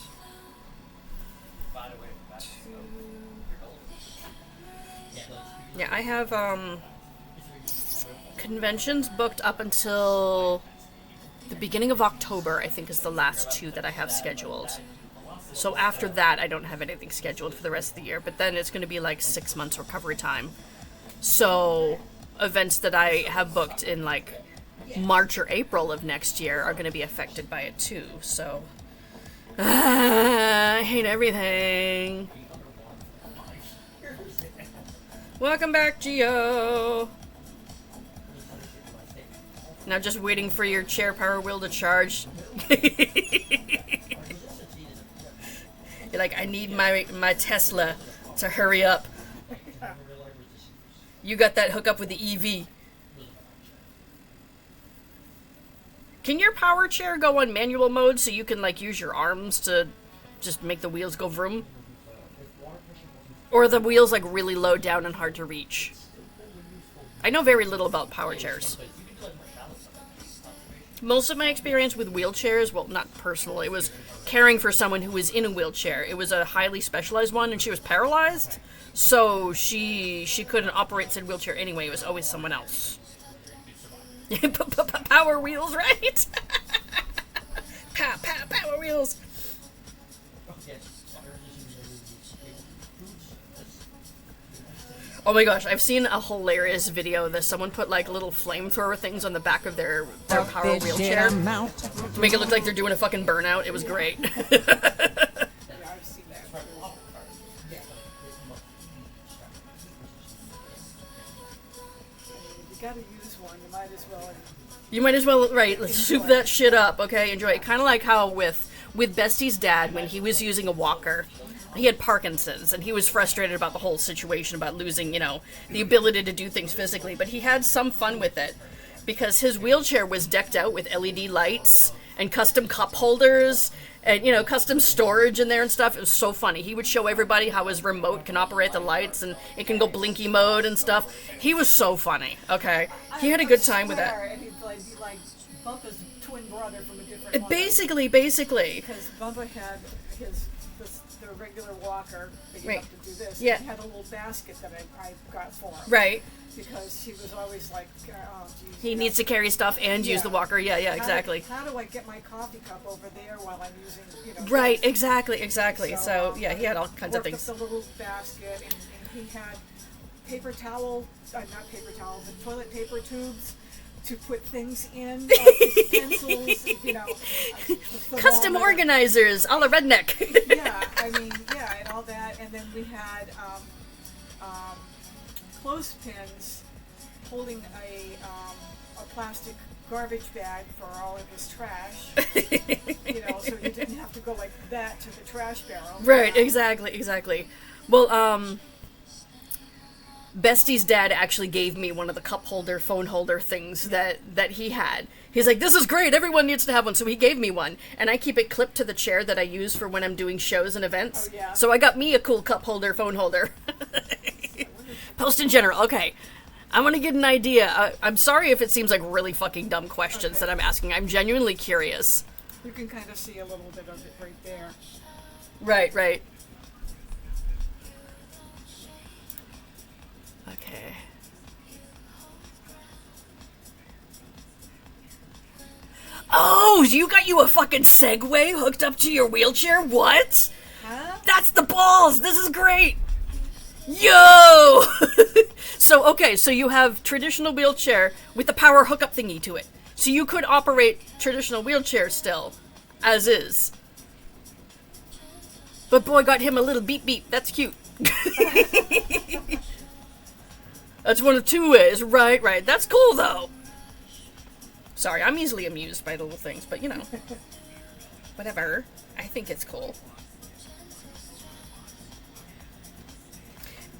B: Yeah, I have conventions booked up until the beginning of October, I think is the last 2 that I have scheduled. So after that, I don't have anything scheduled for the rest of the year, but then it's going to be like 6 months recovery time. So events that I have booked in like March or April of next year are going to be affected by it too. So I hate everything. Welcome back, Gio. Now just waiting for your chair power wheel to charge. You're like, I need my Tesla to hurry up. You got that hookup with the EV. Can your power chair go on manual mode so you can like use your arms to just make the wheels go vroom? Or are the wheels like really low down and hard to reach? I know very little about power chairs. Most of my experience with wheelchairs, well, not personal, it was caring for someone who was in a wheelchair. It was a highly specialized one, and she was paralyzed, so she couldn't operate said wheelchair anyway. It was always someone else. Power wheels, right? Power wheels. Oh my gosh, I've seen a hilarious video that someone put like little flamethrower things on the back of their power wheelchair to make it look like they're doing a fucking burnout. It was great.
E: Yeah, I've seen that. You gotta use one, you might as well.
B: You might as well, right, let's soup that shit up, okay? Enjoy it. Kind of like how with Bestie's dad, when he was using a walker, he had Parkinson's, and he was frustrated about the whole situation, about losing, the ability to do things physically, but he had some fun with it, because his wheelchair was decked out with LED lights, and custom cup holders, and, custom storage in there and stuff. It was so funny. He would show everybody how his remote can operate the lights, and it can go blinky mode and stuff. He was so funny, okay? He had a good time with that.
E: And he'd like Bumpa's twin brother from a different mother.
B: Basically.
E: Because Bumpa had the regular walker big
B: Right.
E: enough to do this.
B: Yeah.
E: And he had a little basket that I got for him.
B: Right.
E: Because he was always like, oh, geez.
B: He needs to carry stuff and use the walker. Yeah, exactly.
E: How do I get my coffee cup over there while I'm using,
B: Right,
E: this?
B: exactly. So, yeah, he had all kinds of
E: worked
B: things.
E: up the little basket, and he had paper towel, not paper towel, but toilet paper tubes to put things in, pencils, the
B: Custom
E: thermometer.
B: organizers, a la redneck.
E: Yeah, I mean, yeah, and all that, and then we had clothespins holding a plastic garbage bag for all of his trash. You know, so you didn't have to go like that to the trash barrel.
B: Right, exactly. Well, Bestie's dad actually gave me one of the cup holder, phone holder things that he had. He's like, this is great, everyone needs to have one, so he gave me one. And I keep it clipped to the chair that I use for when I'm doing shows and events.
E: Oh, yeah.
B: So I got me a cool cup holder, phone holder. Post in general, okay. I want to get an idea. I'm sorry if it seems like really fucking dumb questions that I'm asking. I'm genuinely curious.
E: You can kind of see a little bit of it right there.
B: Right. Okay. Oh, you got you a fucking Segway hooked up to your wheelchair? What?
E: Huh?
B: That's the balls! This is great! Yo! So you have traditional wheelchair with the power hookup thingy to it. So you could operate traditional wheelchair still, as is. But boy, got him a little beep beep. That's cute. That's one of two ways. Right. That's cool, though. Sorry, I'm easily amused by little things, but you know. Whatever. I think it's cool.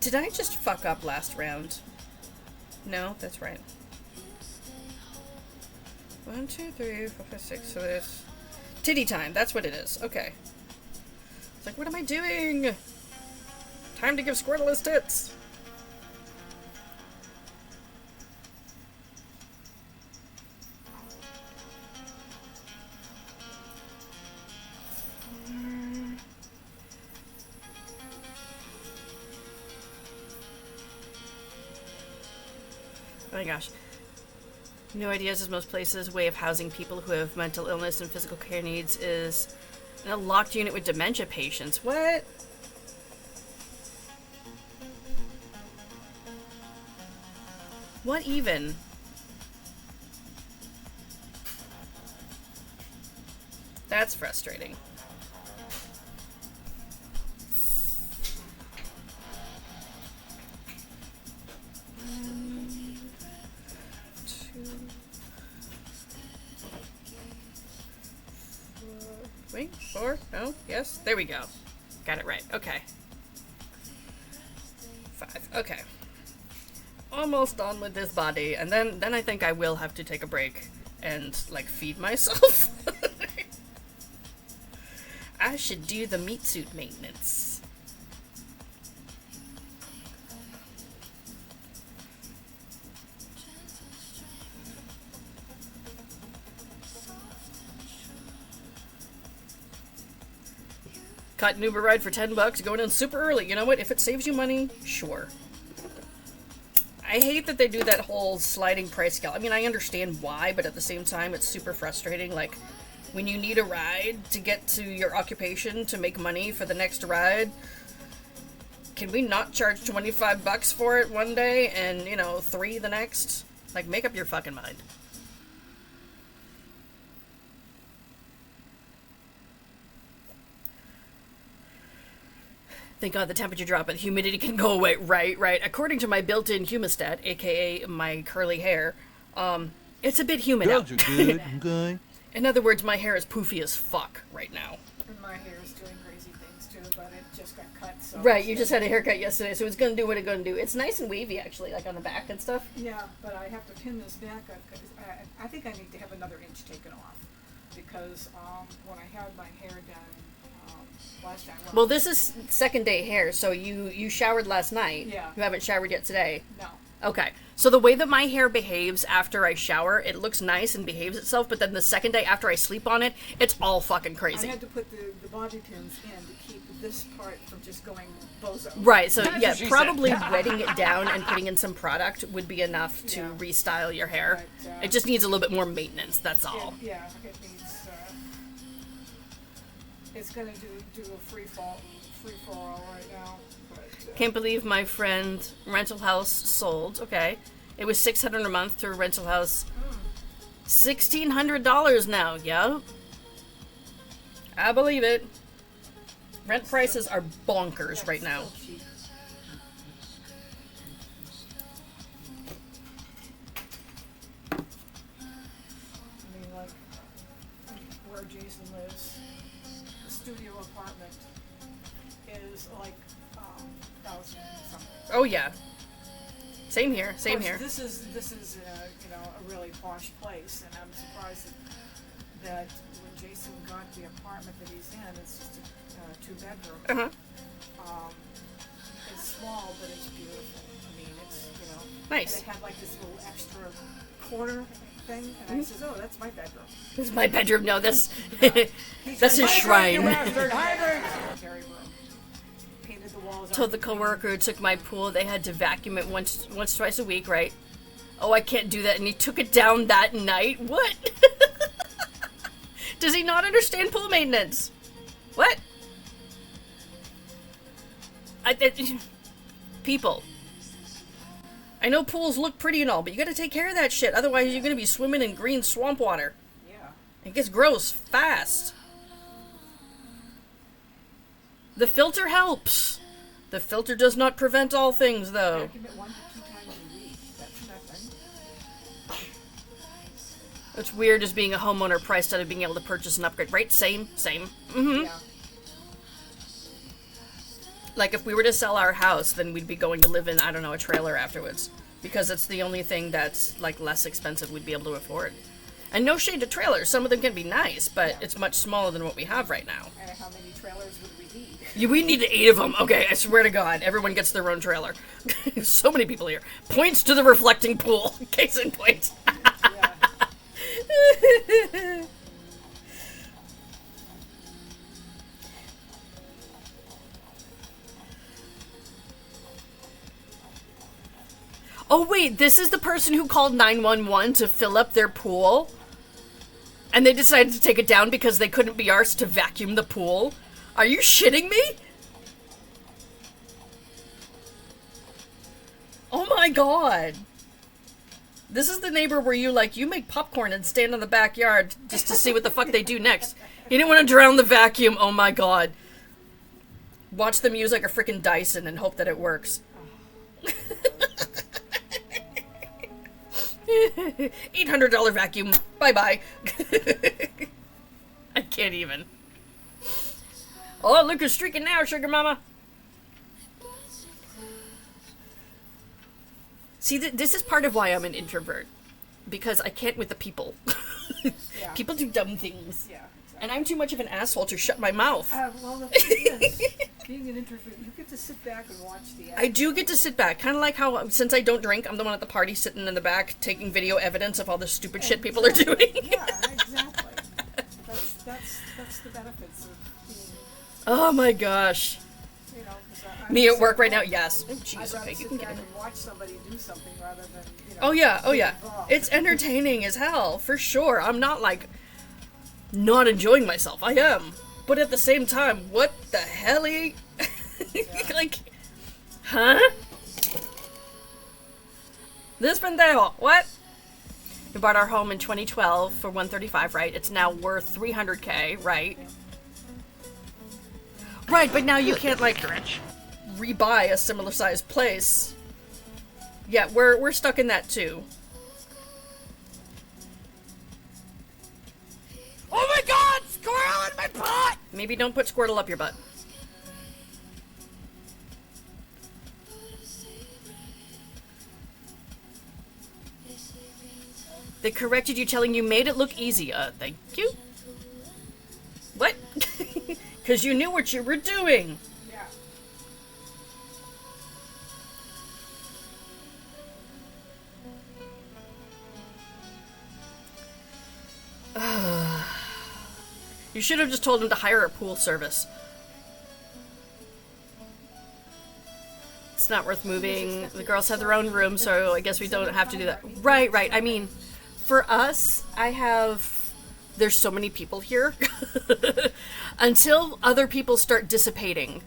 B: Did I just fuck up last round? No, that's right. 1, 2, 3, 4, 5, 6. So there's titty time. That's what it is. Okay. It's like, what am I doing? Time to give Squirtle his tits. Oh my gosh. No ideas, as most places' way of housing people who have mental illness and physical care needs is in a locked unit with dementia patients. What? What even? That's frustrating. Wait, 4? No? Yes? There we go. Got it right. Okay. 5. Okay. Almost done with this body, and then I think I will have to take a break and, like, feed myself. I should do the meat suit maintenance. Caught an Uber ride for $10, going in super early. You know what? If it saves you money, sure. I hate that they do that whole sliding price scale. I mean, I understand why, but at the same time, it's super frustrating. Like, when you need a ride to get to your occupation to make money for the next ride, can we not charge $25 for it one day and, you know, $3 the next? Like, make up your fucking mind. Thank God the temperature dropped, but the humidity can go away. Right. According to my built-in humostat, aka my curly hair, it's a bit humid out.
H: Girls are good. Okay.
B: In other words, my hair is poofy as fuck right now.
E: And my hair is doing crazy things too, but it just got cut. So
B: Right, you just had a haircut yesterday, so it's gonna do what it's gonna do. It's nice and wavy, actually, like on the back and stuff.
E: Yeah, but I have to pin this back up because I think I need to have another inch taken off because when I had my hair done last time.
B: Well, this is second day hair, so you showered last night.
E: Yeah.
B: You haven't showered yet today.
E: No.
B: Okay. So the way that my hair behaves after I shower, it looks nice and behaves itself, but then the second day after I sleep on it, it's all fucking
E: I
B: crazy.
E: had to put the bobby pins in to keep this part from just going bozo.
B: Right, so
G: That's
B: yeah,
G: what she
B: probably
G: said.
B: wetting it down and putting in some product would be enough to
E: Yeah.
B: restyle your hair.
E: But,
B: It just needs a little bit more maintenance, that's all.
E: Yeah, it needs. It's gonna do a free fall right now. But,
B: Can't believe my friend rental house sold. Okay. It was $600 a month to a rental house. $1,600 now, yeah. I believe it. Rent prices are bonkers right now.
E: So cheap. I mean, like, where Jason lives, the studio apartment is like, 1,000 something.
B: Oh yeah. Same here.
E: Of
B: Same
E: course,
B: here.
E: This is you know, a really posh place, and I'm surprised that when Jason got the apartment that he's in, it's just a 2-bedroom.
B: Uh-huh.
E: It's small, but it's beautiful. I mean, it's, you know,
B: Nice.
E: and it had like this little extra corner thing, and I says, "Oh, that's my bedroom."
B: This is my bedroom. No, that's
E: He's
B: that's his
E: like,
D: You
B: shrine.
D: bastard hydrant!
E: "Military room." Painted the walls.
B: Told the
E: army green.
B: coworker who took my pool they had to vacuum it once, twice a week, right? Oh, I can't do that, and he took it down that night. What? Does he not understand pool maintenance? What? People. I know pools look pretty and all, but you gotta take care of that shit. Otherwise, you're gonna be swimming in green swamp water.
E: Yeah.
B: It gets gross fast. The filter helps. The filter does not prevent all things, though.
E: Vacuum it 1 to 2 times a week. That's nothing.
B: What's weird is being a homeowner priced out of being able to purchase an upgrade. Right? Same. Mm-hmm.
E: Yeah.
B: Like, if we were to sell our house, then we'd be going to live in, I don't know, a trailer afterwards. Because it's the only thing that's, like, less expensive we'd be able to afford. And no shade to trailers. Some of them can be nice, but it's much smaller than what we have right now.
E: And how many trailers would we need?
B: We need 8 of them. Okay, I swear to God, everyone gets their own trailer. So many people here. Points to the reflecting pool. Case in point.
E: Yeah.
B: Oh wait, this is the person who called 911 to fill up their pool? And they decided to take it down because they couldn't be arsed to vacuum the pool? Are you shitting me? Oh my god. This is the neighbor where you make popcorn and stand in the backyard just to see what the fuck they do next. You didn't want to drown the vacuum, oh my god. Watch them use like a freaking Dyson and hope that it works. $800 vacuum. Bye-bye. I can't even. Oh, look who's streaking now, sugar mama. See, this is part of why I'm an introvert. Because I can't with the people.
E: Yeah.
B: People do dumb things.
E: Yeah.
B: And I'm too much of an asshole to shut my mouth.
E: Well, the thing is, being an introvert, you get to sit back and watch the action.
B: I do get to sit back, kind of like how, since I don't drink, I'm the one at the party sitting in the back taking video evidence of all the stupid shit people are doing.
E: Yeah, exactly. That's the benefits of being,
B: Oh my gosh.
E: you know. 'Cause
B: Me
E: I'm
B: at work right now,
E: simple.
B: yes. Oh,
E: I'd
B: jeez,
E: rather
B: okay, you
E: sit
B: can get
E: back
B: in.
E: and watch somebody do something rather than, you know.
B: Oh yeah,
E: get involved.
B: It's entertaining as hell, for sure. I'm not like, not enjoying myself. I am. But at the same time, what the hell? Like, huh? This pendejo, what? We bought our home in 2012 for $135, right? It's now worth $300K, right? Right, but now you can't like rebuy a similar sized place. Yeah, we're stuck in that too.
D: Oh my god! Squirrel in my pot!
B: Maybe don't put Squirtle up your butt. They corrected you telling you made it look easy. Thank you. What? Because you knew what you were doing.
E: Yeah.
B: You should have just told him to hire a pool service. It's not worth moving. The girls have their own room, so I guess we don't have to do that. Right, right. I mean, for us, there's so many people here. Until other people start dissipating,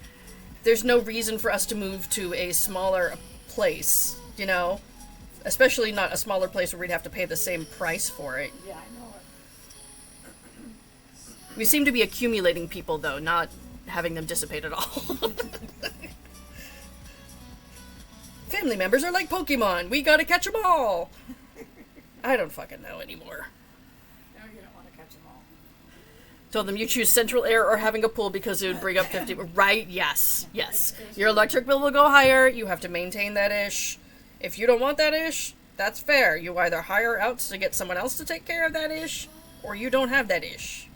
B: there's no reason for us to move to a smaller place, you know? Especially not a smaller place where we'd have to pay the same price for it.
E: Yeah, I know
B: We seem to be accumulating people, though, not having them dissipate at all. Family members are like Pokemon. We gotta catch them all. I don't fucking know anymore.
E: No, you don't want to catch them all.
B: Told them you choose central air or having a pool because it would bring up 50. Right? Yes. Yes. Your electric bill will go higher. You have to maintain that ish. If you don't want that ish, that's fair. You either hire out to get someone else to take care of that ish, or you don't have that ish.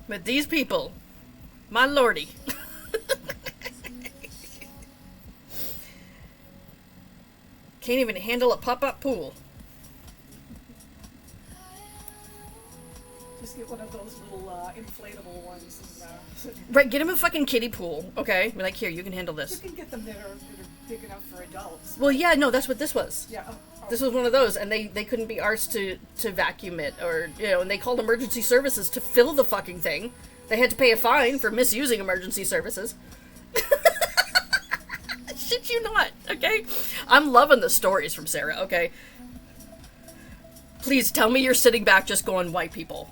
B: But these people, my lordy. Can't even handle a pop-up pool.
E: Just get one of those little inflatable ones. And,
B: Right, get him a fucking kiddie pool, okay? Be like, here, you can handle
E: you
B: this.
E: can get them that are big enough for adults.
B: Well, yeah, no, that's what this was.
E: Yeah.
B: This was one of those, and they couldn't be arsed to vacuum it, or, you know, and they called emergency services to fill the fucking thing. They had to pay a fine for misusing emergency services. Shit you not, okay? I'm loving the stories from Sarah, okay? Please tell me you're sitting back just going, white people.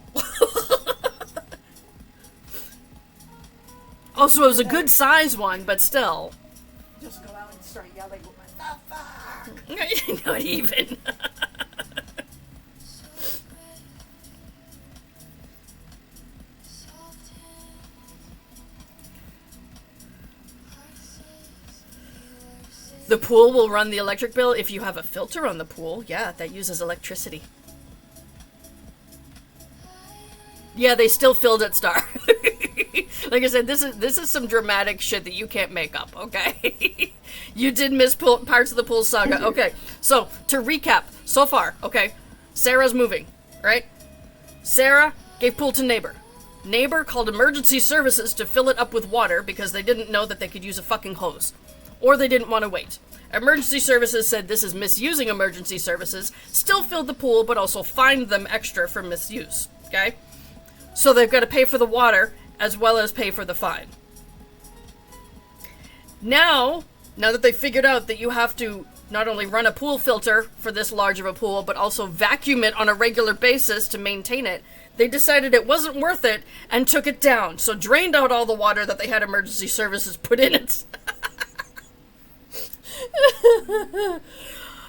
B: Also, it was a good size one, but still.
E: Just go out and start yelling, what the fuck?
B: Not even. The pool will run the electric bill if you have a filter on the pool. Yeah, that uses electricity. Yeah, they still filled it, Star. Like I said, this is some dramatic shit that you can't make up, okay? You did miss parts of the pool saga. Okay, so to recap, so far, okay, Sarah's moving, right? Sarah gave pool to neighbor. Neighbor called emergency services to fill it up with water because they didn't know that they could use a fucking hose. Or they didn't want to wait. Emergency services said this is misusing emergency services, still filled the pool, but also fined them extra for misuse, okay? So they've got to pay for the water as well as pay for the fine. Now that they've figured out that you have to not only run a pool filter for this large of a pool, but also vacuum it on a regular basis to maintain it, they decided it wasn't worth it and took it down. So drained out all the water that they had emergency services put in it.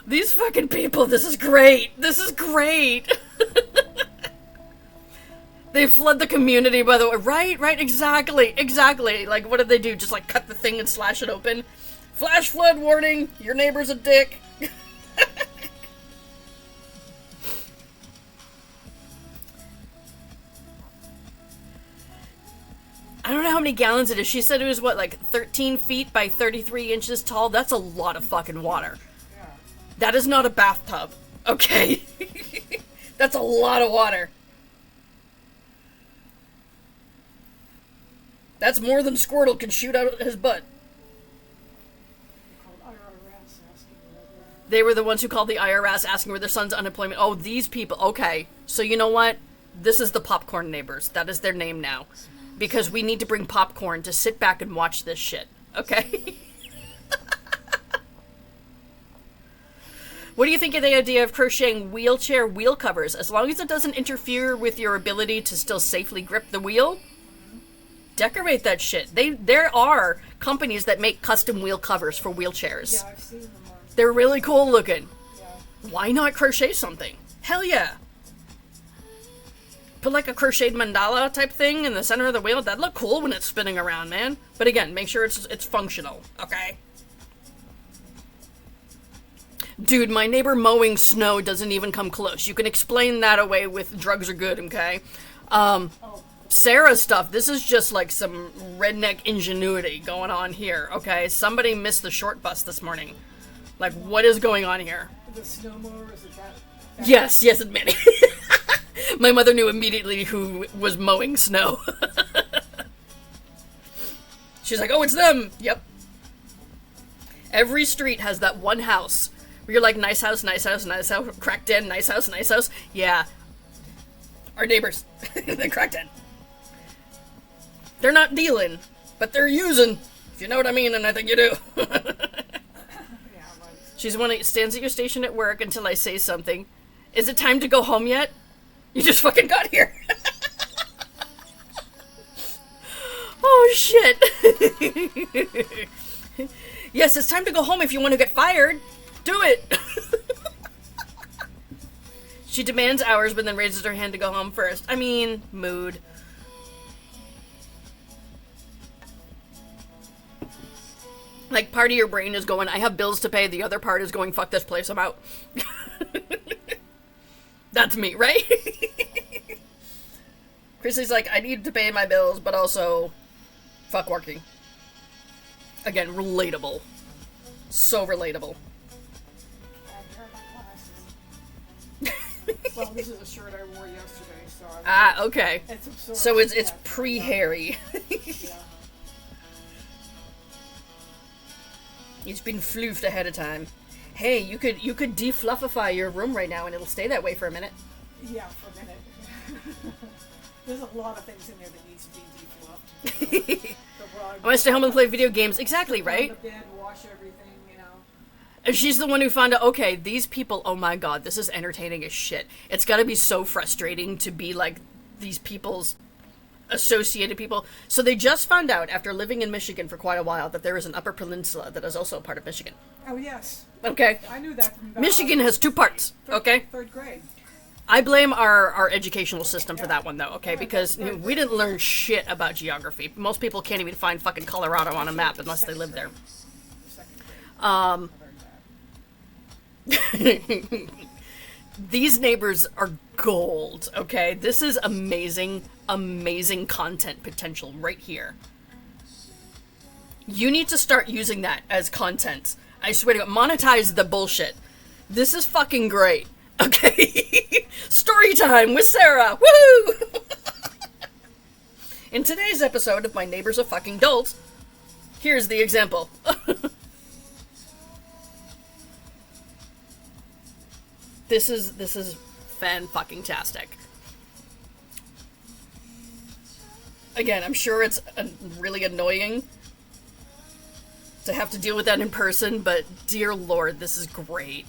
B: These fucking people, this is great. This is great. They flood the community, by the way. Right, exactly. Like, what did they do? Just, like, cut the thing and slash it open? Flash flood warning, your neighbor's a dick. I don't know how many gallons it is. She said it was, what, like 13 feet by 33 inches tall? That's a lot of fucking water.
E: Yeah.
B: That is not a bathtub, okay? That's a lot of water. That's more than Squirtle can shoot out his butt.
E: Called IRS asking whether.
B: They were the ones who called the IRS asking where their son's unemployment. Oh, these people. Okay. So you know what? This is the popcorn neighbors. That is their name now. Because we need to bring popcorn to sit back and watch this shit. Okay? What do you think of the idea of crocheting wheelchair wheel covers? As long as it doesn't interfere with your ability to still safely grip the wheel, decorate that shit. There are companies that make custom wheel covers for wheelchairs.
E: Yeah, I've seen them on.
B: They're really cool looking.
E: Yeah.
B: Why not crochet something? Hell yeah. Put like a crocheted mandala type thing in the center of the wheel. That'd look cool when it's spinning around, man. But again, make sure it's functional, okay? Dude, my neighbor mowing snow doesn't even come close. You can explain that away with drugs are good, okay? Sarah's stuff, this is just like some redneck ingenuity going on here, okay? Somebody missed the short bus this morning. Like, what is going on here?
E: The snowmower, is it that?
B: Yes, admit it. My mother knew immediately who was mowing snow. She's like, oh, it's them. Yep. Every street has that one house where you're like, nice house, cracked in, nice house. Yeah. Our neighbors. They cracked in. They're not dealing, but they're using, if you know what I mean, and I think you do.
E: Yeah, right.
B: She's one that stands at your station at work until I say something. Is it time to go home yet? You just fucking got here. Oh, shit. Yes, it's time to go home if you want to get fired. Do it. She demands hours, but then raises her hand to go home first. I mean, mood. Like, part of your brain is going, I have bills to pay. The other part is going, fuck this place, I'm out. That's me, right? Chrissy's like, I need to pay my bills, but also, fuck working. Again, relatable. So relatable.
E: And here are my glasses. Well, this is a shirt I wore yesterday, so
B: Okay.
E: it's absorbed.
B: So it's
E: that,
B: pre-hairy.
E: Yeah.
B: It's been floofed ahead of time. Hey, you could defluffify your room right now and it'll stay that way for a minute.
E: Yeah, for a minute. There's a lot of things in there that needs to be defluffed. The rug.
B: I want to stay home and play video games. Exactly, right?
E: The bed, wash everything, you know.
B: And she's the one who found out, okay, these people, oh my god, this is entertaining as shit. It's gotta be so frustrating to be like these people's associated people. So they just found out, after living in Michigan for quite a while, that there is an Upper Peninsula that is also a part of Michigan.
E: Oh, yes.
B: Okay?
E: I knew that from
B: Michigan has two parts, okay?
E: Third grade.
B: I blame our educational system for that one, though, okay? Because we didn't learn shit about geography. Most people can't even find fucking Colorado on a map unless they live there.
E: Second grade.
B: These neighbors are gold, okay? This is amazing, amazing content potential right here. You need to start using that as content. I swear to God, monetize the bullshit. This is fucking great, okay? Story time with Sarah, woohoo! In today's episode of My Neighbor's a Fucking Dolt, here's the example. This is fan-fucking-tastic. Again, I'm sure it's really annoying to have to deal with that in person, but dear lord, this is great.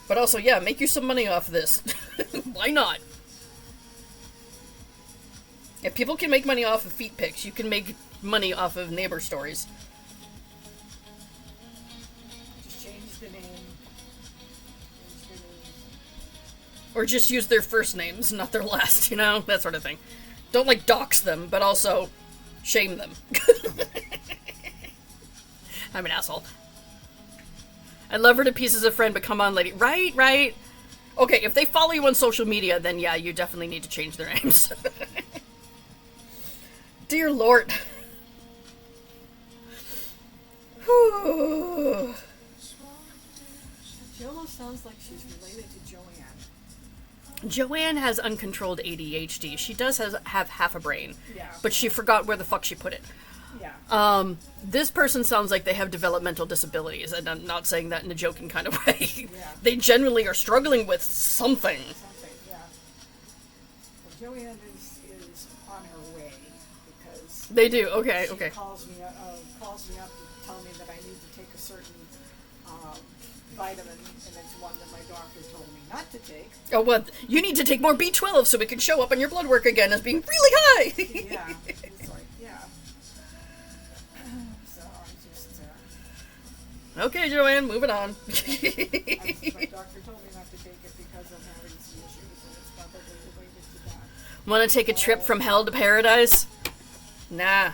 B: But also, yeah, make you some money off this. Why not? If people can make money off of feet pics, you can make money off of neighbor stories.
E: Just change the name. Change the names.
B: Or just use their first names, not their last, you know? That sort of thing. Don't, like, dox them, but also shame them. I'm an asshole. I love her to pieces, a friend, but come on, lady. Right, right. Okay, if they follow you on social media, then yeah, you definitely need to change their names. Dear Lord. Whew.
E: She almost sounds like she's related to Joanne.
B: Joanne has uncontrolled ADHD. She does have half a brain,
E: Yeah.
B: but she forgot where the fuck she put it.
E: Yeah.
B: This person sounds like they have developmental disabilities, and I'm not saying that in a joking kind of way.
E: Yeah.
B: They generally are struggling with something.
E: Something, yeah. Well, Joanne is on her way because
B: They do, okay,
E: she
B: okay.
E: calls me up to tell me that I need to take a certain vitamin, and it's one that my doctor told me not to take.
B: Oh, what? You need to take more B12 so it can show up on your blood work again as being really high!
E: Yeah. It's like, yeah. So I'm just,
B: Okay, Joanne, moving on.
E: my doctor told me not to take it because I'm having some issues, and it's probably related to that.
B: Want to take a trip from hell to paradise? Nah.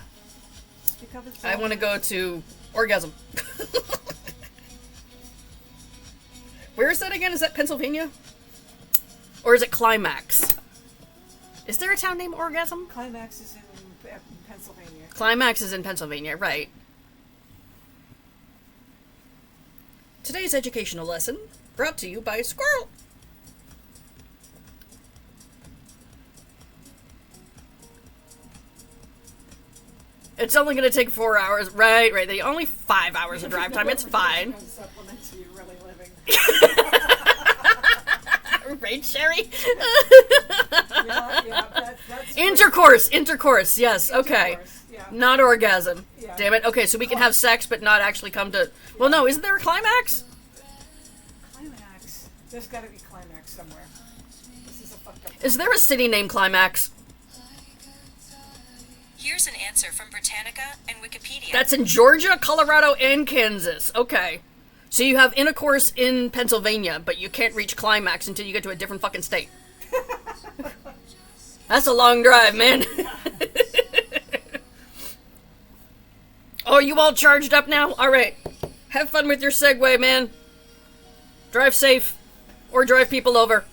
E: Just because it's
B: I want to go to orgasm. Where is that again? Is that Pennsylvania? Or is it Climax? Is there a town named Orgasm?
E: Climax is in Pennsylvania.
B: Climax is in Pennsylvania, right. Today's educational lesson brought to you by Squirtle. It's only going to take 4 hours. Right. They only 5 hours of drive time. It's fine.
E: Supplements you're really living.
B: Right, Sherry?
E: Yeah, that's
B: Intercourse, yes, okay.
E: intercourse, yeah.
B: Not orgasm.
E: Yeah. Yeah.
B: Damn it. Okay, so we can have sex but not actually come to... Well, no, isn't there a climax?
E: Climax. There's got to be climax somewhere. This is a fucked up.
B: Is there a city named Climax?
H: Here's an answer from Britannica and Wikipedia.
B: That's in Georgia, Colorado, and Kansas. Okay. So you have intercourse in Pennsylvania, but you can't reach climax until you get to a different fucking state. That's a long drive, man. Oh, you all charged up now? Alright. Have fun with your Segway, man. Drive safe. Or drive people over.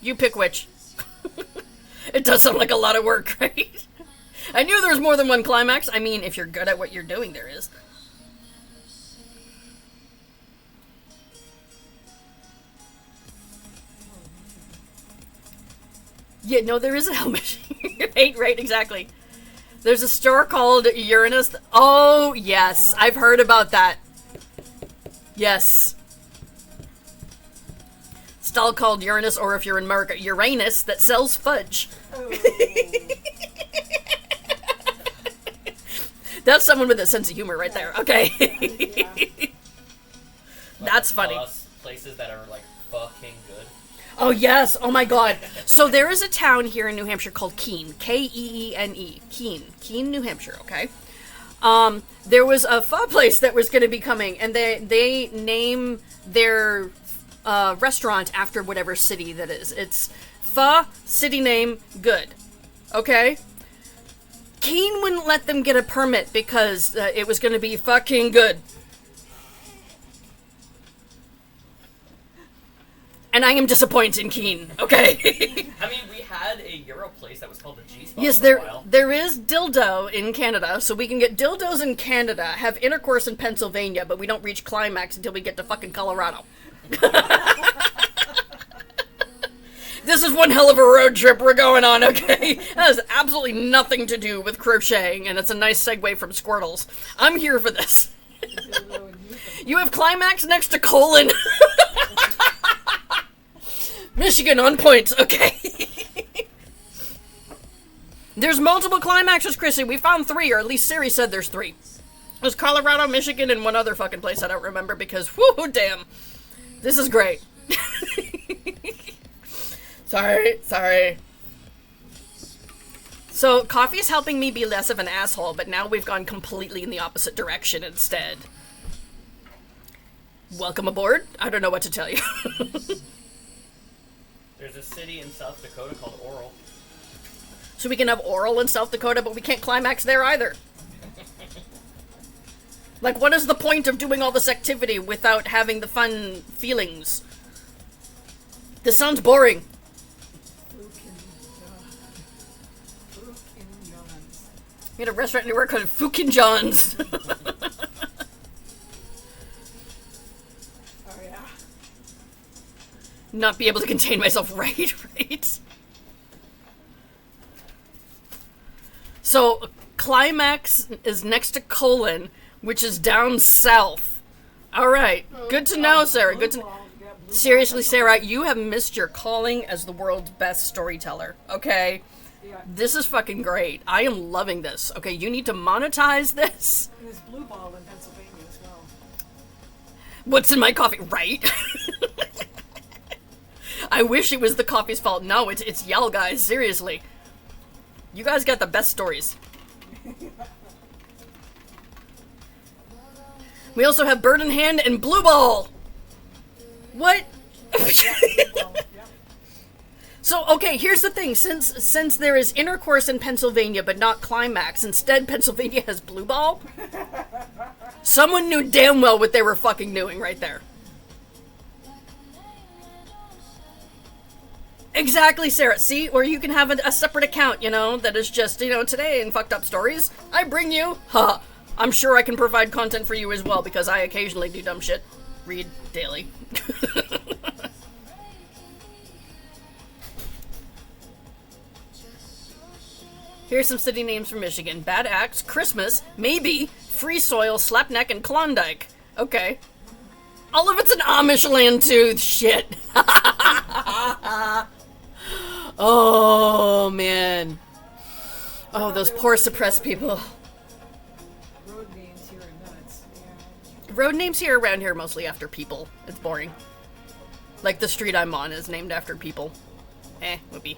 B: You pick which. It does sound like a lot of work, right? I knew there was more than one climax. I mean, if you're good at what you're doing, there is. Yeah, no, there is a helmet. Right, exactly. There's a store called Uranus. Oh, yes. I've heard about that. Yes. Stall called Uranus, or if you're in America, Uranus, that sells fudge.
E: Oh.
B: That's someone with a sense of humor right there. Okay.
E: Yeah.
B: That's funny.
G: Places that are like fucking good.
B: Oh, yes. Oh, my God. So there is a town here in New Hampshire called Keene. Keene. Keene, New Hampshire, okay? There was a pho place that was going to be coming, and they name their restaurant after whatever city that is. It's pho, city name, good. Okay? Keene wouldn't let them get a permit because it was going to be fucking good. And I am disappointed in Keene, okay?
G: I mean, we had a Euro place that was called the G-Spot
B: Yes,
G: for a while.
B: there is dildo in Canada, so we can get dildos in Canada, have intercourse in Pennsylvania, but we don't reach climax until we get to fucking Colorado. This is one hell of a road trip we're going on, okay? That has absolutely nothing to do with crocheting, and it's a nice segue from Squirtles. I'm here for this. You have climax next to colon. Michigan on point, okay. There's multiple climaxes, Chrissy. We found 3, or at least Siri said there's 3. There's Colorado, Michigan, and one other fucking place I don't remember because, whoo, damn. This is great. Sorry. So, coffee's helping me be less of an asshole, but now we've gone completely in the opposite direction instead. Welcome aboard. I don't know what to tell you.
G: There's a city in South Dakota called Oral.
B: So we can have oral in South Dakota, but we can't climax there either. Like, what is the point of doing all this activity without having the fun feelings? This sounds boring. We had a restaurant in New York called Fukin John's.
E: Oh, yeah.
B: Not be able to contain myself, right? So, climax is next to colon, which is down south. Alright, good to know, Sarah. Good to Seriously, Sarah, you have missed your calling as the world's best storyteller, okay?
E: Yeah.
B: This is fucking great. I am loving this. Okay, you need to monetize this.
E: And there's Blue Ball in Pennsylvania as well.
B: What's in my coffee? Right? I wish it was the coffee's fault. No, it's Yell, guys. Seriously. You guys got the best stories. We also have Bird in Hand and Blue Ball. What? So, okay, here's the thing. Since there is intercourse in Pennsylvania, but not climax, instead Pennsylvania has Blue Ball. Someone knew damn well what they were fucking doing right there. Exactly, Sarah. See? Or you can have a separate account, that is just, today in Fucked Up Stories, I bring you, I'm sure I can provide content for you as well, because I occasionally do dumb shit. Read daily. Here's some city names from Michigan. Bad Axe, Christmas, maybe, Free Soil, Slapneck, and Klondike. Okay. All of it's an Amish land too. Shit. Oh, man. Oh, those poor suppressed people. Road names here around here are mostly after people. It's boring. Like the street I'm on is named after people. Whoopee.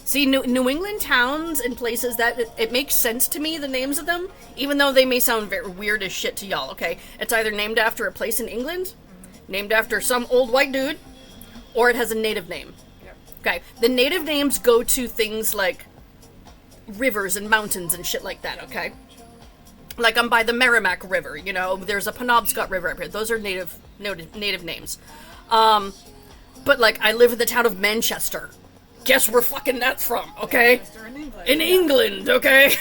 B: See, New England towns and places that it makes sense to me, the names of them, even though they may sound very weird as shit to y'all, okay? It's either named after a place in England, named after some old white dude, or it has a native name.
E: Yep.
B: Okay, the native names go to things like rivers and mountains and shit like that, okay? Like I'm by the Merrimack River, you know, there's a Penobscot River up here. Those are native names. But like I live in the town of Manchester. Guess where fucking that's from, okay?
E: Manchester in England.
B: In England, okay?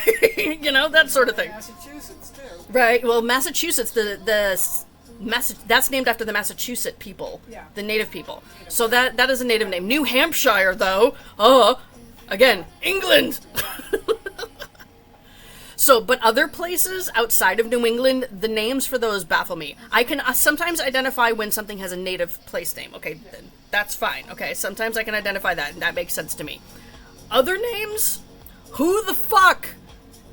B: You know, that sort of thing.
E: Massachusetts too.
B: Right, well, Massachusetts, that's named after the Massachusetts people,
E: Yeah.
B: the native people. So that is a native name. New Hampshire, though, again, England. So, but other places outside of New England, the names for those baffle me. I can sometimes identify when something has a native place name. Okay, that's fine. Okay, sometimes I can identify that, and that makes sense to me. Other names? Who the fuck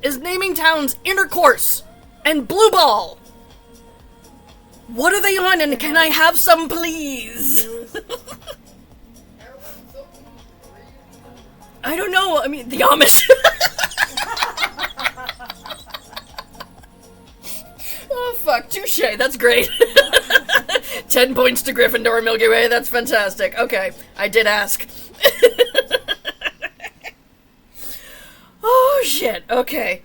B: is naming towns Intercourse and Blue Ball? What are they on, and can I have some, please? I don't know. I mean, the Amish. Oh, fuck. Touche. That's great. 10 points to Gryffindor, Milky Way. That's fantastic. Okay. I did ask. Oh, shit. Okay.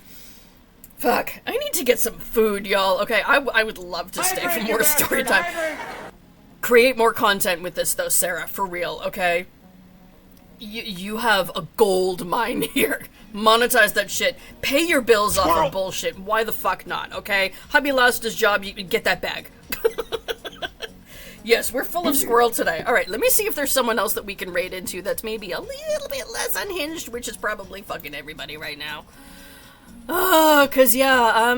B: Fuck. I need to get some food, y'all. Okay, I would love to stay for more story time. Create more content with this, though, Sarah. For real, okay? You have a gold mine here. Monetize that shit. Pay your bills off of bullshit. Why the fuck not, okay? Hubby lost his job, you get that bag. Yes, we're full of squirrel today. Alright, let me see if there's someone else that we can raid into that's maybe a little bit less unhinged, which is probably fucking everybody right now. Oh, cause yeah,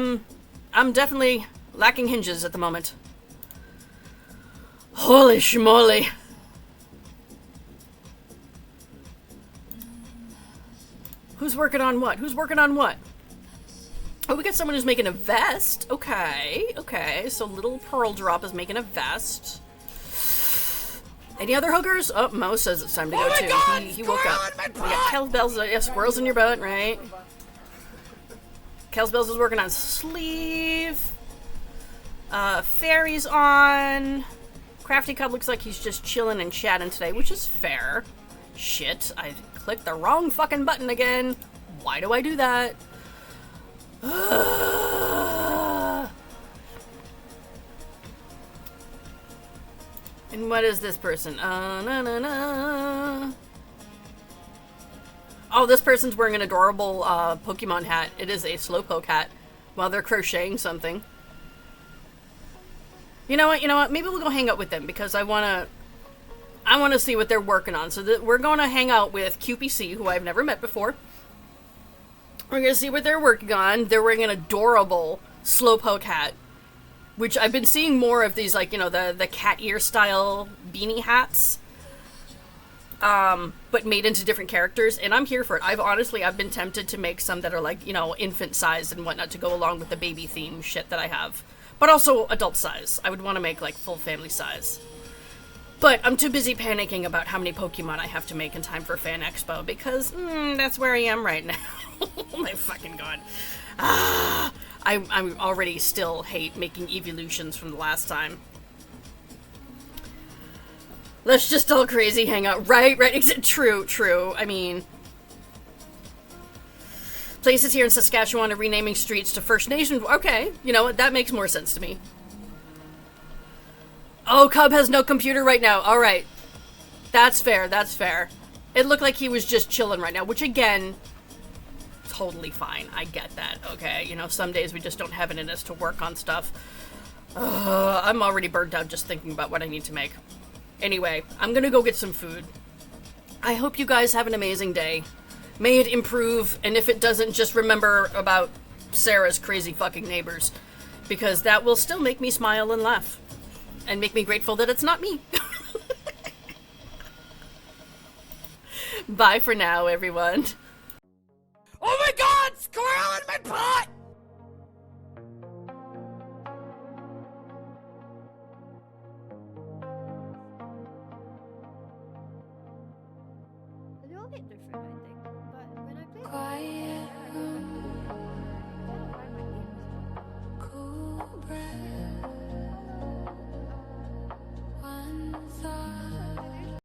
B: I'm definitely lacking hinges at the moment. Holy schmoly. Who's working on what? Who's working on what? Oh, we got someone who's making a vest. Okay. So Little Pearl Drop is making a vest. Any other hookers? Oh, Mo says it's time to go too.
D: God,
B: He woke up.
D: squirrel in my
B: We got Kelbells. Yeah, squirrels in your butt, right? Kelbells is working on sleeve. Fairy's on. Crafty Cub looks like he's just chilling and chatting today, which is fair. Shit, I clicked the wrong fucking button again. Why do I do that? And what is this person? Oh, this person's wearing an adorable Pokemon hat. It is a Slowpoke hat while they're crocheting something. You know what? Maybe we'll go hang out with them because I want to see what they're working on. So we're going to hang out with QPC, who I've never met before. We're going to see what they're working on. They're wearing an adorable Slowpoke hat, which I've been seeing more of these, like, you know, the cat ear style beanie hats, but made into different characters, and I'm here for it. I've been tempted to make some that are, like, you know, infant size and whatnot to go along with the baby theme shit that I have. But also adult size. I would want to make, like, full family size. But I'm too busy panicking about how many Pokemon I have to make in time for Fan Expo, because that's where I am right now. Oh my fucking god. I'm already still hate making evolutions from the last time. Let's just all crazy hang out. Right. True. I mean, places here in Saskatchewan are renaming streets to First Nations. Okay, you know what? That makes more sense to me. Oh, Cub has no computer right now. All right. That's fair. It looked like he was just chilling right now, which, again, totally fine. I get that, okay? You know, some days we just don't have it in us to work on stuff. I'm already burnt out just thinking about what I need to make. Anyway, I'm gonna go get some food. I hope you guys have an amazing day. May it improve, and if it doesn't, just remember about Sarah's crazy fucking neighbors, because that will still make me smile and laugh. And make me grateful that it's not me. Bye for now, everyone.
D: Oh my god, squirrel in my pot!